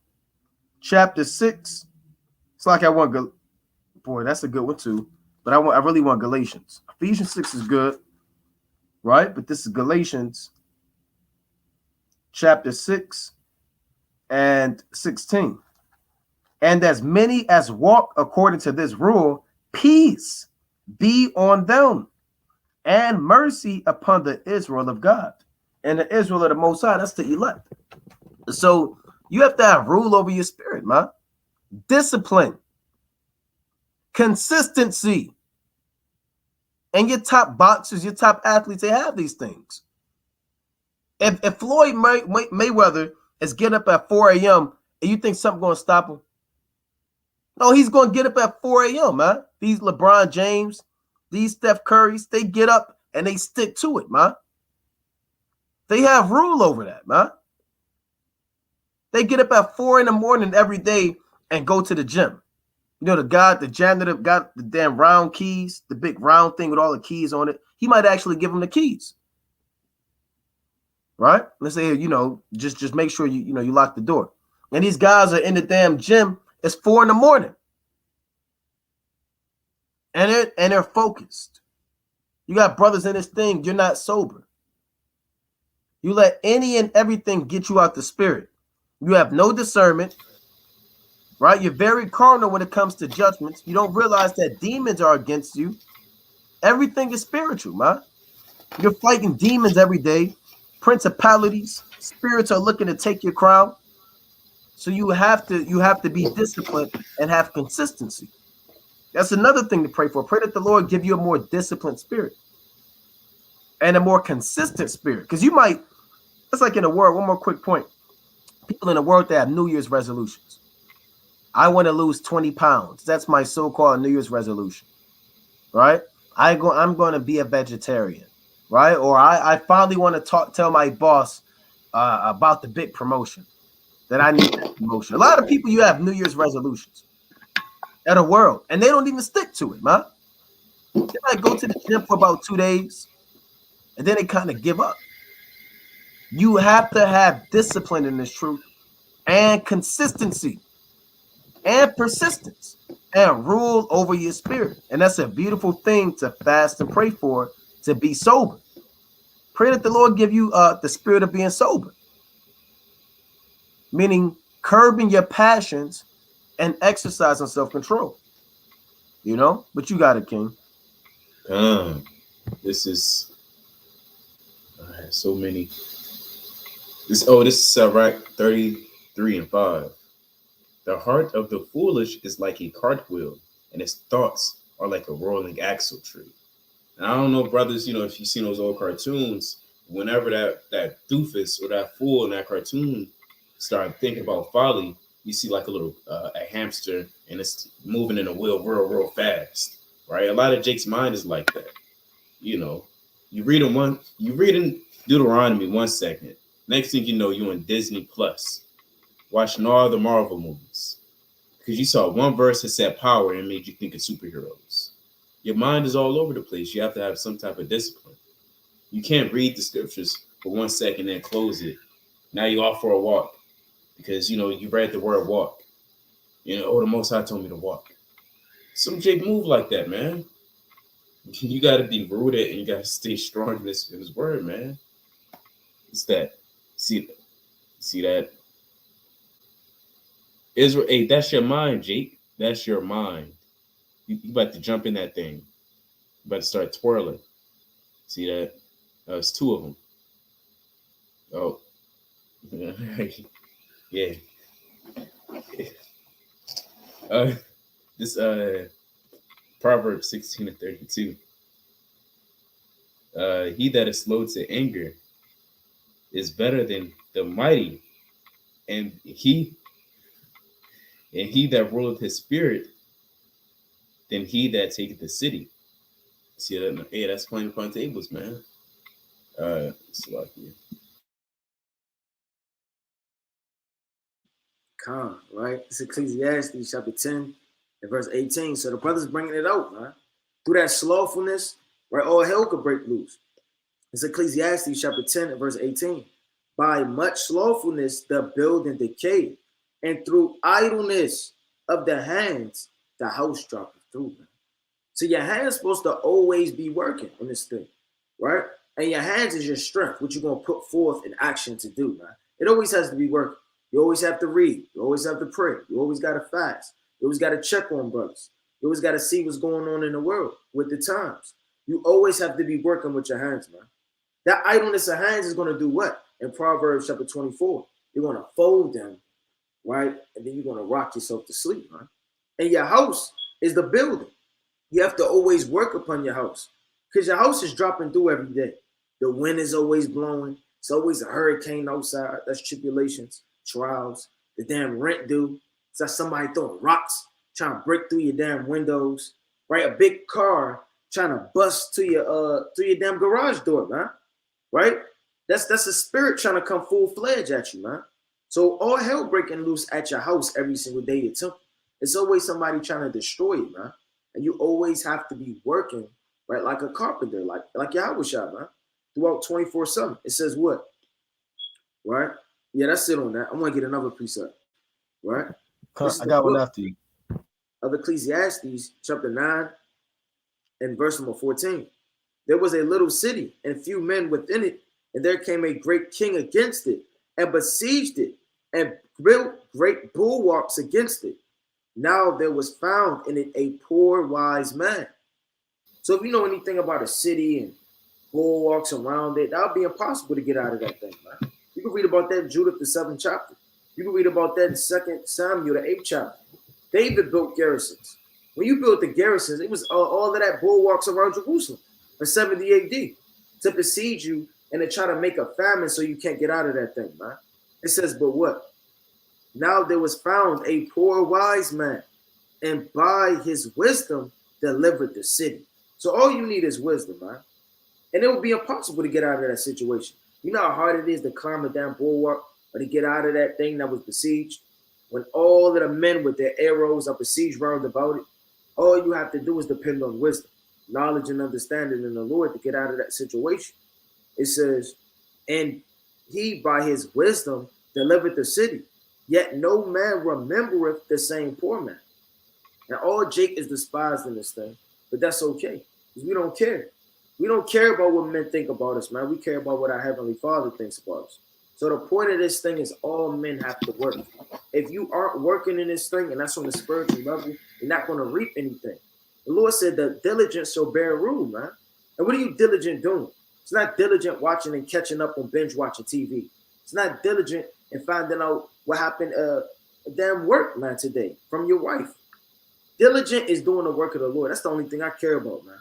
Speaker 1: chapter 6. It's like I want boy, that's a good one too. But I really want Galatians. Ephesians 6 is good, right? But this is Galatians chapter 6 and 16. And as many as walk according to this rule, peace be on them, and mercy upon the Israel of God. And the Israel of the Most High, that's the elect. So you have to have rule over your spirit, man. Discipline, consistency. And your top boxers, your top athletes, they have these things. If Floyd Mayweather is getting up at 4 a.m. and you think something's going to stop him, no, he's going to get up at 4 a.m., man. These LeBron James, these Steph Currys, they get up and they stick to it, man. They have rule over that, man. They get up at 4 in the morning every day and go to the gym. You know, the janitor got the damn round keys, the big round thing with all the keys on it. He might actually give him the keys. Right? Let's say, you know, just make sure you lock the door. And these guys are in the damn gym. It's 4 a.m. And they're focused. You got brothers in this thing, you're not sober. You let any and everything get you out the spirit. You have no discernment, right? You're very carnal when it comes to judgments. You don't realize that demons are against you. Everything is spiritual, man. You're fighting demons every day. Principalities, spirits are looking to take your crown. So you have to be disciplined and have consistency. That's another thing to pray for. Pray that the Lord give you a more disciplined spirit and a more consistent spirit. Because you might, it's like in the world, one more quick point. People in the world, they have New Year's resolutions. I want to lose 20 pounds. That's my so-called New Year's resolution, right? I'm going to be a vegetarian, right? Or I finally want to tell my boss about the big promotion, that I need that promotion. A lot of people, you have New Year's resolutions at a world, and they don't even stick to it, man. They might go to the gym for about 2 days, and then they kind of give up. You have to have discipline in this truth, and consistency, and persistence, and rule over your spirit. And that's a beautiful thing to fast and pray for, to be sober. Pray that the Lord give you the spirit of being sober, meaning curbing your passions and exercising self-control. You know, but you got it, King.
Speaker 3: This is so many. This is Sirach 33:5. The heart of the foolish is like a cartwheel, and his thoughts are like a rolling axle tree. And I don't know, brothers, you know, if you've seen those old cartoons, whenever that doofus or that fool in that cartoon start thinking about folly, you see like a little a hamster, and it's moving in a wheel real fast, right? A lot of Jake's mind is like that. You know, you read in Deuteronomy 1 second. Next thing you know, you're in Disney Plus, watching all the Marvel movies. Because you saw one verse that said power and made you think of superheroes. Your mind is all over the place. You have to have some type of discipline. You can't read the scriptures for 1 second and close it. Now you're off for a walk. Because, you know, you read the word walk. You know, the Most High told me to walk. Some Jake move like that, man. You got to be rooted and you got to stay strong in his word, man. It's that. See that? Israel, hey, that's your mind, Jake. That's your mind. You about to jump in that thing. You about to start twirling. See that? It's 2 of them. Oh. Yeah. This Proverbs 16:32. He that is slow to anger is better than the mighty, and he that ruleth his spirit than he that taketh the city. See that? Hey, that's playing upon tables, man.
Speaker 2: Right? It's Ecclesiastes chapter 10 and verse 18. So the brother's bringing it out, man. Through that slothfulness, right, all hell could break loose. It's Ecclesiastes chapter 10 and verse 18. By much slothfulness the building decayed, and through idleness of the hands the house droppeth through, man. So your hands supposed to always be working on this thing, right? And your hands is your strength, what you're going to put forth in action to do, man. It always has to be working. You always have to read. You always have to pray. You always got to fast. You always got to check on brothers. You always got to see what's going on in the world with the times. You always have to be working with your hands, man. That idleness of hands is going to do what? In Proverbs chapter 24, you're going to fold them, right? And then you're going to rock yourself to sleep, man. And your house is the building. You have to always work upon your house because your house is dropping through every day. The wind is always blowing. It's always a hurricane outside. That's tribulations, trials. The damn rent due. It's like somebody throwing rocks, trying to break through your damn windows, right? A big car trying to bust to your damn garage door, man. Right? That's a spirit trying to come full-fledged at you, man. So all hell breaking loose at your house every single day, your temple. It's always somebody trying to destroy it, man. And you always have to be working, right, like a carpenter, like Yahweh shop, man, throughout 24/7. It says what? Right? Yeah, that's it on that. I'm gonna get another precept, right?
Speaker 1: I got one after you.
Speaker 2: Of Ecclesiastes, chapter 9, and verse number 14. There was a little city and few men within it, and there came a great king against it, and besieged it, and built great bulwarks against it. Now there was found in it a poor wise man. So if you know anything about a city and bulwarks around it, that would be impossible to get out of that thing, man. You can read about that in Judith, the 7th chapter. You can read about that in 2 Samuel, the 8th chapter. David built garrisons. When you built the garrisons, it was all of that bulwarks around Jerusalem in 70 AD to besiege you and to try to make a famine so you can't get out of that thing, man. It says, but what? Now there was found a poor wise man, and by his wisdom delivered the city. So all you need is wisdom, man. And it would be impossible to get out of that situation. You know how hard it is to climb a damn bulwark or to get out of that thing that was besieged? When all of the men with their arrows are besieged round about it, all you have to do is depend on wisdom, knowledge, and understanding in the Lord to get out of that situation. It says, and he by his wisdom delivered the city, yet no man remembereth the same poor man. Now all Jake is despised in this thing, but that's okay, because we don't care. We don't care about what men think about us, man. We care about what our Heavenly Father thinks about us. So the point of this thing is all men have to work. If you aren't working in this thing, and that's on the spiritual level, you're not going to reap anything. The Lord said that diligence shall bear rule, man. And what are you diligent doing? It's not diligent watching and catching up on binge watching TV. It's not diligent in finding out what happened damn work, man, today from your wife. Diligent is doing the work of the Lord. That's the only thing I care about, man.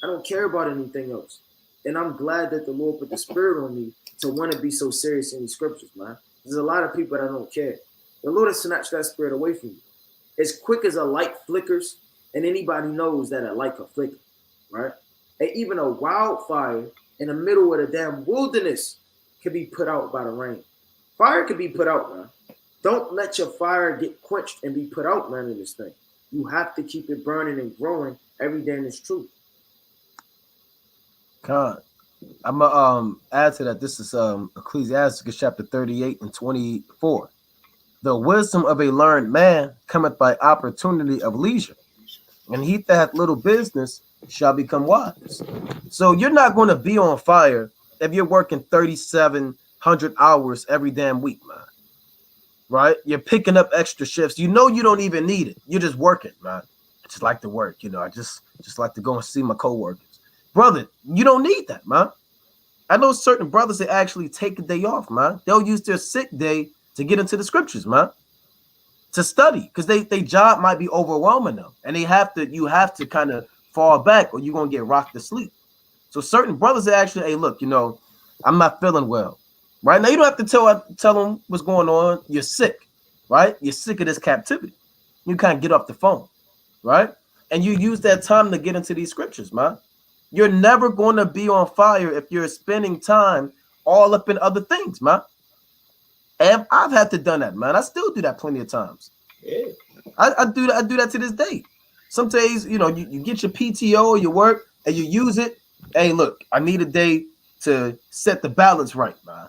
Speaker 2: I don't care about anything else. And I'm glad that the Lord put the spirit on me to want to be so serious in these scriptures, man. There's a lot of people that don't care. The Lord has snatched that spirit away from you. As quick as a light flickers, and anybody knows that a light can flicker, right? And even a wildfire in the middle of the damn wilderness can be put out by the rain. Fire can be put out, man. Don't let your fire get quenched and be put out, man, in this thing. You have to keep it burning and growing every day in this truth.
Speaker 1: God, I'm gonna add to that. This is Ecclesiastes chapter 38 and 24. The wisdom of a learned man cometh by opportunity of leisure, and he that hath little business shall become wise. So you're not going to be on fire if you're working 3,700 hours every damn week, man. Right? You're picking up extra shifts. You know you don't even need it. You're just working, man. I just like to work, you know. I just like to go and see my coworkers. Brother, you don't need that, man. I know certain brothers that actually take a day off, man. They'll use their sick day to get into the scriptures, man, to study, because they job might be overwhelming them, and you have to kind of fall back, or you're gonna get rocked to sleep. So certain brothers are actually, hey, look, you know, I'm not feeling well, right? Now you don't have to tell them what's going on. You're sick, right? You're sick of this captivity. You kind of get off the phone, right? And you use that time to get into these scriptures, man. You're never going to be on fire if you're spending time all up in other things, man. And I've had to done that, man. I still do that plenty of times.
Speaker 3: Yeah.
Speaker 1: I do that to this day. Some days, you know, you get your PTO or your work and you use it. Hey, look, I need a day to set the balance right, man.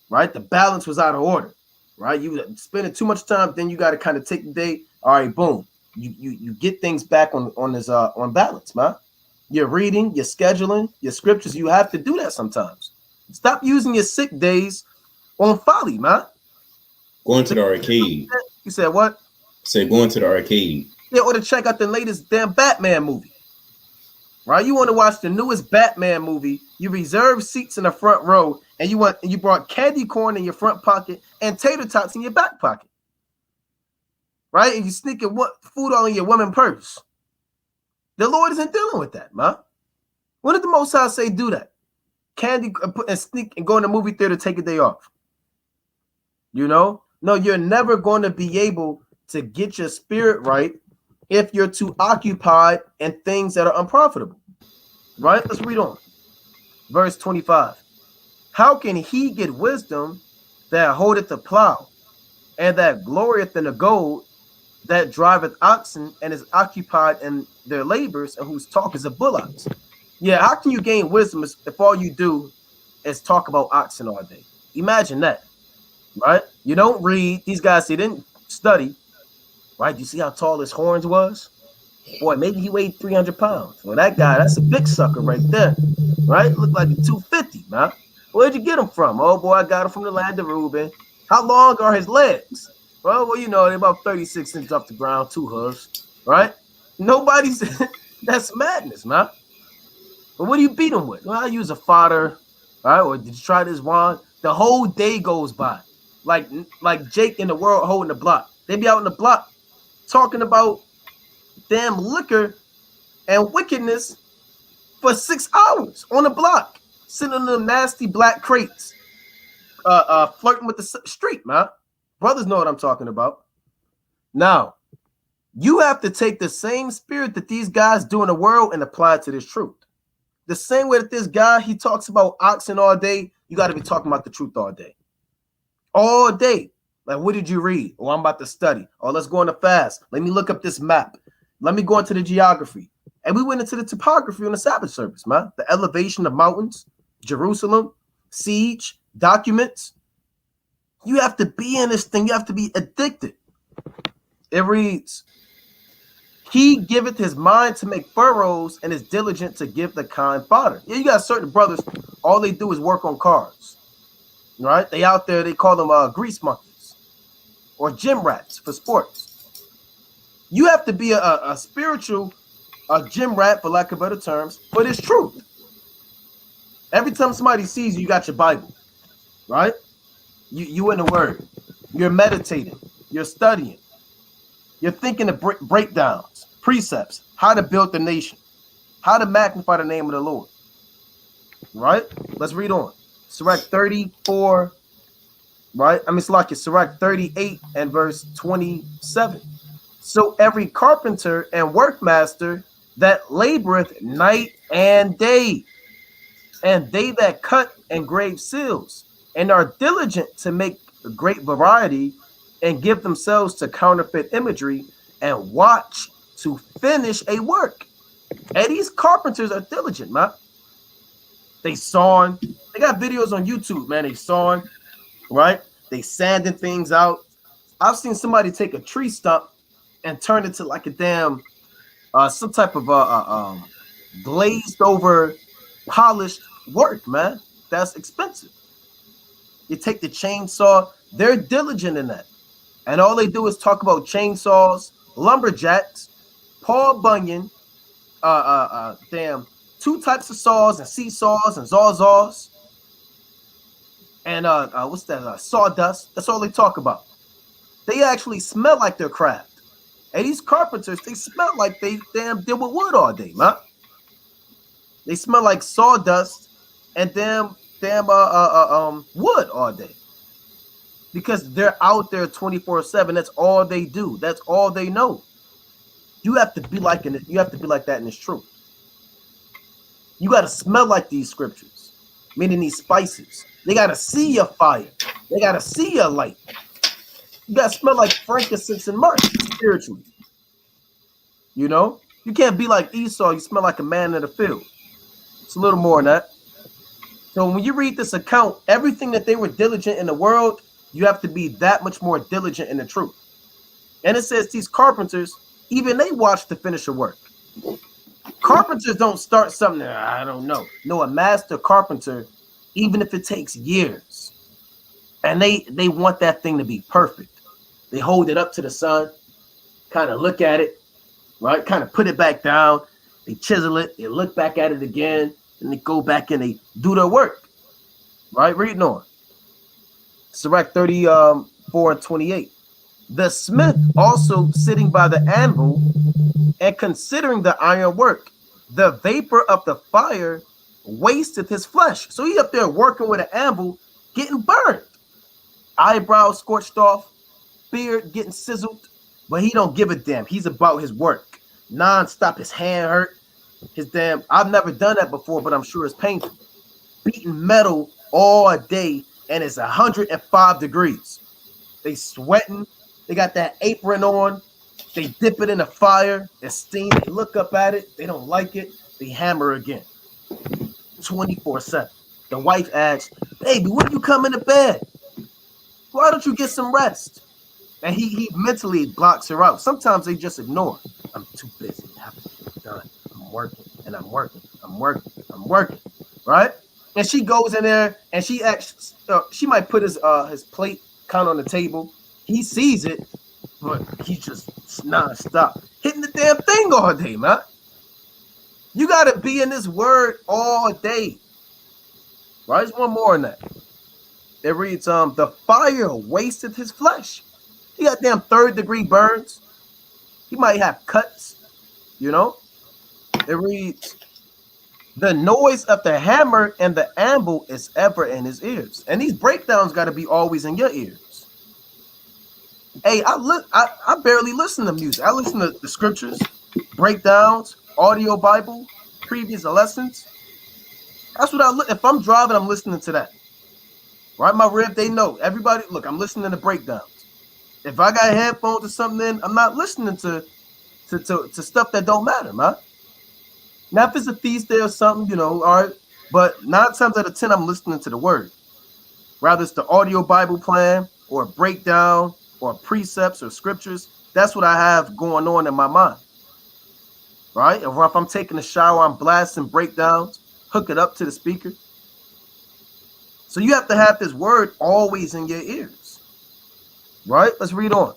Speaker 1: Right? The balance was out of order, right? You spending too much time, then you got to kind of take the day. All right, boom. You get things back on balance, man. You're reading, you're scheduling, your scriptures. You have to do that sometimes. Stop using your sick days on folly, man.
Speaker 3: Going to the arcade.
Speaker 1: You said what?
Speaker 3: Say going to the arcade.
Speaker 1: Yeah, or to check out the latest damn Batman movie. Right? You want to watch the newest Batman movie. You reserve seats in the front row, and you brought candy corn in your front pocket and tater tots in your back pocket. Right? And you sneaking food all in your woman purse. The Lord isn't dealing with that, man. When did the Most High say do that? Candy and sneak and go in the movie theater, take a day off. You know? No, you're never going to be able to get your spirit right if you're too occupied in things that are unprofitable. Right? Let's read on. Verse 25. How can he get wisdom that holdeth the plow, and that glorieth in the gold, that driveth oxen and is occupied in their labors, and whose talk is of bullocks. Yeah, how can you gain wisdom if all you do is talk about oxen all day? Imagine that, right? You don't read. These guys, they didn't study, right? You see how tall his horns was? Boy, maybe he weighed 300 pounds. Well, that guy, that's a big sucker right there, right? Looked like a 250, man. Where'd you get him from? Oh, boy, I got him from the land of Reuben. How long are his legs? Well, you know, they're about 36 inches off the ground, 2 hooves, right? Nobody's, that's madness, man. But what do you beat him with? Well, I use a fodder, right? Or did you try this wand? The whole day goes by. Like Jake in the world holding the block. They be out in the block talking about damn liquor and wickedness for 6 hours on the block, sitting in them nasty black crates, flirting with the street, man. Brothers know what I'm talking about. Now, you have to take the same spirit that these guys do in the world and apply it to this truth. The same way that this guy, he talks about oxen all day, you got to be talking about the truth all day. All day. Like, what did you read? Oh, I'm about to study. Oh, let's go on a fast. Let me look up this map. Let me go into the geography. And we went into the topography on the Sabbath service, man. The elevation of mountains, Jerusalem, siege, documents. You have to be in this thing. You have to be addicted. It reads, he giveth his mind to make furrows and is diligent to give the kind fodder. Yeah, you got certain brothers, all they do is work on cars, right? They out there, they call them grease monkeys or gym rats for sports. You have to be a spiritual gym rat, for lack of better terms, but it's truth. Every time somebody sees you, you got your Bible, right? You in the Word. You're meditating. You're studying. You're thinking of breakdowns, precepts, how to build the nation, how to magnify the name of the Lord. Right? Let's read on. Sirach 34, right? Sirach 38 and verse 27. So every carpenter and workmaster that laboreth night and day, and they that cut and grave seals, and are diligent to make a great variety, and give themselves to counterfeit imagery, and watch to finish a work. And these carpenters are diligent, man. They sawing. They got videos on YouTube, man. They sawing, right? They sanding things out. I've seen somebody take a tree stump and turn it to like a damn, some type of glazed over, polished work, man. That's expensive. You take the chainsaw. They're diligent in that. And all they do is talk about chainsaws, lumberjacks, Paul Bunyan, 2 types of saws and seesaws and zawzaws. And what's that? Sawdust. That's all they talk about. They actually smell like their craft. And these carpenters, they smell like they damn deal with wood all day, man. They smell like sawdust and damn wood all day. Because they're out there 24/7. That's all they do. That's all they know. You have to be like in it. You have to be like that in this truth. You got to smell like these scriptures, meaning these spices. They got to see your fire. They got to see your light. You got to smell like frankincense and myrrh spiritually. You know, you can't be like Esau. You smell like a man in the field. It's a little more than that. So when you read this account, everything that they were diligent in the world, you have to be that much more diligent in the truth. And it says these carpenters, even they watch to finish a work. Carpenters don't start something, I don't know. No, a master carpenter, even if it takes years, and they want that thing to be perfect. They hold it up to the sun, kind of look at it, right? Kind of put it back down. They chisel it. They look back at it again, and they go back and they do their work, right? Reading on. Sirach 34 and 28. The smith also sitting by the anvil and considering the iron work, the vapor of the fire wasteth his flesh. So he up there working with an anvil, getting burned. Eyebrows scorched off, beard getting sizzled, but he don't give a damn. He's about his work. Non-stop, his hand hurt. His damn, I've never done that before, but I'm sure it's painful. Beating metal all day, and it's 105 degrees. They sweating. They got that apron on, They dip it in the fire, it's steam, they look up at it, they don't like it, they hammer again. 24/7. The wife asks, baby, when you coming to bed? Why don't you get some rest? And he mentally blocks her out. Sometimes they just ignore. I'm too busy. I have to get it done. I'm working and I'm working. I'm working. Right? And she goes in there and she acts. She might put his plate kind of on the table. He sees it, but he's just non-stop hitting the damn thing all day, man. You got to be in this word all day. Right? There's one more in that. It reads, the fire wasted his flesh. He got damn 3rd-degree burns. He might have cuts, you know. It reads, the noise of the hammer and the anvil is ever in his ears. And these breakdowns got to be always in your ears. Hey, I barely listen to music. I listen to the scriptures, breakdowns, audio Bible, previous lessons. That's what I look. If I'm driving, I'm listening to that. Right, my rib, they know. Everybody, look, I'm listening to breakdowns. If I got headphones or something in, I'm not listening to stuff that don't matter, man. Now, if it's a feast day or something, you know, all right. But 9 times out of 10, I'm listening to the word. Rather it's the audio Bible plan or a breakdown or precepts or scriptures. That's what I have going on in my mind. Right? Or if I'm taking a shower, I'm blasting breakdowns, hook it up to the speaker. So you have to have this word always in your ears. Right? Let's read on.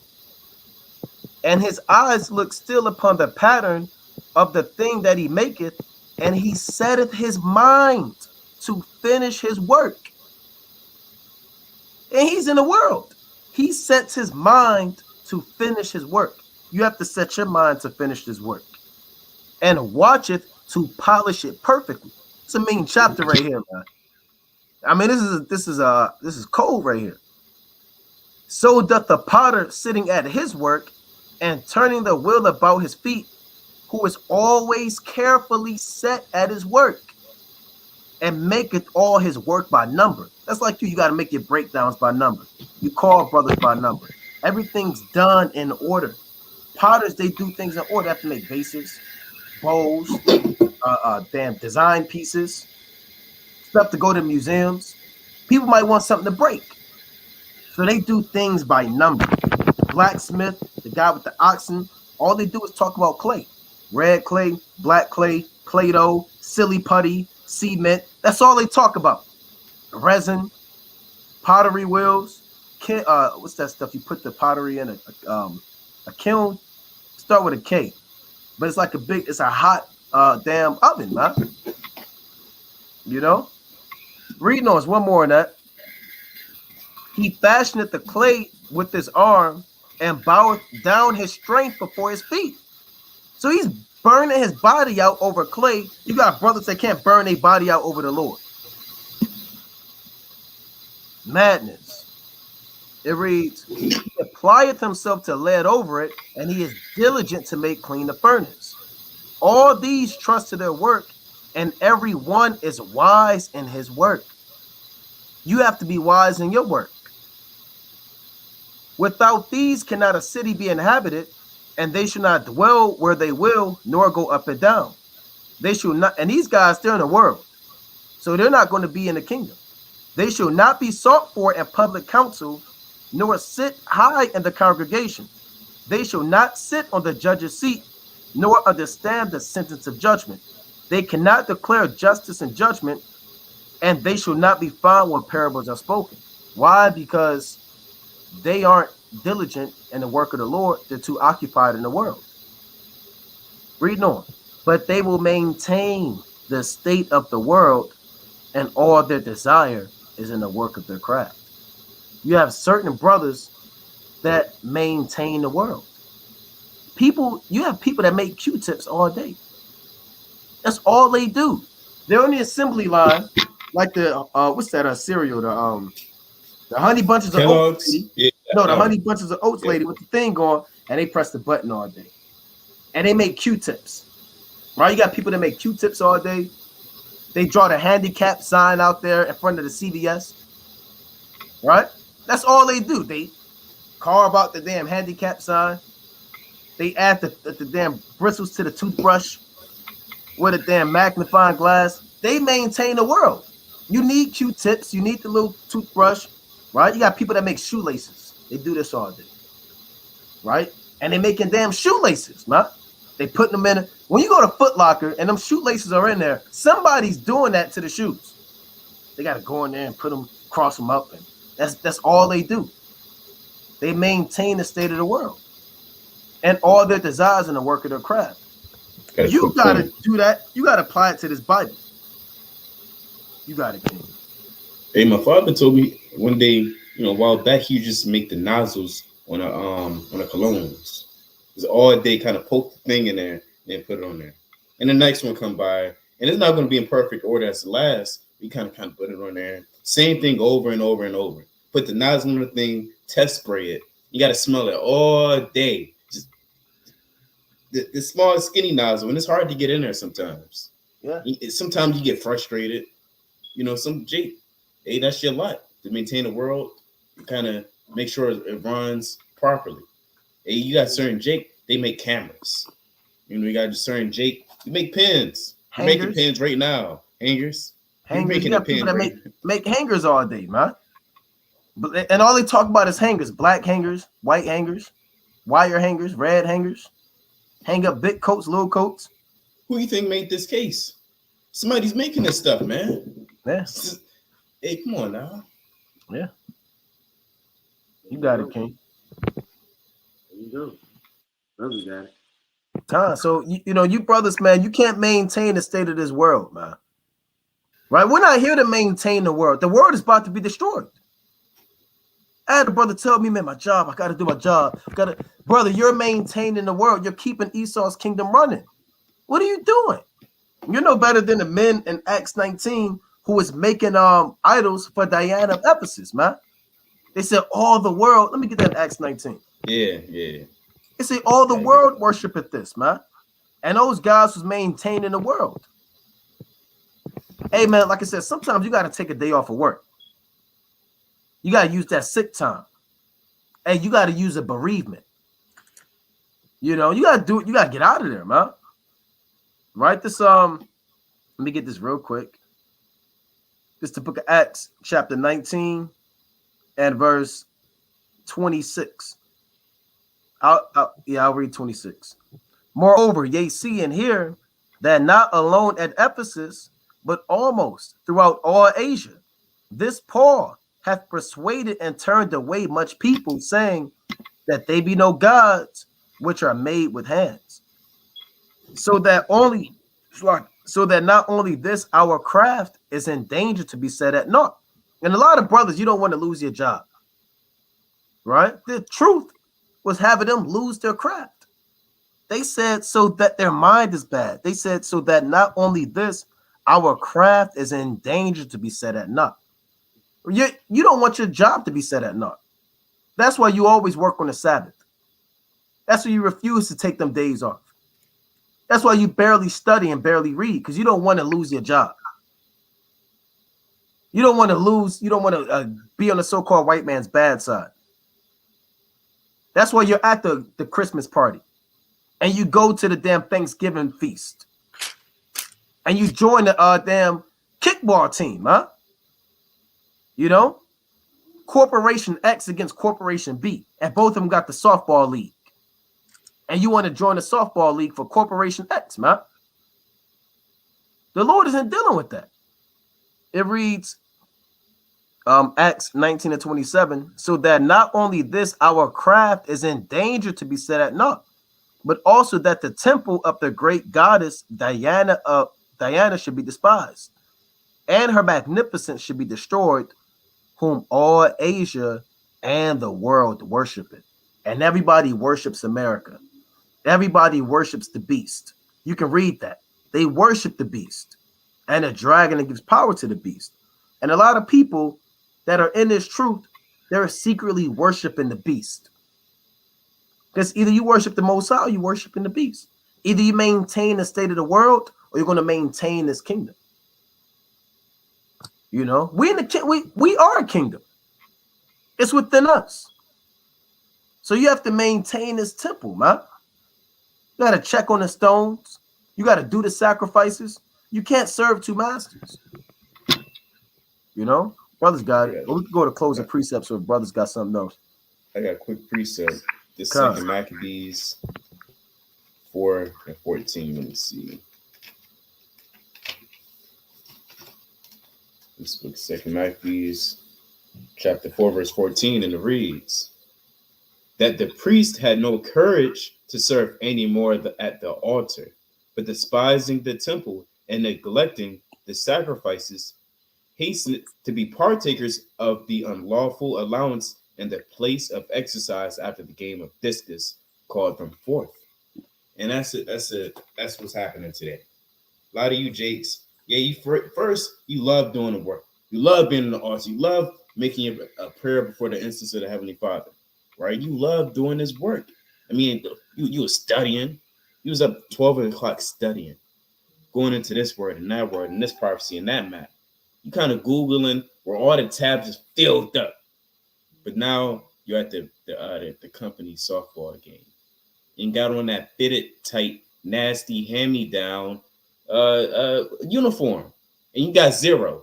Speaker 1: And his eyes look still upon the pattern of the thing that he maketh, and he setteth his mind to finish his work. And he's in the world. He sets his mind to finish his work. You have to set your mind to finish this work. And watcheth to polish it perfectly. It's a mean chapter right here, man. I mean, this is cold right here. So doth the potter sitting at his work and turning the wheel about his feet, who is always carefully set at his work and maketh all his work by number. That's like you got to make your breakdowns by number. You call brothers by number. Everything's done in order. Potters, they do things in order. They have to make vases, bowls, damn design pieces, stuff to go to museums. People might want something to break. So they do things by number. Blacksmith, the guy with the oxen, all they do is talk about clay. Red clay, black clay, Play-Doh, silly putty, cement. That's all they talk about. Resin, pottery wheels. What's that stuff? You put the pottery in a kiln. Start with a K. But it's like it's a hot damn oven, man. You know? Reading on, one more in that. He fashioneth the clay with his arm and boweth down his strength before his feet. So he's burning his body out over clay. You got brothers that can't burn their body out over the Lord. Madness. It reads, he applieth himself to lay it over it, and he is diligent to make clean the furnace. All these trust to their work, and every one is wise in his work. You have to be wise in your work. Without these cannot a city be inhabited, and they shall not dwell where they will, nor go up and down. They shall not, and these guys, they're in the world, so they're not going to be in the kingdom. They shall not be sought for in public council, nor sit high in the congregation. They shall not sit on the judge's seat, nor understand the sentence of judgment. They cannot declare justice and judgment, and they shall not be found when parables are spoken. Why? Because they aren't diligent in the work of the Lord. They're too occupied in the world. Reading on. But they will maintain the state of the world, and all their desire is in the work of their craft. You have certain brothers that maintain the world. You have people that make Q-tips all day. That's all they do. They're on the assembly line, like the what's that cereal? The honey bunches of oats lady. Yeah. No, the honey bunches of oats lady with the thing on, and they press the button all day. And they make Q-tips. Right? You got people that make Q-tips all day. They draw the handicap sign out there in front of the CVS. Right? That's all they do. They carve out the damn handicap sign. They add the damn bristles to the toothbrush with a damn magnifying glass. They maintain the world. You need Q-tips. You need the little toothbrush, right? You got people that make shoelaces. They do this all day, right? And they making damn shoelaces, man. They putting them in. When you go to Foot Locker and them shoelaces are in there, somebody's doing that to the shoes. They got to go in there and put them, cross them up, and that's all they do. They maintain the state of the world and all their desires in the work of their craft. You got to do that. You got to apply it to this Bible. You got it, King.
Speaker 3: Hey, my father told me one day, a while back, he would just make the nozzles on a colognes. Just all day, kind of poke the thing in there and then put it on there. And the next one come by, and it's not going to be in perfect order as the last. You kind of put it on there. Same thing over and over and over. Put the nozzle on the thing, test spray it. You got to smell it all day. Just the small, skinny nozzle, and it's hard to get in there sometimes.
Speaker 1: Yeah.
Speaker 3: Sometimes you get frustrated. Jake, hey, that's your lot to maintain the world. You kind of make sure it runs properly. Hey, you got certain Jake, they make cameras. You got certain Jake, you make pens. You're making pens right now. Hangers.
Speaker 1: You got people that make hangers all day, man. And all they talk about is hangers. Black hangers, white hangers, wire hangers, red hangers. Hang up big coats, little coats.
Speaker 3: Who you think made this case? Somebody's making this stuff, man.
Speaker 1: Yeah.
Speaker 3: Hey, come on now.
Speaker 1: Yeah. You got it, King.
Speaker 2: There you go. Brothers got it.
Speaker 1: Time. So you brothers, man, you can't maintain the state of this world, man. Right? We're not here to maintain the world. The world is about to be destroyed. I had a brother tell me, man, my job, I gotta do my job. Brother, you're maintaining the world. You're keeping Esau's kingdom running. What are you doing? You're no better than the men in Acts 19 who was making idols for Diana of Ephesus, man. They said all the world. Let me get that in Acts 19.
Speaker 3: Yeah.
Speaker 1: They say all the world worshipeth this, man. And those guys was maintaining the world. Hey, man, like I said, sometimes you got to take a day off of work. You got to use that sick time. Hey, you got to use a bereavement. You got to do it. You got to get out of there, man. Right? This, let me get this real quick. This is the book of Acts, chapter 19 and verse 26. I'll read 26. Moreover, ye see and hear that not alone at Ephesus, but almost throughout all Asia, this Paul hath persuaded and turned away much people, saying that they be no gods which are made with hands. So that not only this our craft is in danger to be set at naught. And a lot of brothers, you don't want to lose your job. Right? The truth was having them lose their craft. They said so that their mind is bad. They said so that not only this, our craft is in danger to be set at naught. You don't want your job to be set at naught. That's why you always work on the Sabbath. That's why you refuse to take them days off. That's why you barely study and barely read, because you don't want to lose your job. You don't want to be on the so-called white man's bad side. That's why you're at the Christmas party and you go to the damn Thanksgiving feast and you join the damn kickball team, huh? Corporation X against Corporation B, and both of them got the softball league. And you want to join the softball league for Corporation X, man. The Lord isn't dealing with that. It reads, Acts 19 and 27, so that not only this our craft is in danger to be set at naught, but also that the temple of the great goddess Diana should be despised, and her magnificence should be destroyed, whom all Asia and the world worship it. And everybody worships America. Everybody worships the beast. You can read that. They worship the beast and the dragon that gives power to the beast. And a lot of people that are in this truth, they're secretly worshiping the beast. Because either you worship the Most High or you worshiping the beast. Either you maintain the state of the world or you're going to maintain this kingdom. We are a kingdom. It's within us. So you have to maintain this temple, man. You got to check on the stones. You got to do the sacrifices. You can't serve two masters. You know, brothers got it. But we can go to closing precepts if brothers got something else.
Speaker 3: I got a quick precept. The
Speaker 1: Come.
Speaker 3: second Maccabees 4 and 14. Let me see. This book, Second Maccabees, chapter 4, verse 14, and it reads that the priest had no courage to serve any more at the altar, but despising the temple and neglecting the sacrifices, hastened to be partakers of the unlawful allowance and the place of exercise after the game of discus called them forth. And that's what's happening today. A lot of you jakes, you first you love doing the work. You love being in the altar. You love making a prayer before the instance of the Heavenly Father, right? You love doing this work. I mean, you were studying. You was up 12 o'clock studying, going into this word and this prophecy and that map. You kind of Googling where all the tabs is filled up. But now you're at the company softball game. And got on that fitted, tight, nasty, hand-me-down uniform. And you got 0.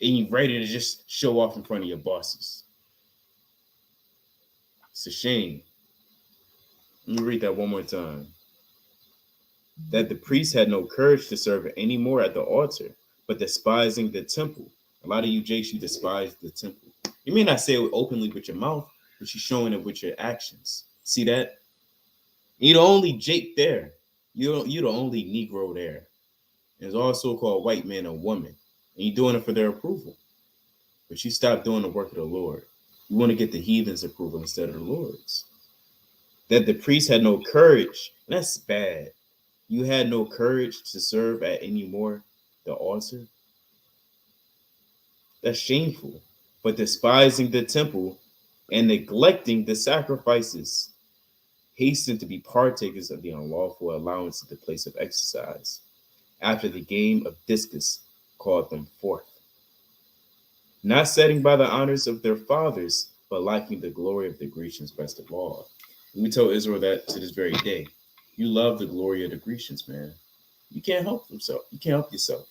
Speaker 3: And you ready to just show off in front of your bosses. It's a shame. Let me read that one more time. That the priest had no courage to serve anymore at the altar, but despising the temple. A lot of you jakes, you despise the temple. You may not say it openly with your mouth, but you're showing it with your actions. See that? You're the only Jake there. You're the only Negro there. There's also called white man or woman. And you're doing it for their approval. But you stop doing the work of the Lord. You want to get the heathens' approval instead of the Lord's. That the priest had no courage. That's bad. You had no courage to serve at any more the altar. That's shameful. But despising the temple and neglecting the sacrifices, hasten to be partakers of the unlawful allowance of the place of exercise, after the game of discus called them forth. Not setting by the honors of their fathers, but liking the glory of the Grecians best of all. We tell Israel that to this very day. You love the glory of the Grecians, man. You can't help yourself. You can't help yourself.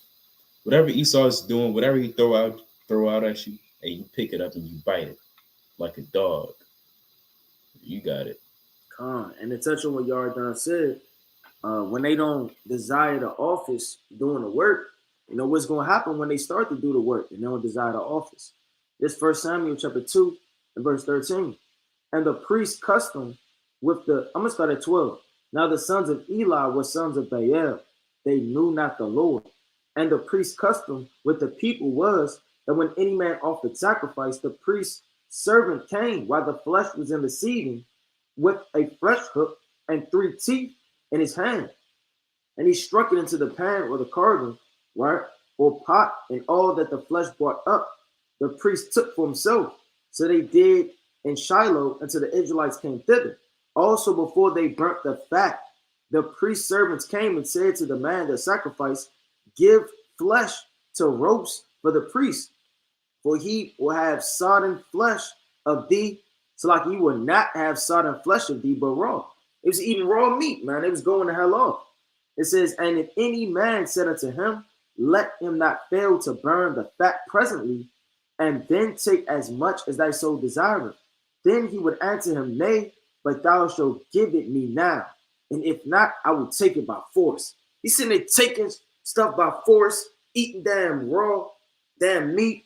Speaker 3: Whatever Esau is doing, whatever he throw out at you, and you pick it up and you bite it like a dog. You got it.
Speaker 2: And to touch on what Yardan said, when they don't desire the office doing the work, you know what's going to happen when they start to do the work and they don't desire the office. This 1 Samuel chapter 2 and verse 13. And the priest custom with I'm going to start at 12. Now the sons of Eli were sons of Baal. They knew not the Lord. And the priest's custom with the people was that when any man offered sacrifice, the priest's servant came while the flesh was in the seething with a flesh hook and 3 teeth in his hand. And he struck it into the pan or the cauldron, right, or pot, and all that the flesh brought up, the priest took for himself. So they did in Shiloh until the Israelites came thither. Also, before they burnt the fat, the priest's servants came and said to the man that sacrificed, give flesh to roast for the priest, for he will have sodden flesh of thee. So like he will not have sodden flesh of thee, but raw. It was eating raw meat, man. It was going to hell off. It says, and if any man said unto him, let him not fail to burn the fat presently, and then take as much as thy soul desireth. Then he would answer him, nay, but thou shalt give it me now. And if not, I will take it by force. He's sitting there taking stuff by force, eating damn raw, damn meat.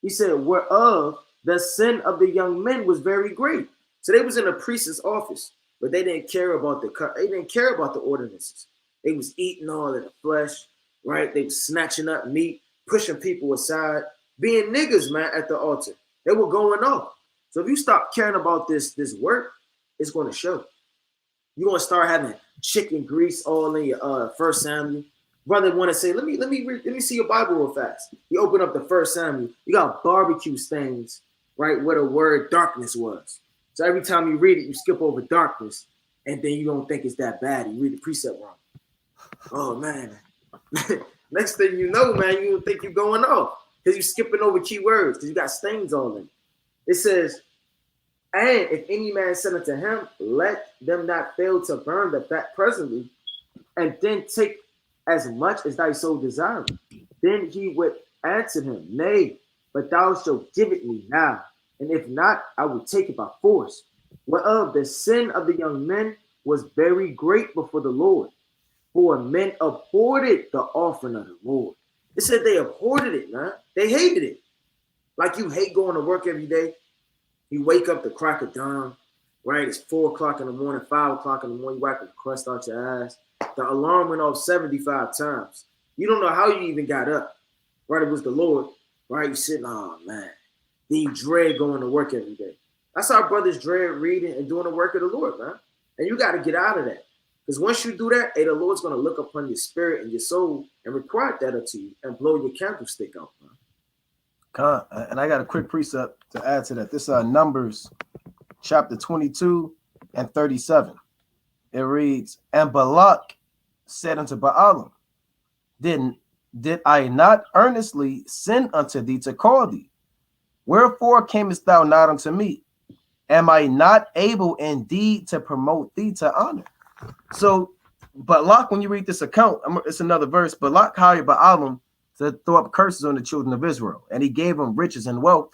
Speaker 2: He said, whereof the sin of the young men was very great. So they was in a priest's office, but they didn't care about the ordinances. They was eating all of the flesh, right? They was snatching up meat, pushing people aside, being niggas, man, at the altar. They were going off. So if you stop caring about this work, it's going to show. You're going to start having chicken grease all in your 1 Samuel. Brother want to say, let me see your Bible real fast. You open up the 1 Samuel, you got barbecue stains, right, where the word darkness was. So every time you read it, you skip over darkness, and then you don't think it's that bad. You read the precept wrong. Oh, man. Next thing you know, man, you don't think you're going off because you're skipping over key words because you got stains all in it. It says, And if any man said unto him, let them not fail to burn the fat presently, and then take as much as thy soul desireth. Then he would answer him, Nay, but thou shalt give it me now, and if not, I will take it by force. Whereof the sin of the young men was very great before the Lord, for men abhorred the offering of the Lord. It said they abhorred it, man. They hated it. Like you hate going to work every day. You wake up the crack of dawn, right? It's 4 o'clock in the morning, 5 o'clock in the morning, you wipe the crust out your ass. The alarm went off 75 times. You don't know how you even got up. Right? It was the Lord. Right? You sitting, oh man. Then you dread going to work every day. That's how brothers dread reading and doing the work of the Lord, man. And you got to get out of that. Because once you do that, hey, the Lord's going to look upon your spirit and your soul and require that unto you and blow your candlestick out, man.
Speaker 1: And I got a quick precept to add to that. This is Numbers chapter 22 and 37. It reads, and Balak said unto Balaam, did I not earnestly send unto thee to call thee? Wherefore camest thou not unto me? Am I not able indeed to promote thee to honor? So Balak, when you read this account, it's another verse. Balak hired Balaam to throw up curses on the children of Israel, and he gave them riches and wealth.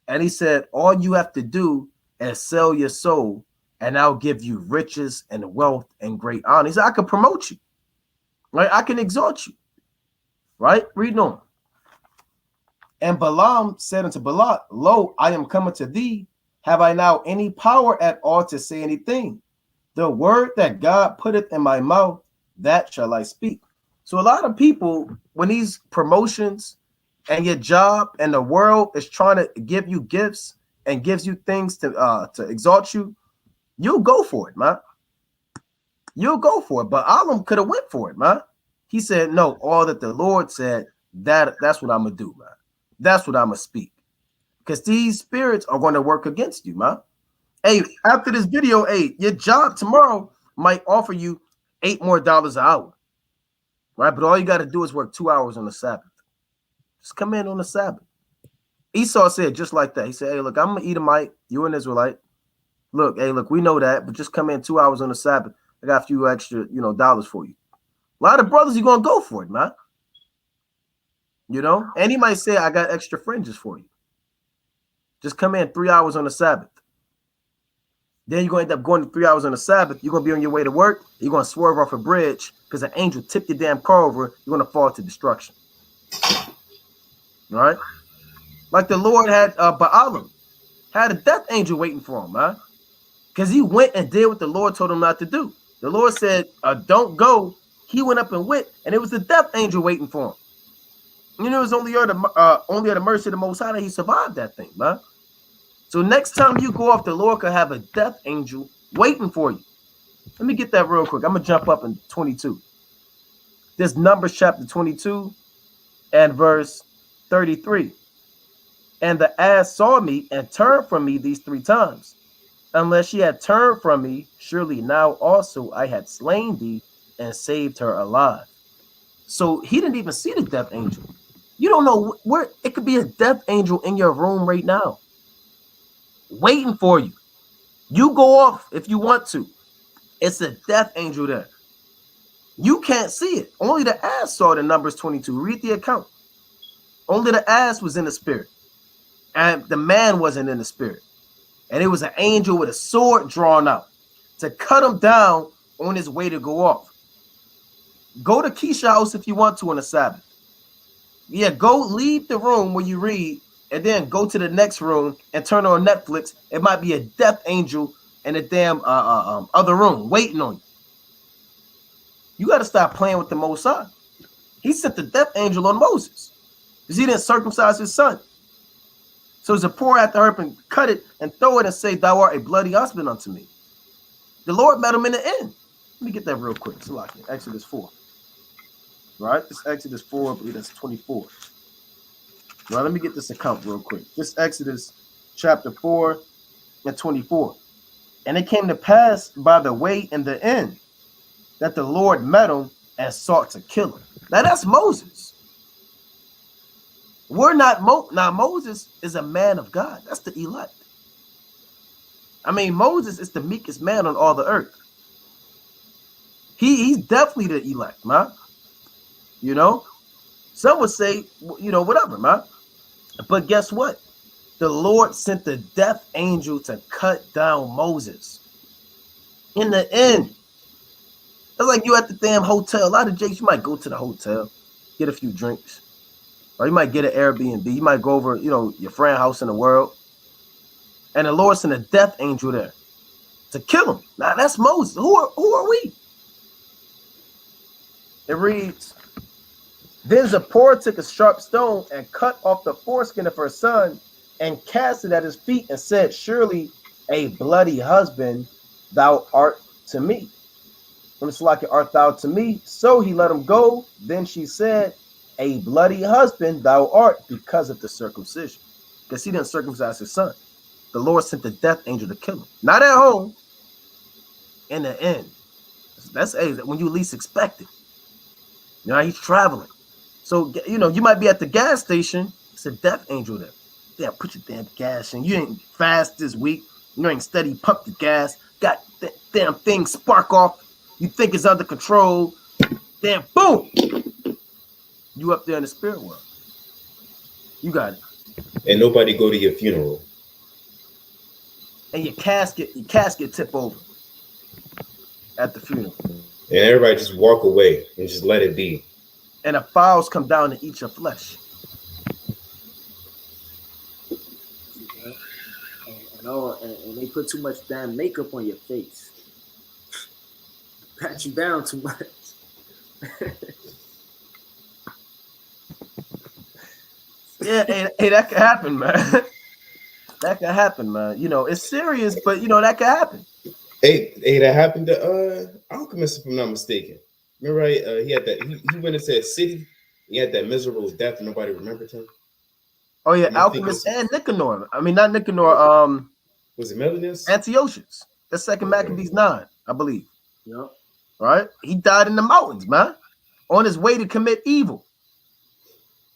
Speaker 1: And he said, all you have to do is sell your soul, and I'll give you riches and wealth and great honor. He said, I can promote you, right? I can exalt you, right? Read on. And Balaam said unto Balak, lo, I am coming to thee. Have I now any power at all to say anything? The word that God putteth in my mouth, that shall I speak. So a lot of people, when these promotions and your job and the world is trying to give you gifts and gives you things to exalt you, you'll go for it, man. You'll go for it. But Balaam could have went for it, man. He said, no, all that the Lord said, that's what I'm going to do, man. That's what I'm going to speak. Because these spirits are going to work against you, man. Hey, after this video, hey, your job tomorrow might offer you $8 more an hour. Right? But all you got to do is work 2 hours on the Sabbath. Just come in on the Sabbath. Esau said just like that. He said, hey, look, I'm an Edomite. You're an Israelite. Look, hey, look, we know that, but just come in 2 hours on the Sabbath. I got a few extra, dollars for you. A lot of brothers, you're going to go for it, man. And he might say, I got extra fringes for you. Just come in 3 hours on the Sabbath. Then you're going to end up going to 3 hours on the Sabbath. You're going to be on your way to work. You're going to swerve off a bridge because an angel tipped your damn car over. You're going to fall to destruction. All right? Like the Lord had Balaam, had a death angel waiting for him, man. Because he went and did what the Lord told him not to do. The Lord said, don't go. He went up and went, and it was the death angel waiting for him. It was only at the mercy of the Most High that he survived that thing, man. So next time you go off, the Lord could have a death angel waiting for you. Let me get that real quick. I'm going to jump up in 22. This Numbers chapter 22 and verse 33. And the ass saw me and turned from me these 3 times. Unless she had turned from me, surely now also I had slain thee and saved her alive. So he didn't even see the death angel. You don't know where it could be a death angel in your room right now, waiting for you. You go off if you want to. It's a death angel there. You can't see it. Only the ass saw it in Numbers 22. Read the account. Only the ass was in the spirit. And the man wasn't in the spirit. And it was an angel with a sword drawn out to cut him down on his way to go off. Go to Keisha's house if you want to on the Sabbath. Yeah, go leave the room where you read and then go to the next room and turn on Netflix. It might be a death angel in a damn other room waiting on you. You got to stop playing with the Most High. He sent the death angel on Moses because he didn't circumcise his son. So Zipporah had to hurry up and cut it and throw it and say, thou art a bloody husband unto me. The Lord met him in the end. Let me get that real quick. It's like Exodus 4. Right? This Exodus 4, I believe that's 24. Right, let me get this account real quick. This Exodus chapter 4 and 24. And it came to pass by the way in the end that the Lord met him and sought to kill him. Now that's Moses. We're not now Moses is a man of God. That's the elect. I mean, Moses is the meekest man on all the earth. He's definitely the elect, man. You know, some would say, you know, whatever, man. But guess what? The Lord sent the death angel to cut down Moses. In the end, it's like you at the damn hotel. A lot of jakes, you might go to the hotel, get a few drinks, or you might get an Airbnb. You might go over, you know, your friend's house in the world, and the Lord sent a death angel there to kill him. Now that's Moses. Who are we? It reads, then Zipporah took a sharp stone and cut off the foreskin of her son and cast it at his feet and said, surely a bloody husband thou art to me. From Slack, art thou to me? So he let him go. Then she said, a bloody husband thou art because of the circumcision. Because he didn't circumcise his son. The Lord sent the death angel to kill him. Not at home. In the end. That's when you least expect it. You know, he's traveling. So, you know, you might be at the gas station. It's a death angel there. Yeah, put your damn gas in. You ain't fast this week. You ain't steady pump the gas. Got that damn thing spark off. You think it's under control. Damn, boom. You up there in the spirit world. You got it.
Speaker 3: And nobody go to your funeral.
Speaker 1: And your casket tip over at the funeral.
Speaker 3: And everybody just walk away and just let it be.
Speaker 1: And the fowls come down and eat your flesh.
Speaker 2: And they put too much damn makeup on your face. Pat you down too much.
Speaker 1: Yeah, hey, that could happen, man. That could happen, man. You know, it's serious, but you know that could happen.
Speaker 3: Hey, that happened to Alchemist, if I'm not mistaken. Remember, right? He had that. He went into a city. He had that miserable death, and nobody remembered him.
Speaker 1: Oh yeah, Alchemist and Nicanor. I mean, not Nicanor.
Speaker 3: Was it Meticulous?
Speaker 1: Antiochus. That's Second Maccabees 9, I believe.
Speaker 2: Yep.
Speaker 1: Right? He died in the mountains, man, on his way to commit evil.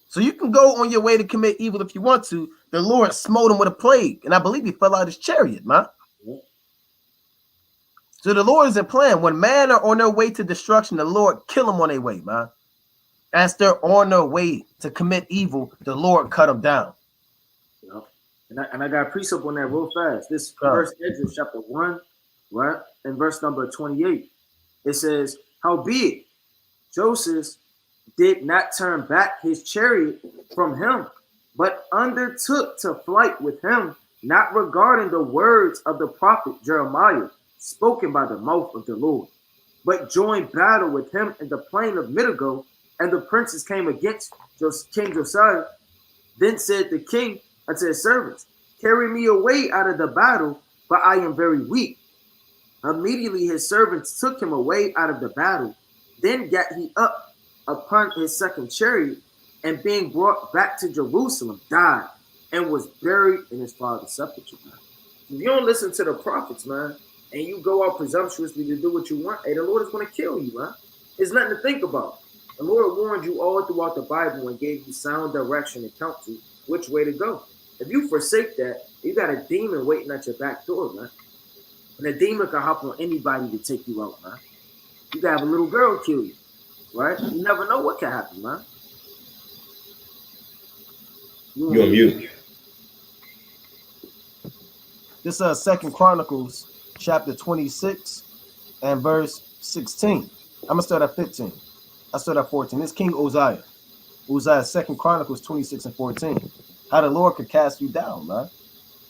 Speaker 1: So you can go on your way to commit evil if you want to. The Lord smote him with a plague, and I believe he fell out his chariot, man. Yep. So the Lord isn't playing. When men are on their way to destruction, the Lord kill them on their way, man. As they're on their way to commit evil, the Lord cut them down.
Speaker 2: Yep. And I got a precept on that real fast. This first Ezra chapter 1, right? And verse number 28. It says, howbeit Joseph did not turn back his chariot from him, but undertook to flight with him, not regarding the words of the prophet Jeremiah, spoken by the mouth of the Lord, but joined battle with him in the plain of Mitigo, and the princes came against King Josiah. Then said the king unto his servants, carry me away out of the battle, for I am very weak. Immediately his servants took him away out of the battle. Then got he up upon his second chariot, and being brought back to Jerusalem, died, and was buried in his father's sepulchre. If you don't listen to the prophets, man, and you go out presumptuously to do what you want, hey, the Lord is going to kill you, man. There's nothing to think about. The Lord warned you all throughout the Bible and gave you sound direction and counsel which way to go. If you forsake that, you got a demon waiting at your back door, man. And a demon can hop on anybody to take you out, man. You can have a little girl kill you, right? You never know what can happen, man.
Speaker 3: You're on mute.
Speaker 1: This is 2 Chronicles chapter 26 and verse 16. I'm going to start at 15. I start at 14. This King Uzziah. Uzziah, 2 Chronicles 26 and 14. How the Lord could cast you down, man.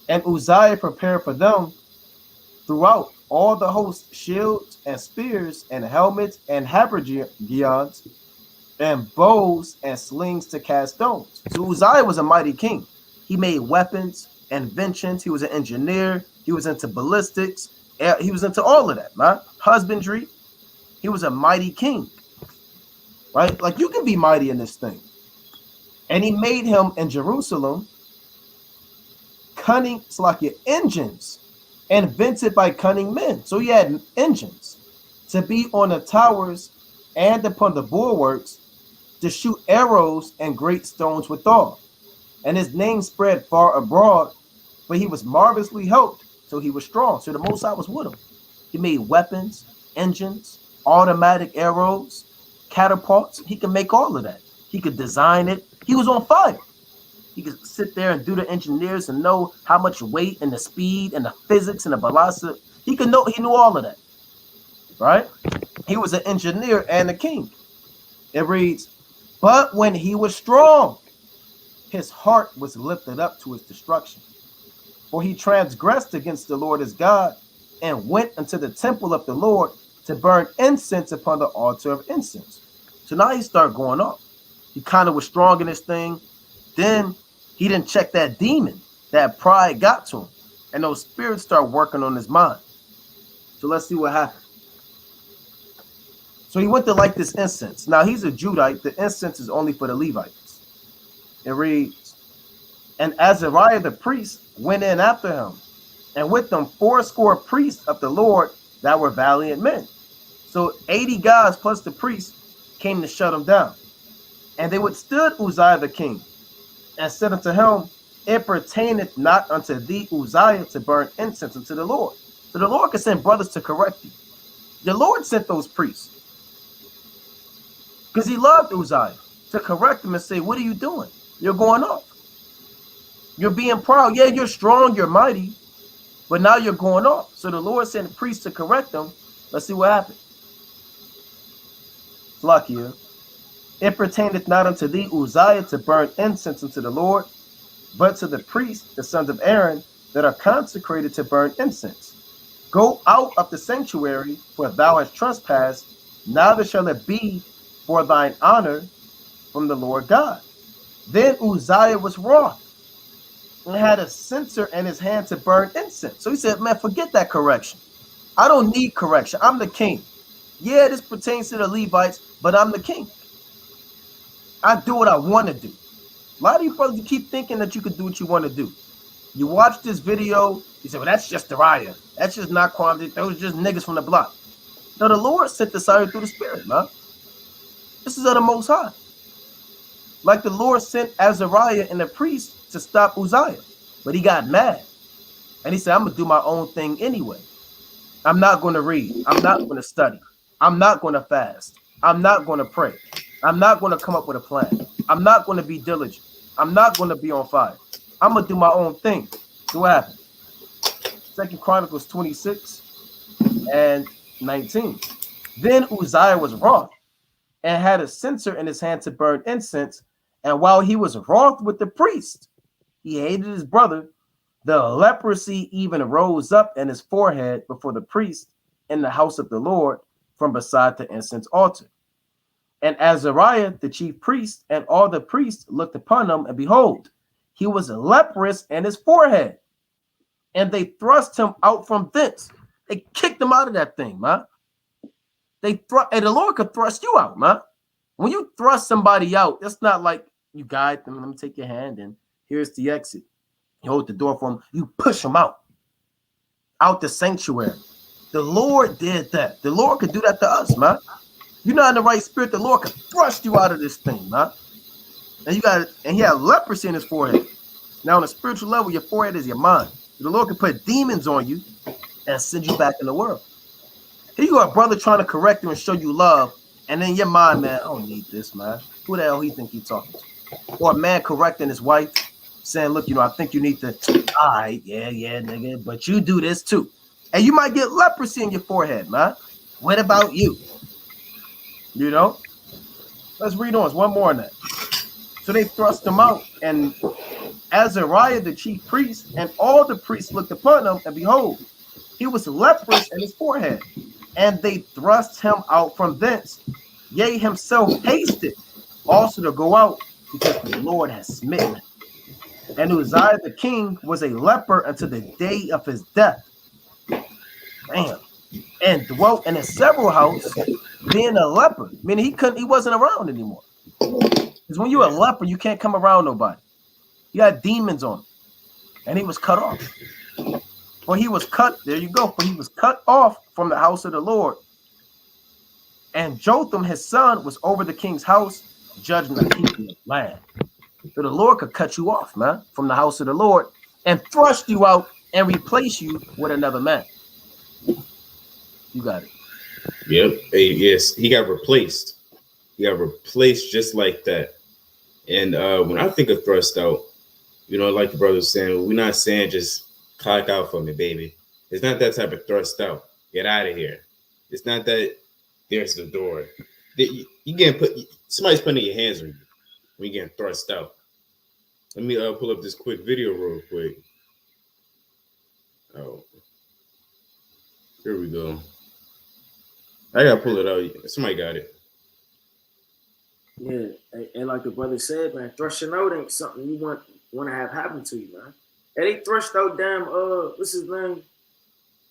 Speaker 1: And Uzziah prepared for them throughout all the host shields and spears and helmets and habergeons and bows and slings to cast stones. So Uzziah was a mighty king. He made weapons, inventions. He was an engineer. He was into ballistics. He was into all of that, man. Husbandry. He was a mighty king, right? Like you can be mighty in this thing. And he made him in Jerusalem cunning, it's like your engines invented by cunning men. So he had engines to be on the towers and upon the bulwarks to shoot arrows and great stones withal. And his name spread far abroad, but he was marvelously helped till he was strong. So the Most High was with him. He made weapons, engines, automatic arrows, catapults. He could make all of that. He could design it. He was on fire. He could sit there and do the engineers and know how much weight and the speed and the physics and the velocity. He knew all of that, right? He was an engineer and a king. It reads, but when he was strong, his heart was lifted up to his destruction. For he transgressed against the Lord his God and went unto the temple of the Lord to burn incense upon the altar of incense. So now he started going off. He kind of was strong in this thing. Then he didn't check that demon. That pride got to him. And those spirits start working on his mind. So let's see what happened. So he went to light this incense. Now he's a Judite. The incense is only for the Levites. It reads, and Azariah the priest went in after him, and with them 80 priests of the Lord that were valiant men. So 80 guys plus the priests came to shut him down. And they withstood Uzziah the king, and said unto him, it pertaineth not unto thee, Uzziah, to burn incense unto the Lord. So the Lord could send brothers to correct you. The Lord sent those priests because he loved Uzziah to correct him and say, what are you doing? You're going off. You're being proud. Yeah, you're strong, you're mighty, but now you're going off. So the Lord sent priests to correct them. Let's see what happened. It's lucky here. It pertaineth not unto thee, Uzziah, to burn incense unto the Lord, but to the priests, the sons of Aaron, that are consecrated to burn incense. Go out of the sanctuary, for thou hast trespassed, neither shall it be for thine honor from the Lord God. Then Uzziah was wroth, and had a censer in his hand to burn incense. So he said, man, forget that correction. I don't need correction. I'm the king. Yeah, this pertains to the Levites, but I'm the king. I do what I want to do. A lot of you brothers, you keep thinking that you could do what you want to do. You watch this video, you say, well, that's just Uriah. That's just not quality. Those just niggas from the block. No, the Lord sent this out through the Spirit, man. This is of the Most High. Like the Lord sent Azariah and the priest to stop Uzziah. But he got mad. And he said, I'm going to do my own thing anyway. I'm not going to read. I'm not going to study. I'm not going to fast. I'm not going to pray. I'm not going to come up with a plan. I'm not going to be diligent. I'm not going to be on fire. I'm going to do my own thing. So what happened? 2 Chronicles 26 and 19. Then Uzziah was wroth and had a censer in his hand to burn incense. And while he was wroth with the priest, he hated his brother. The leprosy even rose up in his forehead before the priest in the house of the Lord from beside the incense altar. And Azariah, the chief priest, and all the priests looked upon him, and behold, he was leprous in his forehead. And they thrust him out from thence. They kicked him out of that thing, man. And the Lord could thrust you out, man. When you thrust somebody out, it's not like you guide them. Let me take your hand, and here's the exit. You hold the door for them. You push them out the sanctuary. The Lord did that. The Lord could do that to us, man. You're not in the right spirit. The Lord can thrust you out of this thing, man. And he had leprosy in his forehead. Now, on a spiritual level, your forehead is your mind. The Lord can put demons on you and send you back in the world. Here you got a brother trying to correct you and show you love, and then your mind, man, I don't need this, man. Who the hell he think he talking to? Or a man correcting his wife, saying, look, I think you need to, all right, yeah, nigga, but you do this too. And you might get leprosy in your forehead, man. What about you? Let's read on. It's one more on that. So they thrust him out, and Azariah, the chief priest, and all the priests looked upon him, and behold, he was leprous in his forehead. And they thrust him out from thence. Yea, himself hasted also to go out, because the Lord has smitten him. And Uzziah the king was a leper unto the day of his death. Damn. And dwelt in a several house, being a leper. Meaning he wasn't around anymore. Because when you're a leper, you can't come around nobody. You got demons on him. And he was cut off. For he was cut, there you go. For he was cut off from the house of the Lord. And Jotham, his son, was over the king's house, judging the keeping of land. So the Lord could cut you off, man, from the house of the Lord and thrust you out and replace you with another man. You got it.
Speaker 3: Yep. Hey, yes, he got replaced. He got replaced just like that. And when I think of thrust out, like the brother was saying, we're not saying just clock out for me, baby. It's not that type of thrust out. Get out of here. It's not that there's the door. You getting somebody's putting your hands on you when you're getting thrust out. Let me pull up this quick video real quick. Oh, here we go. I gotta pull it out. Somebody got it.
Speaker 2: Yeah, and like the brother said, man, thrusting out ain't something you want to have happen to you, man. And they thrust out damn what's his name?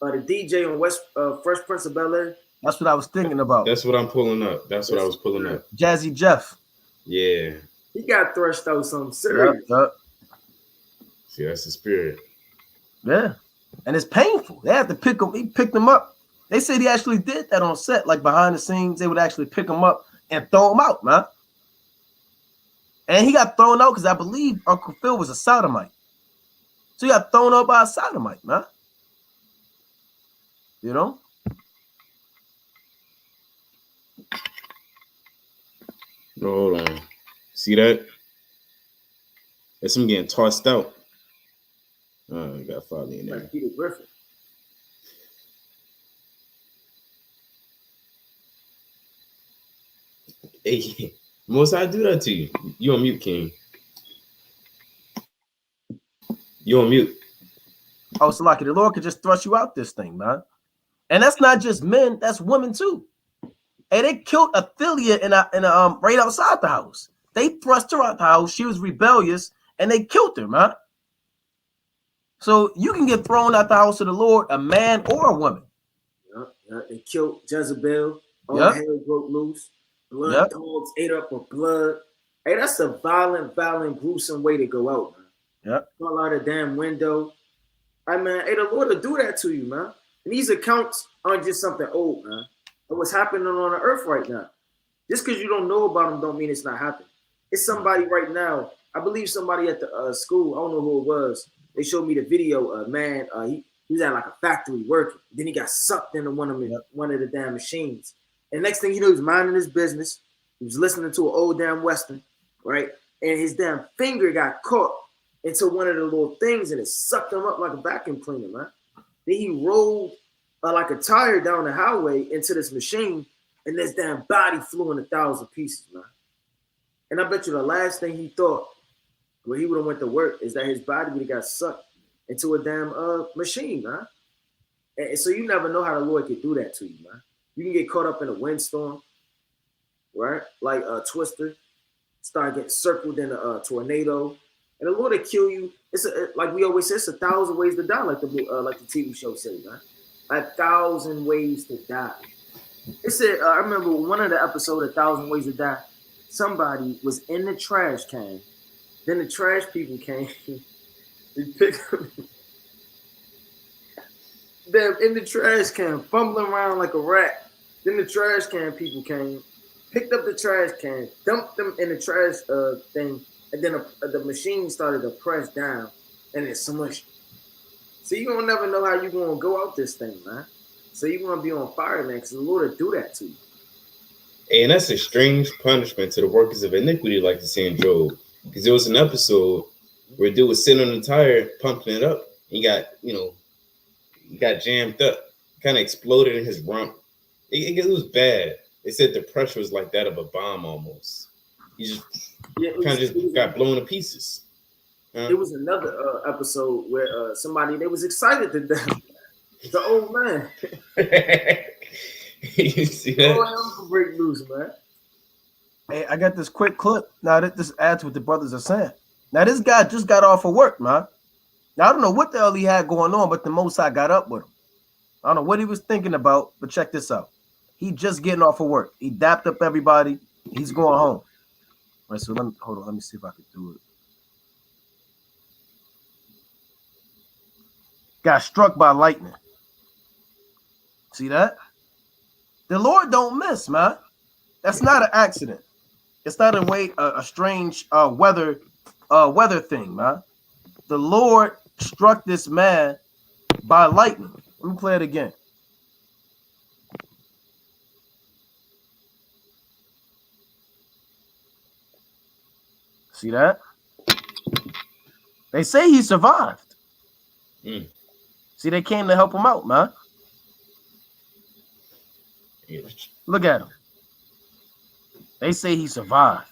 Speaker 2: The DJ on Fresh Prince of Bel-Air.
Speaker 1: That's what I was thinking about.
Speaker 3: That's what I'm pulling up. That's what I was pulling up.
Speaker 1: Jazzy Jeff.
Speaker 3: Yeah.
Speaker 2: He got thrust out something serious.
Speaker 1: Yep.
Speaker 3: See, that's the spirit.
Speaker 1: Yeah. And it's painful. They have to pick him. He picked him up. They said he actually did that on set, like behind the scenes. They would actually pick him up and throw him out, man. And he got thrown out because I believe Uncle Phil was a sodomite. So he got thrown out by a sodomite, man. You know?
Speaker 3: No, hold on. See that? That's him getting tossed out. Oh, you got Father in there.
Speaker 2: Like Peter Griffin.
Speaker 3: Hey, most I do that to you. You on mute, King. You on mute.
Speaker 1: Oh, so like the Lord could just thrust you out this thing, man. And that's not just men, that's women too. And they killed Athelia in a right outside the house. They thrust her out the house. She was rebellious, and they killed her, man. So you can get thrown out the house of the Lord, a man or a woman.
Speaker 2: Yeah. They killed Jezebel. All hell broke loose. Blood dogs ate up her blood. Hey, that's a violent, gruesome way to go out, man.
Speaker 1: Yeah.
Speaker 2: Fall out a damn window. Hey, man, the Lord will do that to you, man. And these accounts aren't just something old, man. And what's happening on the earth right now. Just because you don't know about them don't mean it's not happening. It's somebody right now. I believe somebody at the school, I don't know who it was. They showed me the video. Man, he was at like a factory working. Then he got sucked into one of the damn machines. And next thing you know, he was minding his business. He was listening to an old damn Western, right? And his damn finger got caught into one of the little things and it sucked him up like a vacuum cleaner, man. Then he rolled like a tire down the highway into this machine and this damn body flew in 1,000 pieces, man. And I bet you the last thing he thought when he would have went to work is that his body would have got sucked into a damn machine, man. And so you never know how the Lord could do that to you, man. You can get caught up in a windstorm, right? Like Twister, start getting circled in a tornado, and the Lord will kill you. It's like we always say, it's 1,000 ways to die, like the TV show said, man. 1,000 ways to die. It said, I remember one of the episodes, 1,000 Ways to Die. Somebody was in the trash can. Then the trash people came. They picked them in the trash can, fumbling around like a rat. Then the trash can people came, picked up the trash can, dumped them in the trash thing, and then the machine started to press down, and it smushed. So you gonna never know how you gonna go out this thing, man. So you gonna be on fire, man, because the Lord will do that to you.
Speaker 3: And that's a strange punishment to the workers of iniquity, like the saying Job. Because there was an episode where a dude was sitting on the tire, pumping it up, and he got jammed up, kind of exploded in his rump. It was bad. They said the pressure was like that of a bomb almost. He just got blown to pieces.
Speaker 2: There was another episode where they was excited to death. The old man.
Speaker 3: You see that?
Speaker 2: Oh, break loose, man.
Speaker 1: Hey, I got this quick clip. Now that this adds what the brothers are saying. Now this guy just got off of work, man. Now I don't know what the hell he had going on, but the Most High got up with him. I don't know what he was thinking about, but check this out. He just getting off of work. He dapped up everybody. He's going home. All right, so let me see if I can do it. Got struck by lightning. See that? The Lord don't miss, man. That's not an accident. It's not a strange weather thing, man. The Lord struck this man by lightning. Let me play it again. See that? They say he survived.
Speaker 3: Mm.
Speaker 1: See, they came to help him out, man.
Speaker 3: Yeah.
Speaker 1: Look at him. They say he survived.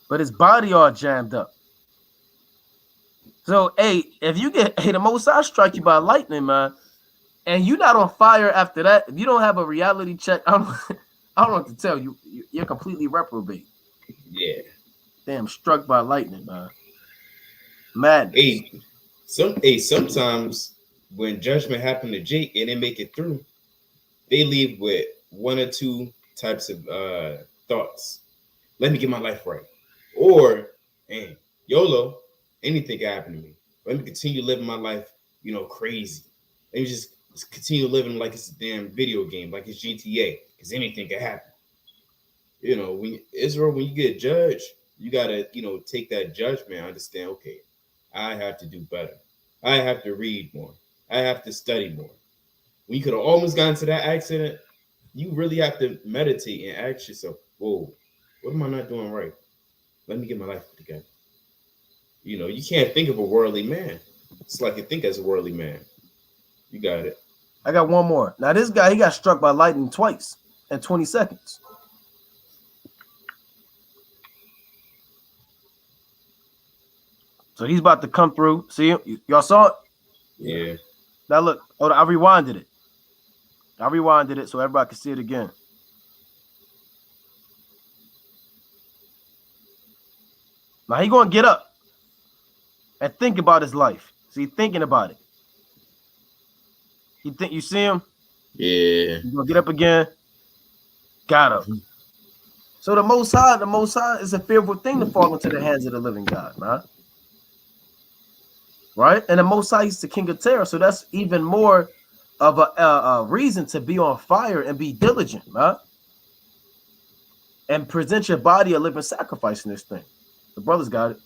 Speaker 1: But his body all jammed up. So, hey, if you get, the Most High strike you by lightning, man, and you're not on fire after that, if you don't have a reality check, I don't know what to tell you. You're completely reprobate.
Speaker 3: Yeah.
Speaker 1: Damn, struck by lightning, man. Madness.
Speaker 3: Sometimes when judgment happened to Jake and they make it through, they leave with one or two types of thoughts. Let me get my life right. Or, hey, YOLO, anything can happen to me. Let me continue living my life, crazy. Let me just continue living like it's a damn video game, like it's GTA, because anything can happen. When you get judged, you gotta, take that judgment and understand, okay, I have to do better. I have to read more. I have to study more. When you could have almost gotten to that accident, you really have to meditate and ask yourself, whoa, what am I not doing right? Let me get my life together. You can't think of a worldly man. It's like you think as a worldly man. You got it.
Speaker 1: I got one more. Now, this guy, he got struck by lightning twice in 20 seconds. So he's about to come through. See, y'all saw it?
Speaker 3: Yeah.
Speaker 1: Now look, I rewinded it. So everybody can see it again. Now he gonna get up and think about his life. See, thinking about it. You see him?
Speaker 3: Yeah.
Speaker 1: He's gonna get up again. Got him. So the Most High is a fearful thing to fall into the hands of the living God, man. Right? And the Most High is the King of terror, so that's even more of a reason to be on fire and be diligent, man. And present your body a living sacrifice in this thing. The brothers got it.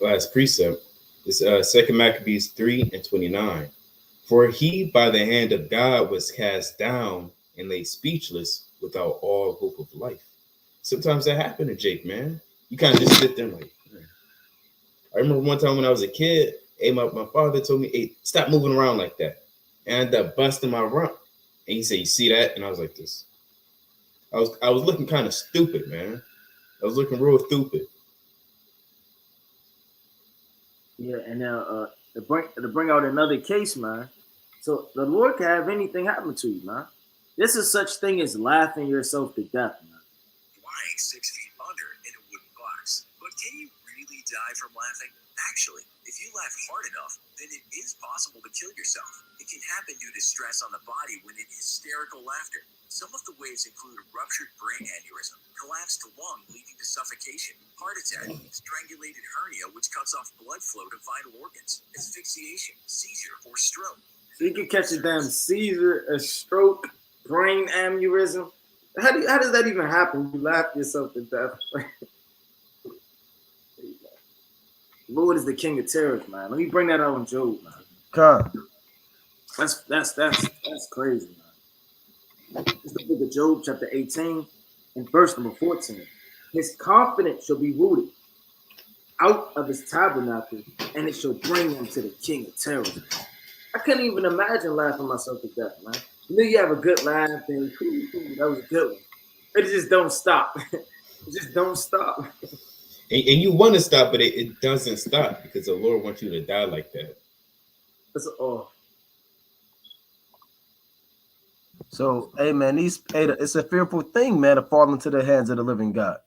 Speaker 3: Last precept is 2 Maccabees 3:29. For he by the hand of God was cast down and lay speechless without all hope of life. Sometimes that happened to Jake, man. You kind of just sit there like, I remember one time when I was a kid, my father told me, hey, stop moving around like that. And I ended up busting my rump. And he said, you see that? And I was like this. I was looking kind of stupid, man. I was looking real stupid.
Speaker 2: Yeah, and now to bring out another case, man. So the Lord can have anything happen to you, man. This is such thing as laughing yourself to death, man.
Speaker 5: Lying 6 feet under in a wooden box. But can you really die from laughing? Actually, if you laugh hard enough, then it is possible to kill yourself. It can happen due to stress on the body when in hysterical laughter. Some of the ways include a ruptured brain aneurysm, collapsed lung leading to suffocation, heart attack, strangulated hernia which cuts off blood flow to vital organs, asphyxiation, seizure, or stroke.
Speaker 2: So you can catch a damn seizure, a stroke, brain aneurysm. How does that even happen? You laugh yourself to death. Lord is the King of terrors, man. Let me bring that out on Job, man.
Speaker 1: Come.
Speaker 2: That's crazy, man. It's the book of Job, chapter 18, and verse number 14. His confidence shall be rooted out of his tabernacle, and it shall bring him to the King of terrors. I couldn't even imagine laughing myself to death, man. You have a good laugh, and that was a good one. It just don't stop. It just don't stop.
Speaker 3: And you want to stop, but it doesn't stop because the Lord wants you to die like that.
Speaker 1: So, hey, man, it's a fearful thing, man, to fall into the hands of the living God.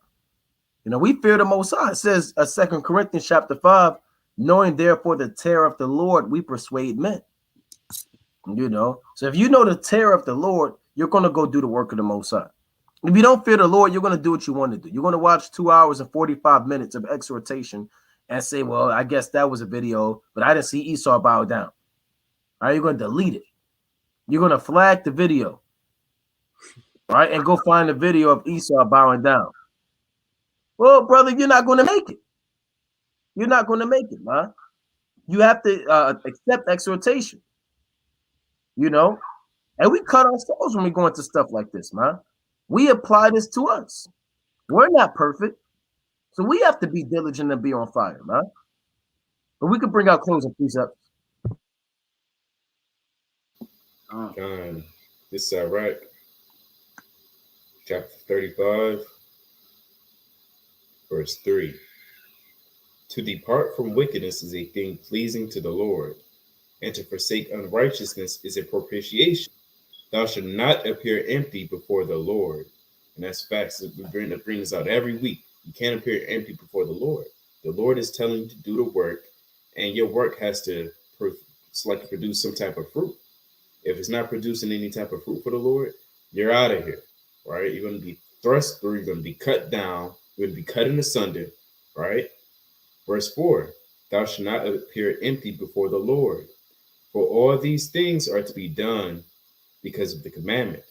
Speaker 1: We fear the Most High. It says, 2 Corinthians chapter 5, knowing therefore the terror of the Lord, we persuade men. So if you know the terror of the Lord, you're going to go do the work of the Most High. If you don't fear the Lord, you're going to do what you want to do. You're going to watch 2 hours and 45 minutes of exhortation and say, well, I guess that was a video, but I didn't see Esau bow down. All right, you're going to delete it. You're going to flag the video, right, and go find the video of Esau bowing down. Well, brother, you're not going to make it. you're not going to make it, man. You have to accept exhortation, you know, and we cut ourselves when we go into stuff like this, man. We apply this to us. We're not perfect, so we have to be diligent and be on fire, man. But we could bring out closing precepts.
Speaker 3: This is Iraq, chapter 35, verse 3. To depart from wickedness is a thing pleasing to the Lord, and to forsake unrighteousness is a propitiation. Thou shalt not appear empty before the Lord. And that's facts. We bring this out every week. You can't appear empty before the Lord. The Lord is telling you to do the work, and your work has to produce some type of fruit. If it's not producing any type of fruit for the Lord, you're out of here, right? You're going to be thrust through. You're going to be cut down. You're going to be cut in asunder, right? Verse 4, thou shalt not appear empty before the Lord. For all these things are to be done because of the commandment.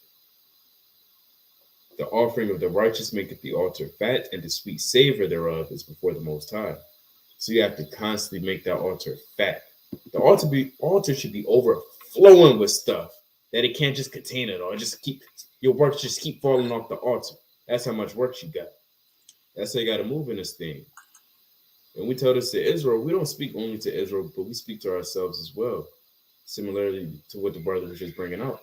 Speaker 3: The offering of the righteous maketh the altar fat, and the sweet savor thereof is before the Most High. So you have to constantly make that altar fat. The altar should be overflowing with stuff that it can't just contain it all. Your works just keep falling off the altar. That's how much work you got. That's how you got to move in this thing. And we tell this to Israel. We don't speak only to Israel, but we speak to ourselves as well. Similarly to what the brother was just bringing out.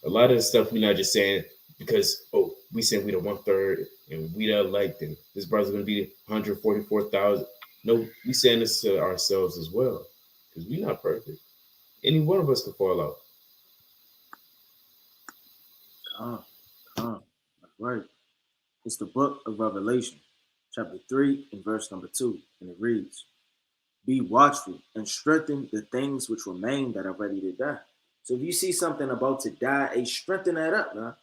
Speaker 3: A lot of the stuff we're not just saying because, we saying we the 1/3 and we the elect and this brother's going to be 144,000. No, we saying this to ourselves as well because we're not perfect. Any one of us could fall out.
Speaker 2: That's right. It's the book of Revelation, chapter 3 and verse number 2. And it reads, be watchful and strengthen the things which remain that are ready to die. So if you see something about to die, strengthen that up, man.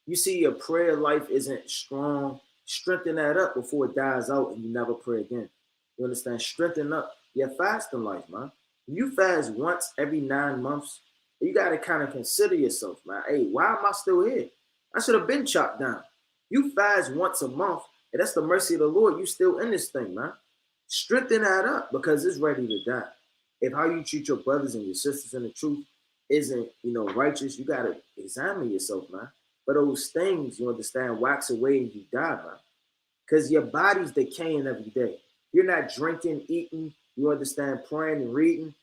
Speaker 2: You see your prayer life isn't strong, strengthen that up before it dies out and you never pray again. You understand? Strengthen up your fasting life, man. If you fast once every 9 months, you got to kind of consider yourself, man. Hey, why am I still here? I should have been chopped down. You fast once a month, and that's the mercy of the Lord. You still in this thing, man. Strengthen that up because it's ready to die. If how you treat your brothers and your sisters in the truth isn't, righteous, you got to examine yourself, man. But those things, you understand, wax away and you die, man. Because your body's decaying every day. You're not drinking, eating, you understand, praying and reading.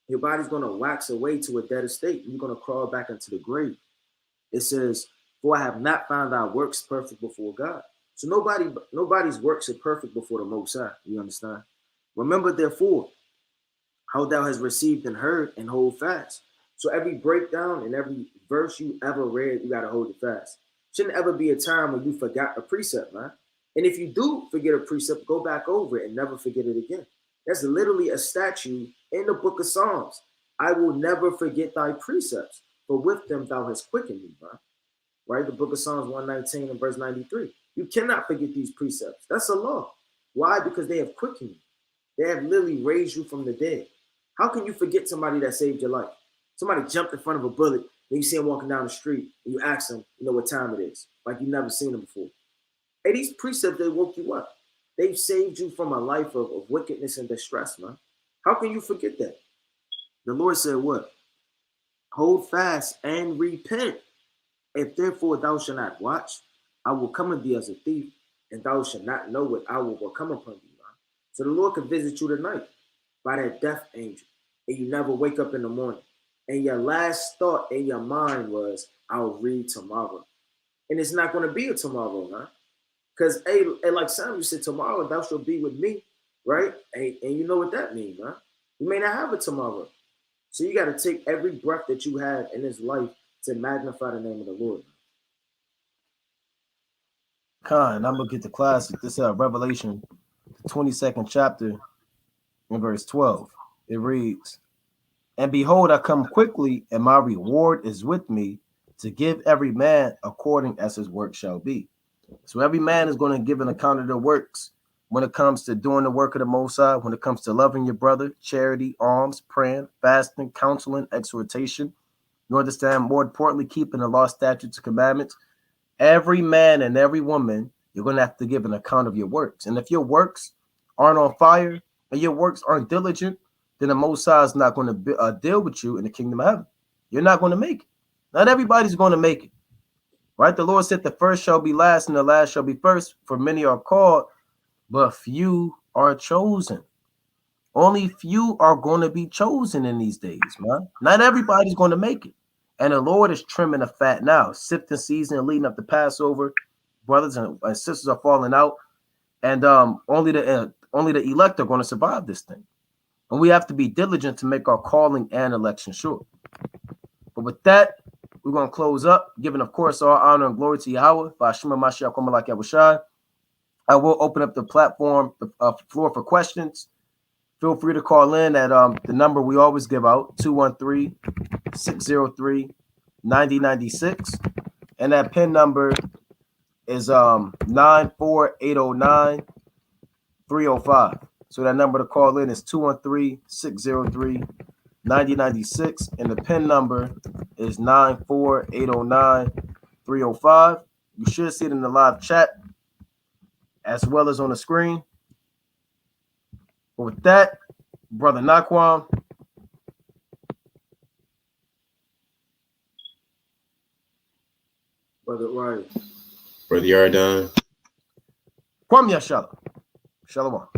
Speaker 2: Your body's going to wax away to a dead state. You're going to crawl back into the grave. It says, for I have not found our works perfect before God. So nobody's works are perfect before the Most High. You understand? Remember, therefore, how thou hast received and heard, and hold fast. So every breakdown and every verse you ever read, you got to hold it fast. Shouldn't ever be a time when you forgot a precept, man. And if you do forget a precept, go back over it and never forget it again. That's literally a statute in the book of Psalms. I will never forget thy precepts, for with them thou hast quickened me, man. Right? The book of Psalms 119 and verse 93. You cannot forget these precepts. That's a law. Why? Because they have quickened you. They have literally raised you from the dead. How can you forget somebody that saved your life? Somebody jumped in front of a bullet, then you see him walking down the street, and you ask him, what time it is, like you've never seen him before. Hey, these precepts, they woke you up. They've saved you from a life of wickedness and distress, man. How can you forget that? The Lord said what? Hold fast and repent. If therefore thou shalt not watch, I will come unto thee as a thief, and thou shalt not know what I will come upon thee, man. So the Lord can visit you tonight by that death angel, and you never wake up in the morning. And your last thought in your mind was, I'll read tomorrow. And it's not going to be a tomorrow, man. Because, like Samuel said, tomorrow thou shalt be with me, right? And you know what that means, man. You may not have a tomorrow. So you got to take every breath that you have in this life to magnify the name of the Lord.
Speaker 1: I'm going to get the classic. This is Revelation, the 22nd chapter, in verse 12. It reads, and behold, I come quickly, and my reward is with me to give every man according as his work shall be. So every man is going to give an account of their works when it comes to doing the work of the Most High, when it comes to loving your brother, charity, alms, praying, fasting, counseling, exhortation. You understand? More importantly, keeping the law, statutes, and commandments. Every man and every woman, you're going to have to give an account of your works. And if your works aren't on fire and your works aren't diligent, then the Most High is not going to deal with you in the kingdom of heaven. You're not going to make it. Not everybody's going to make it. Right? The Lord said the first shall be last and the last shall be first. For many are called, but few are chosen. Only few are going to be chosen in these days, man. Not everybody's going to make it. And the Lord is trimming the fat now. Sifting season leading up to Passover. Brothers and sisters are falling out. And only the elect are going to survive this thing. And we have to be diligent to make our calling and election sure. But with that, we're going to close up, giving, of course, all honor and glory to Yahweh. I will open up the platform, the floor for questions. Feel free to call in at the number we always give out, 213-603-9096. And that PIN number is 94809-305. So that number to call in is 213-603-9096. And the PIN number is 94809-305. You should see it in the live chat as well as on the screen. But with that, Brother Naquan.
Speaker 2: Brother Ryan.
Speaker 3: Brother Yardan.
Speaker 1: Kwam Yashala. Shalom.